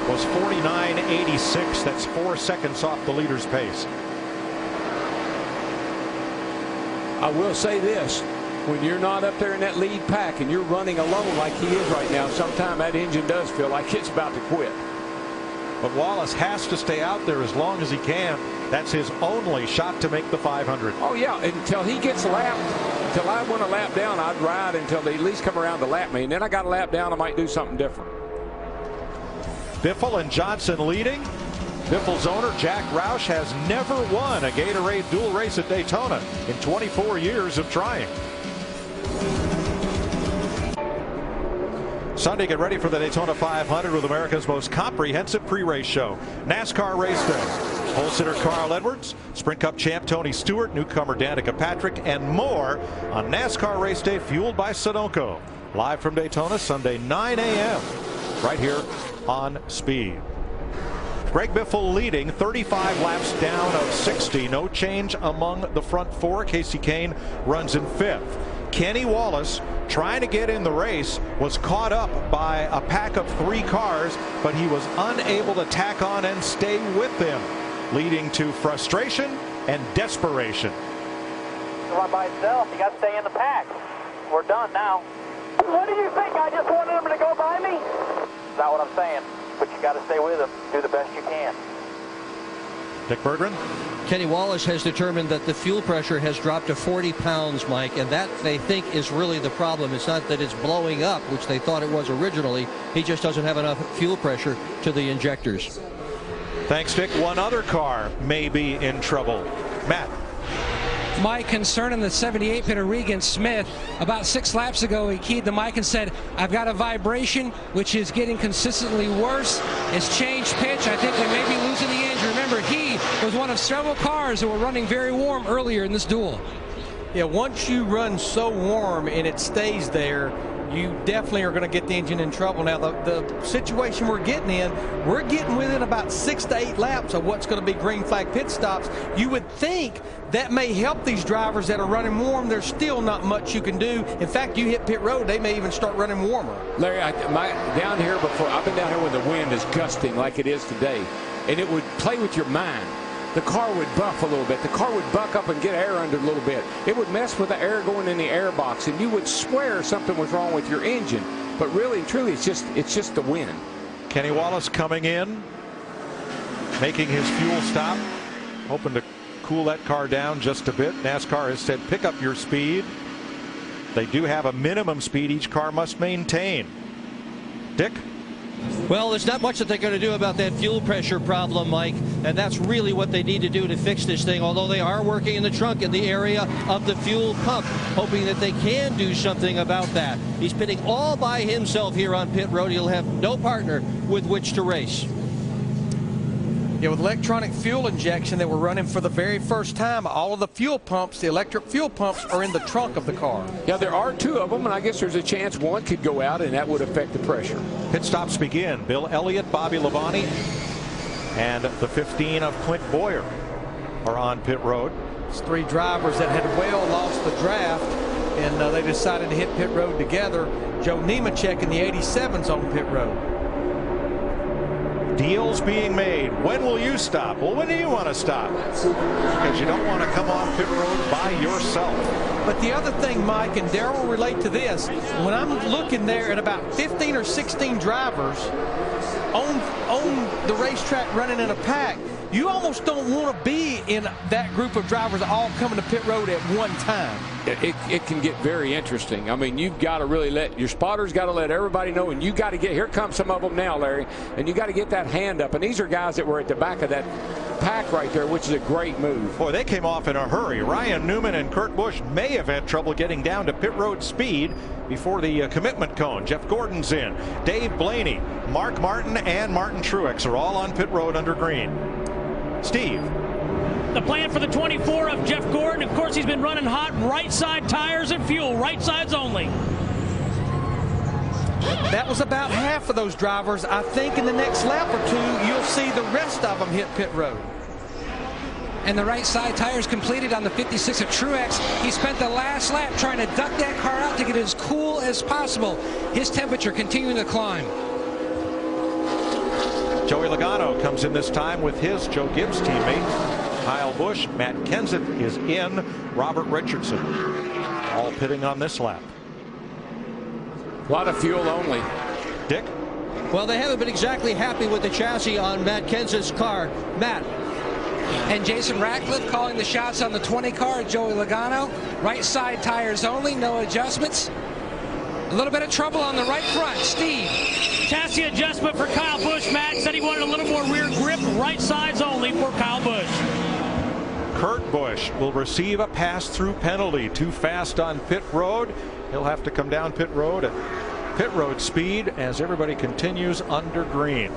was 49.86. That's 4 seconds off the leader's pace. I will say this. When you're not up there in that lead pack and you're running alone like he is right now, sometimes that engine does feel like it's about to quit. But Wallace has to stay out there as long as he can. That's his only shot to make the 500. Oh, yeah, until he gets lapped. Until I want a lap down, I'd ride until they at least come around to lap me. And then I got a lap down, I might do something different. Biffle and Johnson leading. Biffle's owner, Jack Roush, has never won a Gatorade Duel race at Daytona in 24 years of trying. Sunday, get ready for the Daytona 500 with America's most comprehensive pre-race show. NASCAR Race Day. Pole sitter Carl Edwards, Sprint Cup champ Tony Stewart, newcomer Danica Patrick, and more on NASCAR Race Day, fueled by Sunoco. Live from Daytona, Sunday, 9 a.m. right here on Speed. Greg Biffle leading, 35 laps down of 60. No change among the front four. Casey Kane runs in fifth. Kenny Wallace, trying to get in the race, was caught up by a pack of 3 cars, but he was unable to tack on and stay with them, leading to frustration and desperation. Run by itself. You got to stay in the pack. We're done now. What do you think? I just wanted him to go by me? That's not what I'm saying. But you got to stay with him. Do the best you can. Dick Berggren. Kenny Wallace has determined that the fuel pressure has dropped to 40 pounds, Mike, and that they think is really the problem. It's not that it's blowing up, which they thought it was originally. He just doesn't have enough fuel pressure to the injectors. Thanks, Dick. One other car may be in trouble. Matt. My concern in the 78 pitter, Regan Smith, about 6 laps ago, he keyed the mic and said, I've got a vibration, which is getting consistently worse. It's changed pitch. I think they may be losing the engine. Remember, he was one of several cars that were running very warm earlier in this duel. Yeah, once you run so warm and it stays there, you definitely are going to get the engine in trouble. Now, the situation we're getting within about 6 to 8 laps of what's going to be green flag pit stops. You would think that may help these drivers that are running warm. There's still not much you can do. In fact, you hit pit road, they may even start running warmer. Larry, down here before, I've been down here when the wind is gusting like it is today, and it would play with your mind. The car would buff a little bit. The car would buck up and get air under a little bit. It would mess with the air going in the air box, and you would swear something was wrong with your engine. But really and truly, it's just the wind. Kenny Wallace coming in, making his fuel stop, hoping to cool that car down just a bit. NASCAR has said pick up your speed. They do have a minimum speed each car must maintain. Dick? Well, there's not much that they're going to do about that fuel pressure problem, Mike, and that's really what they need to do to fix this thing, although they are working in the trunk in the area of the fuel pump, hoping that they can do something about that. He's pitting all by himself here on pit road. He'll have no partner with which to race. Yeah, with electronic fuel injection that we're running for the very first time, all of the fuel pumps, the electric fuel pumps, are in the trunk of the car. Yeah, there are 2 of them, and I guess there's a chance one could go out, and that would affect the pressure. Pit stops begin. Bill Elliott, Bobby Labonte, and the 15 of Clint Boyer are on pit road. It's 3 drivers that had well lost the draft, and they decided to hit pit road together. Joe Nemechek in the 87's on pit road. Deals being made. When will you stop? Well, when do you want to stop? Because you don't want to come off pit road by yourself. But the other thing, Mike, and Darrell will relate to this, when I'm looking there at about 15 or 16 drivers on the racetrack running in a pack, you almost don't want to be in that group of drivers all coming to pit road at one time. It can get very interesting. I mean, you've got to really let your spotters got to let everybody know, and you got to get, here come some of them now, Larry, and you got to get that hand up. And these are guys that were at the back of that pack right there, which is a great move. Boy, they came off in a hurry. Ryan Newman and Kurt Busch may have had trouble getting down to pit road speed before the commitment cone. Jeff Gordon's in. Dave Blaney, Mark Martin, and Martin Truex are all on pit road under green. Steve. The plan for the 24 of Jeff Gordon, of course, he's been running hot, right side tires and fuel, right sides only. That was about half of those drivers. I think in the next lap or 2, you'll see the rest of them hit pit road. And the right side tires completed on the 56 of Truex. He spent the last lap trying to duck that car out to get as cool as possible. His temperature continuing to climb. Joey Logano comes in this time with his Joe Gibbs teammate Kyle Busch. Matt Kenseth is in. Robert Richardson all pitting on this lap. A lot of fuel only. Dick? Well, they haven't been exactly happy with the chassis on Matt Kenseth's car. Matt. And Jason Ratcliffe calling the shots on the 20 car, Joey Logano. Right side tires only, no adjustments. A little bit of trouble on the right front. Steve. Chassis adjustment for Kyle Busch. Matt said he wanted a little more rear grip, right sides only for Kyle Busch. Kurt Busch will receive a pass-through penalty. Too fast on pit road. He'll have to come down pit road at pit road speed as everybody continues under green.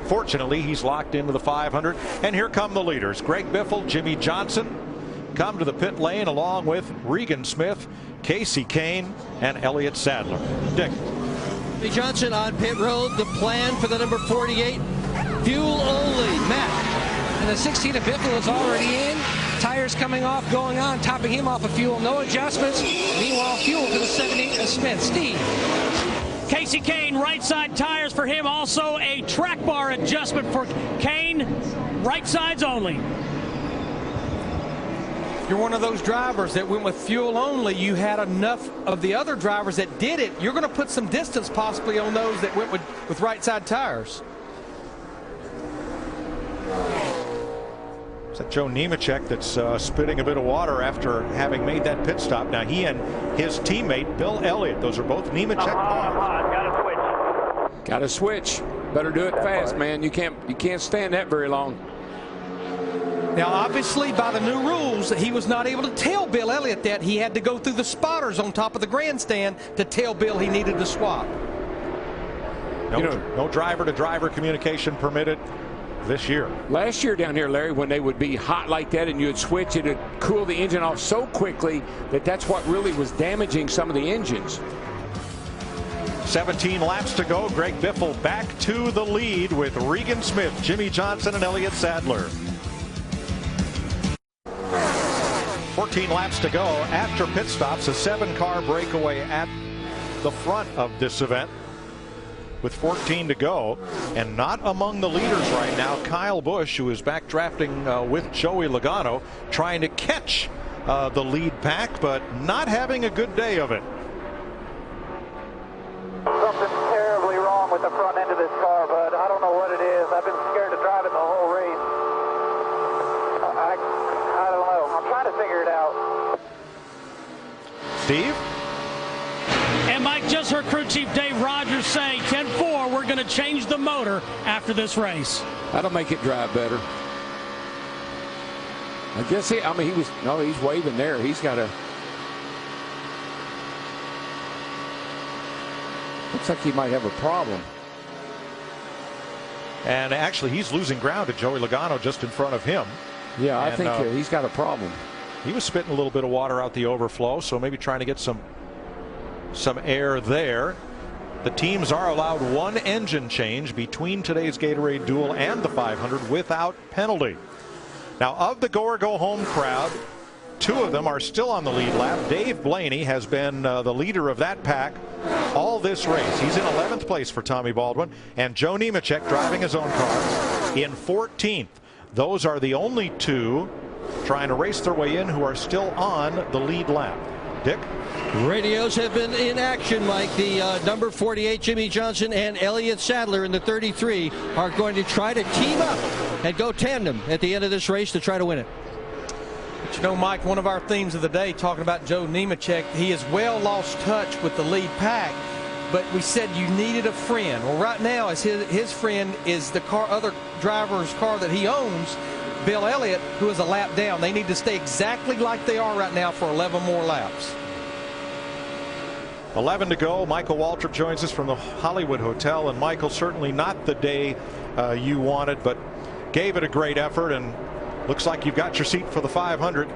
Fortunately, he's locked into the 500. And here come the leaders. Greg Biffle, Jimmy Johnson come to the pit lane along with Regan Smith, Kasey Kahne, and Elliott Sadler. Dick. Jimmy Johnson on pit road. The plan for the number 48, fuel only. Matt. And the 16 of Biffle is already in. Tires coming off, going on, topping him off of fuel. No adjustments. Meanwhile, fuel to the 78 of Smith. Steve. Kasey Kahne, right side tires for him. Also a track bar adjustment for Kahne. Right sides only. You're one of those drivers that went with fuel only. You had enough of the other drivers that did it. You're going to put some distance possibly on those that went with right side tires. Is that Joe Nemechek that's spitting a bit of water after having made that pit stop? Now he and his teammate Bill Elliott, those are both Nemechek cars. Got to switch. Better do it fast, man. You can't stand that very long. Now, obviously, by the new rules, he was not able to tell Bill Elliott that. He had to go through the spotters on top of the grandstand to tell Bill he needed to swap. No driver-to-driver communication permitted this year. Last year down here, Larry, when they would be hot like that and you would switch, it would cool the engine off so quickly that that's what really was damaging some of the engines. 17 laps to go. Greg Biffle back to the lead with Regan Smith, Jimmy Johnson, and Elliott Sadler. 14 laps to go after pit stops. A 7-car breakaway at the front of this event with 14 to go, and not among the leaders right now. Kyle Busch, who is backdrafting with Joey Logano, trying to catch the lead pack, but not having a good day of it. Something's terribly wrong with the front end of this car, but I don't know what it is. I've been scared to drive it the whole race. I don't know. I'm trying to figure it out. Steve? And Mike, just heard crew chief Dave Rogers say 10-4, we're going to change the motor after this race. That'll make it drive better. I guess he's waving there. He's got a. Looks like he might have a problem. And actually, he's losing ground to Joey Logano just in front of him. Yeah, I think he's got a problem. He was spitting a little bit of water out the overflow, so maybe trying to get some air there. The teams are allowed one engine change between today's Gatorade Duel and the 500 without penalty. Now, of the go-or-go-home crowd, 2 of them are still on the lead lap. Dave Blaney has been the leader of that pack all this race. He's in 11th place for Tommy Baldwin, and Joe Nemechek driving his own car in 14th. Those are the only 2 trying to race their way in who are still on the lead lap. Dick? Radios have been in action, Mike. The number 48, Jimmy Johnson, and Elliott Sadler in the 33 are going to try to team up and go tandem at the end of this race to try to win it. But you know, Mike, one of our themes of the day, talking about Joe Nemechek, he has well lost touch with the lead pack, but we said you needed a friend. Well, right now, his friend is the other driver's car that he owns, Bill Elliott, who is a lap down. They need to stay exactly like they are right now for 11 more laps. 11 to go. Michael Waltrip joins us from the Hollywood Hotel. And Michael, certainly not the day you wanted, but gave it a great effort, and looks like you've got your seat for the 500.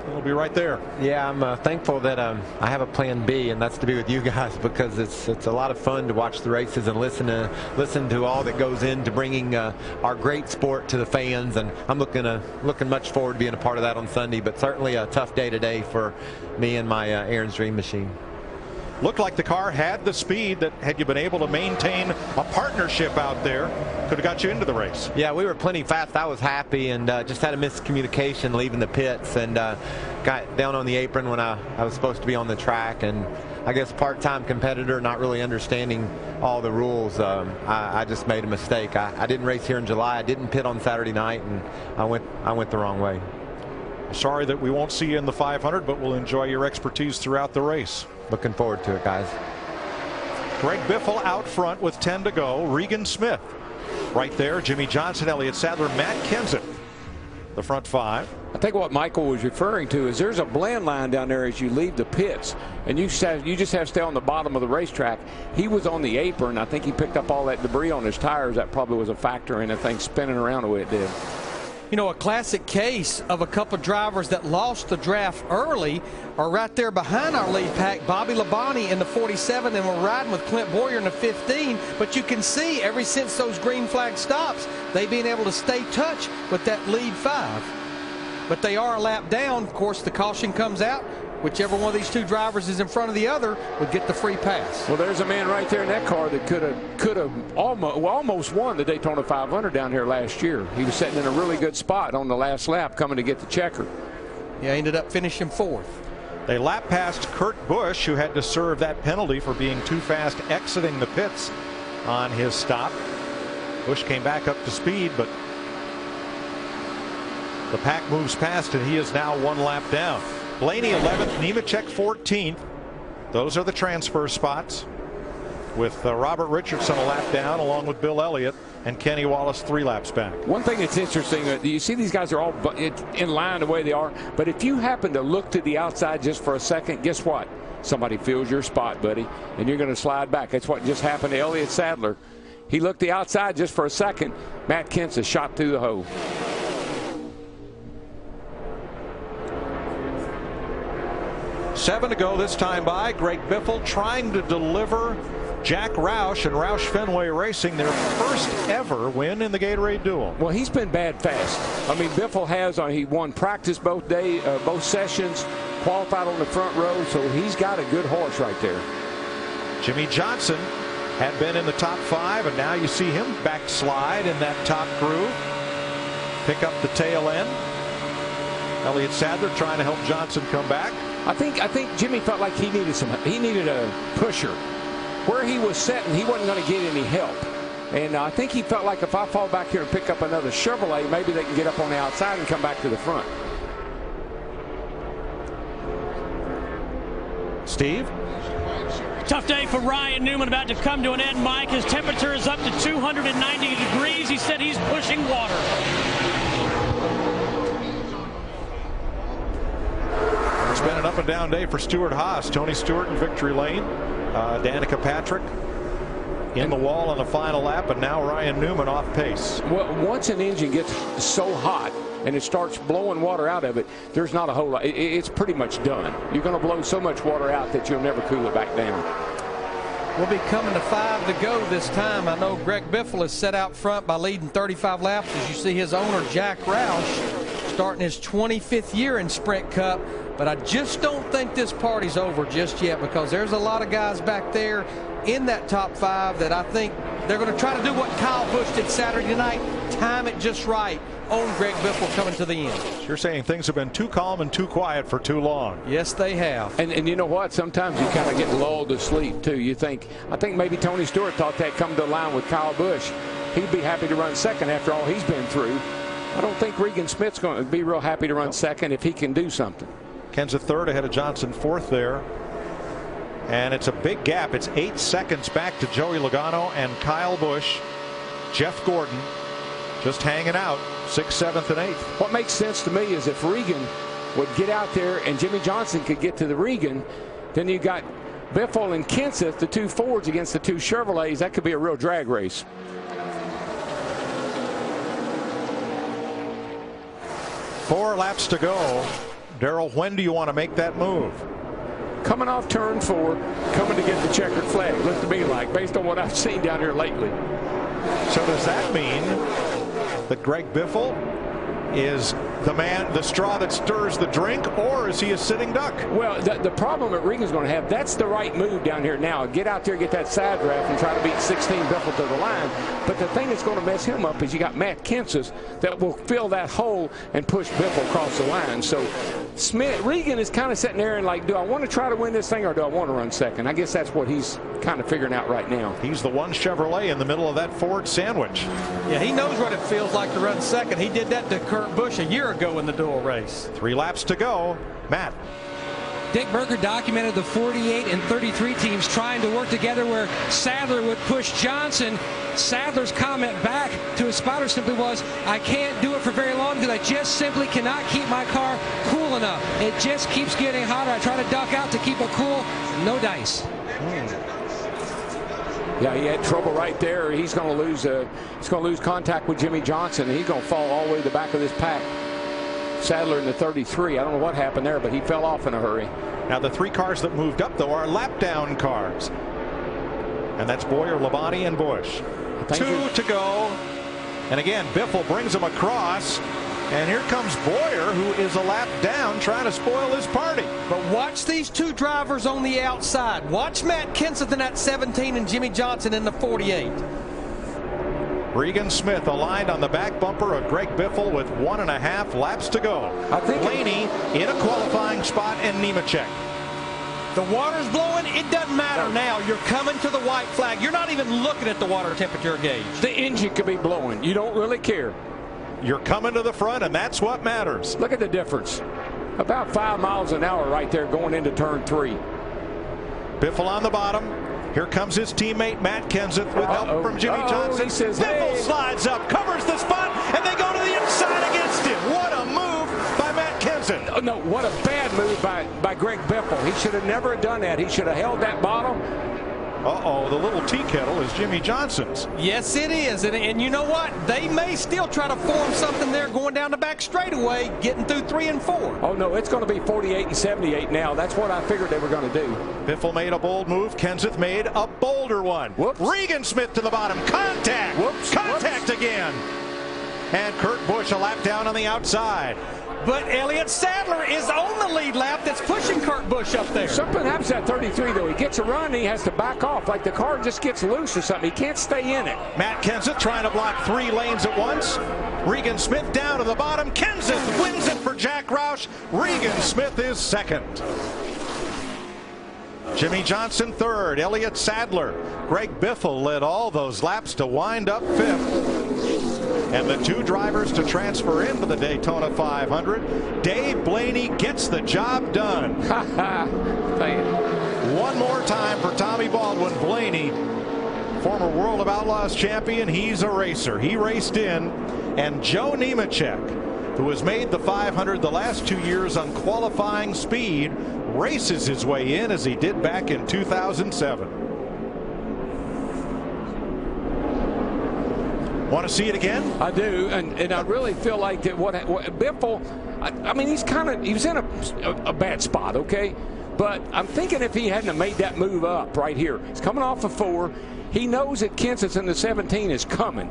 It'll be right there. Yeah, I'm thankful that I have a plan B, and that's to be with you guys, because it's a lot of fun to watch the races and listen to all that goes into bringing our great sport to the fans. And I'm looking much forward to being a part of that on Sunday. But certainly a tough day today for me and my Aaron's Dream machine. Looked like the car had the speed that, had you been able to maintain a partnership out there, could have got you into the race. Yeah, we were plenty fast. I was happy, and just had a miscommunication leaving the pits, and got down on the apron when I was supposed to be on the track. And I guess part-time competitor, not really understanding all the rules, I just made a mistake. I didn't race here in July. I didn't pit on Saturday night, and I went the wrong way. Sorry that we won't see you in the 500, but we'll enjoy your expertise throughout the race. Looking forward to it, guys. Greg Biffle out front with 10 to go. Regan Smith right there. Jimmy Johnson, Elliott Sadler, Matt Kenseth, the front 5. I think what Michael was referring to is there's a blend line down there as you leave the pits, and you just have to stay on the bottom of the racetrack. He was on the apron. I think he picked up all that debris on his tires. That probably was a factor in the thing spinning around the way it did. You know, a classic case of a couple drivers that lost the draft early are right there behind our lead pack. Bobby Labonte in the 47, and we're riding with Clint Boyer in the 15. But you can see ever since those green flag stops, they've been able to stay touch with that lead 5. But they are a lap down. Of course, the caution comes out. Whichever one of these two drivers is in front of the other would get the free pass. Well, there's a man right there in that car that could have almost won the Daytona 500 down here last year. He was sitting in a really good spot on the last lap coming to get the checker. Yeah, ended up finishing 4th. They lap past Kurt Busch, who had to serve that penalty for being too fast exiting the pits on his stop. Busch came back up to speed, but the pack moves past, and he is now 1 lap down. Blaney 11th, Nemechek 14th. Those are the transfer spots, with Robert Richardson a lap down along with Bill Elliott, and Kenny Wallace 3 laps back. One thing that's interesting, you see these guys are all in line the way they are, but if you happen to look to the outside just for a second, guess what? Somebody fills your spot, buddy, and you're going to slide back. That's what just happened to Elliott Sadler. He looked the outside just for a second. Matt Kenseth shot through the hole. Seven to go this time by. Greg Biffle trying to deliver Jack Roush and Roush Fenway Racing their first ever win in the Gatorade Duel. Well, he's been bad fast. I mean, Biffle has. He won practice both sessions, qualified on the front row, so he's got a good horse right there. Jimmy Johnson had been in the top 5, and now you see him backslide in that top groove, pick up the tail end. Elliott Sadler trying to help Johnson come back. I think Jimmy felt like he needed a pusher. Where he was sitting, he wasn't going to get any help. And I think he felt like if I fall back here and pick up another Chevrolet, maybe they can get up on the outside and come back to the front. Steve? Tough day for Ryan Newman, about to come to an end, Mike. His temperature is up to 290 degrees. He said he's pushing water. It's been an up and down day for Stewart-Haas. Tony Stewart in victory lane. Danica Patrick in the wall on the final lap, and now Ryan Newman off pace. Well, once an engine gets so hot and it starts blowing water out of it, there's not a whole lot. It's pretty much done. You're going to blow so much water out that you'll never cool it back down. We'll be coming to 5 to go this time. I know Greg Biffle is set out front by leading 35 laps, as you see his owner Jack Roush starting his 25th year in Sprint Cup. But I just don't think this party's over just yet, because there's a lot of guys back there in that top 5 that I think they're going to try to do what Kyle Busch did Saturday night, time it just right on Greg Biffle coming to the end. You're saying things have been too calm and too quiet for too long. Yes, they have. And you know what? Sometimes you kind of get lulled to sleep, too. I think maybe Tony Stewart thought that come to the line with Kyle Busch. He'd be happy to run second after all he's been through. I don't think Regan Smith's going to be real happy to run second if he can do something. Kenseth 3rd ahead of Johnson 4th there. And it's a big gap. It's 8 seconds back to Joey Logano and Kyle Busch. Jeff Gordon just hanging out 6th, 7th, and 8th. What makes sense to me is if Regan would get out there and Jimmy Johnson could get to the Regan, then you got Biffle and Kenseth, the 2 Fords against the 2 Chevrolets. That could be a real drag race. Four laps to go. Darrell, when do you want to make that move? Coming off turn 4, coming to get the checkered flag, looks to me like, based on what I've seen down here lately. So does that mean that Greg Biffle is the straw that stirs the drink, or is he a sitting duck? Well, the problem that Regan's going to have, that's the right move down here now. Get out there, get that side draft, and try to beat 16 Biffle to the line. But the thing that's going to mess him up is you got Matt Kenseth that will fill that hole and push Biffle across the line. So Regan is kind of sitting there and like, do I want to try to win this thing, or do I want to run second? I guess that's what he's kind of figuring out right now. He's the one Chevrolet in the middle of that Ford sandwich. Yeah, he knows what it feels like to run second. He did that to Kurt Busch a year ago in the Duel race. 3 laps to go. Matt. Dick Berger documented the 48 and 33 teams trying to work together where Sadler would push Johnson. Sadler's comment back to his spotter simply was, I can't do it for very long because I just simply cannot keep my car cool enough. It just keeps getting hotter. I try to duck out to keep it cool. No dice. Yeah, he had trouble right there. He's going to lose contact with Jimmy Johnson, and he's going to fall all the way to the back of this pack. Sadler in the 33. I don't know what happened there, but he fell off in a hurry. Now the 3 cars that moved up, though, are lap down cars. And that's Bowyer, Labonte, and Busch. 2 to go. And again, Biffle brings him across. And here comes Bowyer, who is a lap down, trying to spoil his party. But watch these 2 drivers on the outside. Watch Matt Kenseth in that 17 and Jimmy Johnson in the 48. Regan Smith aligned on the back bumper of Greg Biffle with 1.5 laps to go. Blaney in a qualifying spot, and Nemechek. The water's blowing. It doesn't matter now. You're coming to the white flag. You're not even looking at the water temperature gauge. The engine could be blowing. You don't really care. You're coming to the front, and that's what matters. Look at the difference. About 5 miles an hour right there going into turn 3. Biffle on the bottom. Here comes his teammate Matt Kenseth with help from Jimmy Johnson. He says, Biffle slides up, covers the spot, and they go to the inside against him. What a move by Matt Kenseth. Oh, no, what a bad move by Greg Biffle. He should have never done that. He should have held that bottom. Uh-oh, the little tea kettle is Jimmy Johnson's. Yes, it is. And you know what? They may still try to form something there going down the back straightaway, getting through 3 and 4. Oh, no, it's going to be 48 and 78 now. That's what I figured they were going to do. Biffle made a bold move. Kenseth made a bolder one. Whoops. Regan Smith to the bottom. Contact. Whoops. Contact again. And Kurt Busch a lap down on the outside. But Elliott Sadler is on the lead lap that's pushing Kurt Busch up there. Something happens at 33, though. He gets a run, and he has to back off. Like the car just gets loose or something. He can't stay in it. Matt Kenseth trying to block 3 lanes at once. Regan Smith down to the bottom. Kenseth wins it for Jack Roush. Regan Smith is second. Jimmy Johnson third. Elliott Sadler. Greg Biffle led all those laps to wind up 5th. And the 2 drivers to transfer into the Daytona 500. Dave Blaney gets the job done. One more time for Tommy Baldwin. Blaney, former World of Outlaws champion, he's a racer. He raced in. And Joe Nemechek, who has made the 500 the last 2 years on qualifying speed, races his way in as he did back in 2007. Want to see it again? I do, and I really feel like that. What Biffle, I mean, he was in a bad spot, okay. But I'm thinking if he hadn't made that move up right here, he's coming off of 4. He knows that Kenseth in the 17 is coming.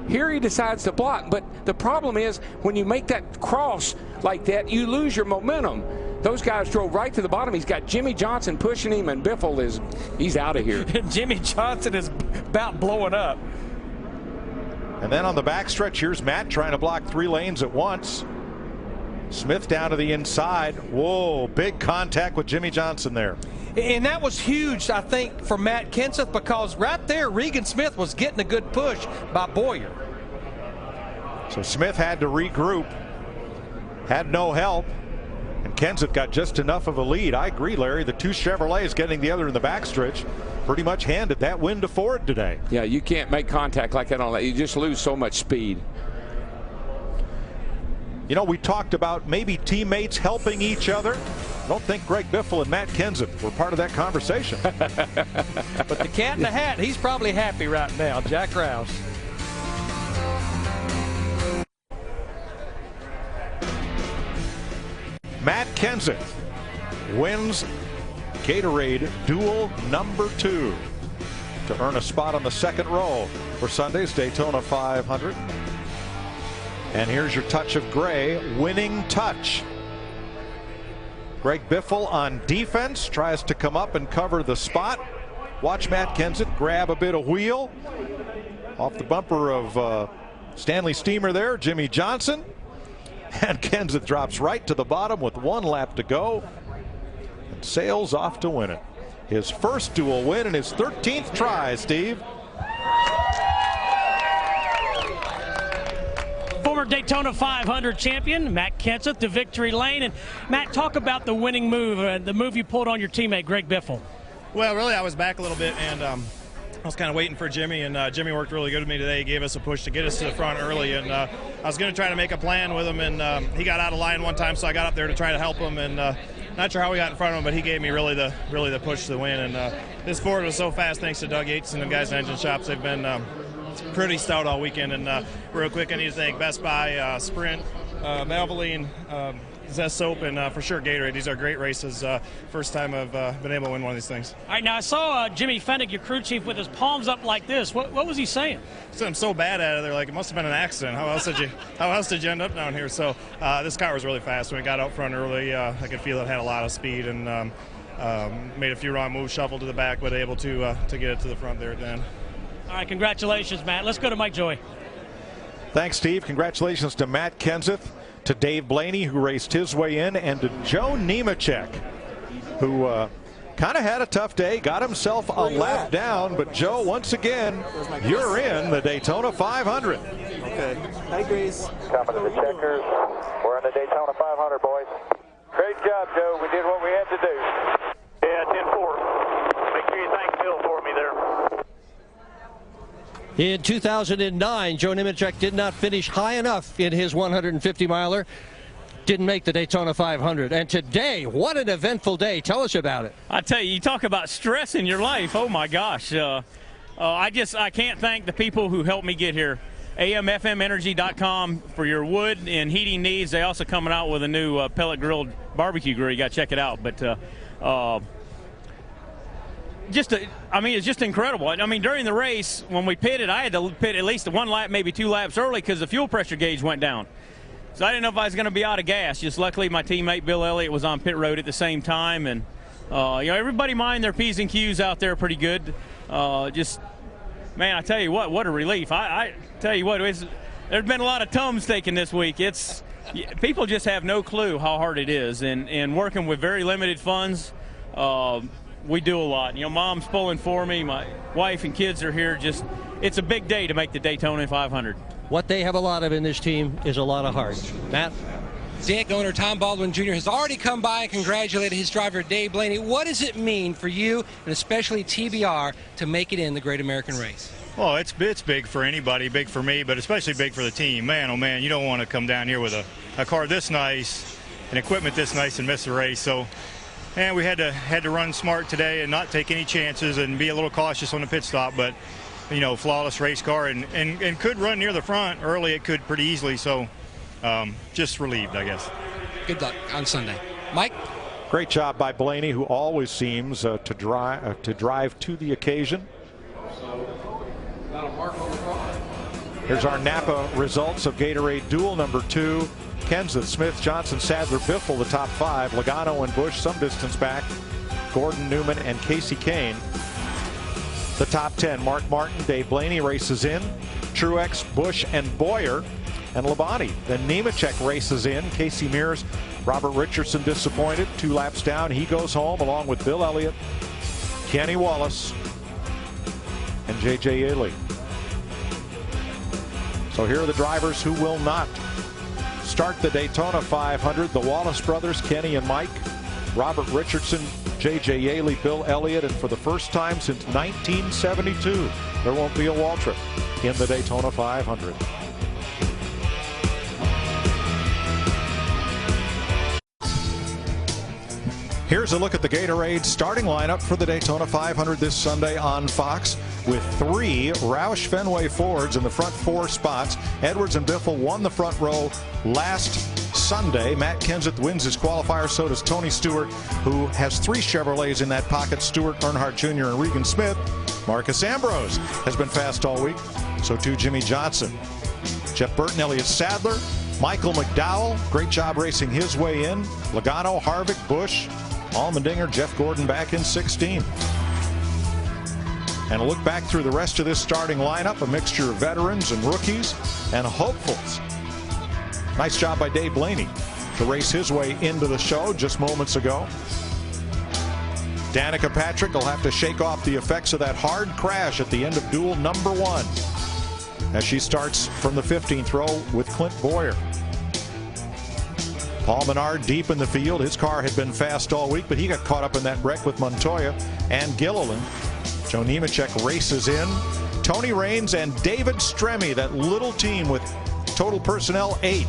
Here he decides to block, but the problem is when you make that cross like that, you lose your momentum. Those guys drove right to the bottom. He's got Jimmy Johnson pushing him, and Biffle he's out of here. Jimmy Johnson is about blowing up. And then on the backstretch, here's Matt trying to block 3 lanes at once. Smith down to the inside. Whoa, big contact with Jimmy Johnson there. And that was huge, I think, for Matt Kenseth, because right there, Regan Smith was getting a good push by Bowyer. So Smith had to regroup, had no help, and Kenseth got just enough of a lead. I agree, Larry. The 2 Chevrolets getting the other in the backstretch pretty much handed that win to Ford today. Yeah, you can't make contact like that on that. You just lose so much speed. You know, we talked about maybe teammates helping each other. I don't think Greg Biffle and Matt Kenseth were part of that conversation. But the cat in the hat, he's probably happy right now, Jack Roush. Matt Kenseth wins Gatorade Duel number 2 to earn a spot on the 2nd row for Sunday's Daytona 500. And here's your touch of gray, winning touch. Greg Biffle on defense tries to come up and cover the spot. Watch Matt Kenseth grab a bit of wheel off the bumper of Stanley Steamer there, Jimmy Johnson. And Kenseth drops right to the bottom with 1 lap to go and sails off to win it. His first duel win in his 13th try, Steve. former Daytona 500 champion, Matt Kenseth, to victory lane. And Matt, talk about the winning move, the move you pulled on your teammate, Greg Biffle. Well, really, I was back a little bit, and I was kind of waiting for Jimmy, and Jimmy worked really good with me today. He gave us a push to get us to the front early, and I was going to try to make a plan with him, and he got out of line one time, so I got up there to try to help him, and not sure how we got in front of him, but he gave me really the push to win. And this Ford was so fast, thanks to Doug Yates and the guys in Engine Shops. They've been pretty stout all weekend. And real quick, I need to thank Best Buy, Sprint, Valvoline, Zest Soap, and for sure Gatorade. These are great races. First time I've been able to win one of these things. All right, now I saw Jimmy Fenwick, your crew chief, with his palms up like this. What was he saying? So I'm so bad at it. They're like, it must have been an accident. How else did you end up down here? So this car was really fast. When we got out front early, I could feel it had a lot of speed, and made a few wrong moves, shuffled to the back, but able to get it to the front there at the end. All right, congratulations, Matt. Let's go to Mike Joy. Thanks, Steve. Congratulations to Matt Kenseth, to Dave Blaney, who raced his way in, and to Joe Nemechek, who kind of had a tough day, got himself a lap down. But Joe, once again, you're in the Daytona 500. Okay. Hi, Grace. Coming to the checkers. We're in the Daytona 500, boys. Great job, Joe. We did what we had to do. Yeah, 10-4. Make sure you thank Bill for me there. In 2009, Joe Nemechek did not finish high enough in his 150-miler. Didn't make the Daytona 500. And today, what an eventful day. Tell us about it. I tell you, you talk about stress in your life. Oh, my gosh. I can't thank the people who helped me get here. AMFMenergy.com for your wood and heating needs. They also coming out with a new pellet grilled barbecue grill. You got to check it out. But it's just incredible. I mean, during the race, when we pitted, I had to pit at least one lap, maybe 2 laps early because the fuel pressure gauge went down. So I didn't know if I was going to be out of gas. Just luckily, my teammate Bill Elliott was on pit road at the same time, and everybody mind their P's and Q's out there pretty good. Man, I tell you what a relief. I tell you what, there's been a lot of Tums taken this week. People just have no clue how hard it is, and working with very limited funds. We do a lot. Mom's pulling for me. My wife and kids are here. It's a big day to make the Daytona 500. What they have a lot of in this team is a lot of heart. Matt? Daytona owner Tom Baldwin Jr. has already come by and congratulated his driver Dave Blaney. What does it mean for you, and especially TBR, to make it in the Great American Race? Well, it's big for anybody, big for me, but especially big for the team. Man, oh man, you don't want to come down here with a car this nice and equipment this nice and miss the race. So, and we had to run smart today and not take any chances and be a little cautious on the pit stop. But flawless race car and could run near the front early. It could pretty easily. So. Just relieved, I guess. Good luck on Sunday. Mike? Great job by Blaney, who always seems to drive to the occasion. Here's our Napa results of Gatorade Duel number 2. Kenseth, Smith, Johnson, Sadler, Biffle, the top 5. Logano and Busch some distance back. Gordon, Newman, and Casey Kane, the top 10. Mark Martin, Dave Blaney races in. Truex, Busch, and Boyer. And Labonte. Then Nemechek races in. Casey Mears, Robert Richardson disappointed. 2 laps down. He goes home along with Bill Elliott, Kenny Wallace, and J.J. Yaley. So here are the drivers who will not start the Daytona 500. The Wallace brothers, Kenny and Mike, Robert Richardson, J.J. Yaley, Bill Elliott, and for the first time since 1972, there won't be a Waltrip in the Daytona 500. Here's a look at the Gatorade starting lineup for the Daytona 500 this Sunday on Fox, with 3 Roush Fenway Fords in the front 4 spots. Edwards and Biffle won the front row last Sunday. Matt Kenseth wins his qualifier. So does Tony Stewart, who has 3 Chevrolets in that pocket. Stewart, Earnhardt Jr., and Regan Smith. Marcus Ambrose has been fast all week. So too Jimmy Johnson. Jeff Burton, Elliott Sadler, Michael McDowell. Great job racing his way in. Logano, Harvick, Busch, Allmendinger, Jeff Gordon back in 16. And a look back through the rest of this starting lineup, a mixture of veterans and rookies and hopefuls. Nice job by Dave Blaney to race his way into the show just moments ago. Danica Patrick will have to shake off the effects of that hard crash at the end of duel number 1. as she starts from the 15th row with Clint Boyer. Paul Menard deep in the field. His car had been fast all week, but he got caught up in that wreck with Montoya and Gilliland. Joe Nemechek races in. Tony Raines and David Stremme, that little team with total personnel 8.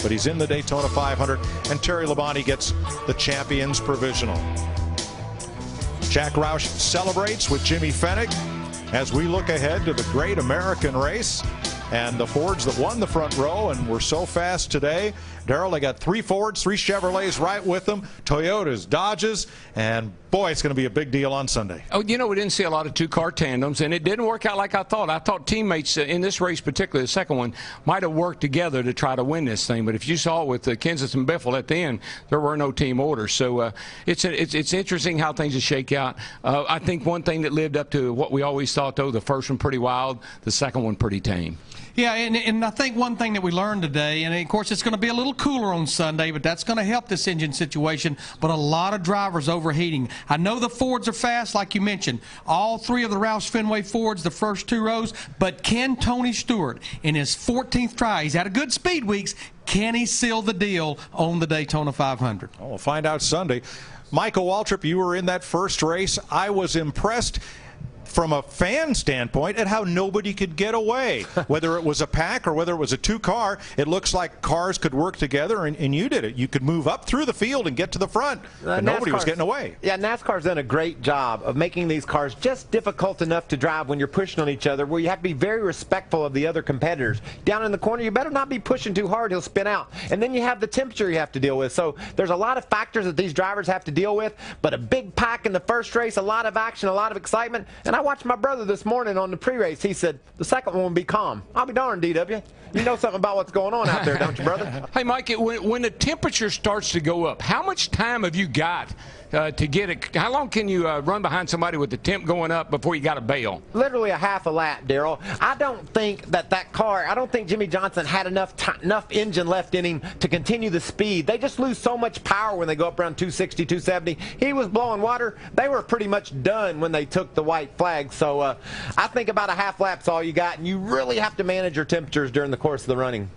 But he's in the Daytona 500, and Terry Labonte gets the Champions Provisional. Jack Roush celebrates with Jimmy Fennick as we look ahead to the great American race and the Fords that won the front row and were so fast today. Darrell, they got 3 Fords, 3 Chevrolets right with them, Toyotas, Dodges, and boy, it's going to be a big deal on Sunday. Oh, you know, we didn't see a lot of 2-car tandems, and it didn't work out like I thought. I thought teammates in this race, particularly the second one, might have worked together to try to win this thing. But if you saw with Kenseth and Biffle at the end, there were no team orders. So it's interesting how things will shake out. I think one thing that lived up to what we always thought, though, the first one pretty wild, the second one pretty tame. Yeah, and I think one thing that we learned today, and of course it's going to be a little cooler on Sunday, but that's going to help this engine situation, but a lot of drivers overheating. I know the Fords are fast, like you mentioned. All 3 of the Roush Fenway Fords, the first 2 rows, but can Tony Stewart, in his 14th try, he's had a good speed weeks, can he seal the deal on the Daytona 500? Oh, we'll find out Sunday. Michael Waltrip, you were in that first race. I was impressed from a fan standpoint at how nobody could get away. Whether it was a pack or whether it was a 2-car, it looks like cars could work together, and you did it. You could move up through the field and get to the front, but nobody was getting away. Yeah, NASCAR's done a great job of making these cars just difficult enough to drive when you're pushing on each other, where you have to be very respectful of the other competitors. Down in the corner, you better not be pushing too hard, he'll spin out. And then you have the temperature you have to deal with. So there's a lot of factors that these drivers have to deal with, but a big pack in the first race, a lot of action, a lot of excitement. And I watched my brother this morning on the pre-race. He said the second one will be calm. I'll be darned, DW. You know something about what's going on out there, don't you, brother? Hey, Mike, when the temperature starts to go up, how much time have you got to get it? How long can you run behind somebody with the temp going up before you got to bail? Literally a half a lap, Darrell. I don't think that car, I don't think Jimmy Johnson had enough engine left in him to continue the speed. They just lose so much power when they go up around 260, 270. He was blowing water. They were pretty much done when they took the white flag. So I think about a half lap's all you got, and you really have to manage your temperatures during the course of the running.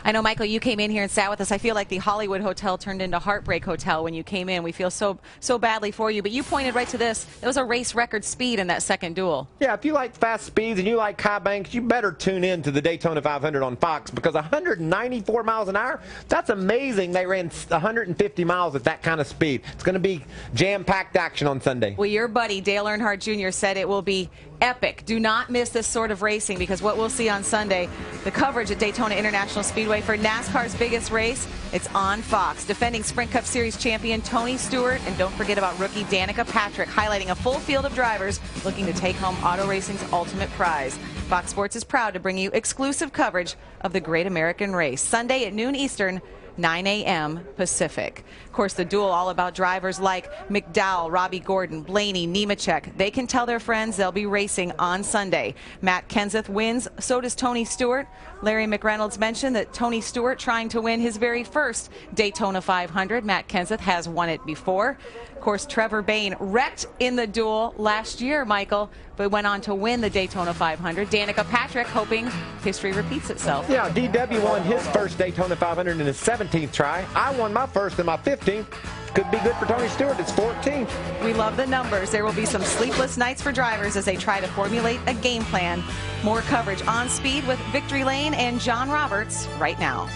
I know, Michael, you came in here and sat with us. I feel like the Hollywood Hotel turned into Heartbreak Hotel when you came in. We feel so badly for you. But you pointed right to this. It was a race record speed in that second duel. Yeah, if you like fast speeds and you like high banks, you better tune in to the Daytona 500 on Fox, because 194 miles an hour, that's amazing. They ran 150 miles at that kind of speed. It's going to be jam-packed action on Sunday. Well, your buddy Dale Earnhardt Jr. said it will be epic. Do not miss this sort of racing, because what we'll see on Sunday, the coverage at Daytona International Speedway for NASCAR's biggest race, it's on Fox. Defending Sprint Cup Series champion Tony Stewart, and don't forget about rookie Danica Patrick, highlighting a full field of drivers looking to take home auto racing's ultimate prize. Fox Sports is proud to bring you exclusive coverage of the Great American Race, Sunday at noon Eastern, 9 a.m. Pacific. Of course, the duel all about drivers like McDowell, Robbie Gordon, Blaney, Nemechek. They can tell their friends they'll be racing on Sunday. Matt Kenseth wins, so does Tony Stewart. Larry McReynolds mentioned that Tony Stewart trying to win his very first Daytona 500. Matt Kenseth has won it before. Of course, Trevor Bayne wrecked in the duel last year, Michael, but went on to win the Daytona 500. Danica Patrick hoping history repeats itself. Yeah, DW won his first Daytona 500 in his 17th try. I won my first in my 15th. Could be good for Tony Stewart. It's 14th. We love the numbers. There will be some sleepless nights for drivers as they try to formulate a game plan. More coverage on Speed with Victory Lane and John Roberts right now.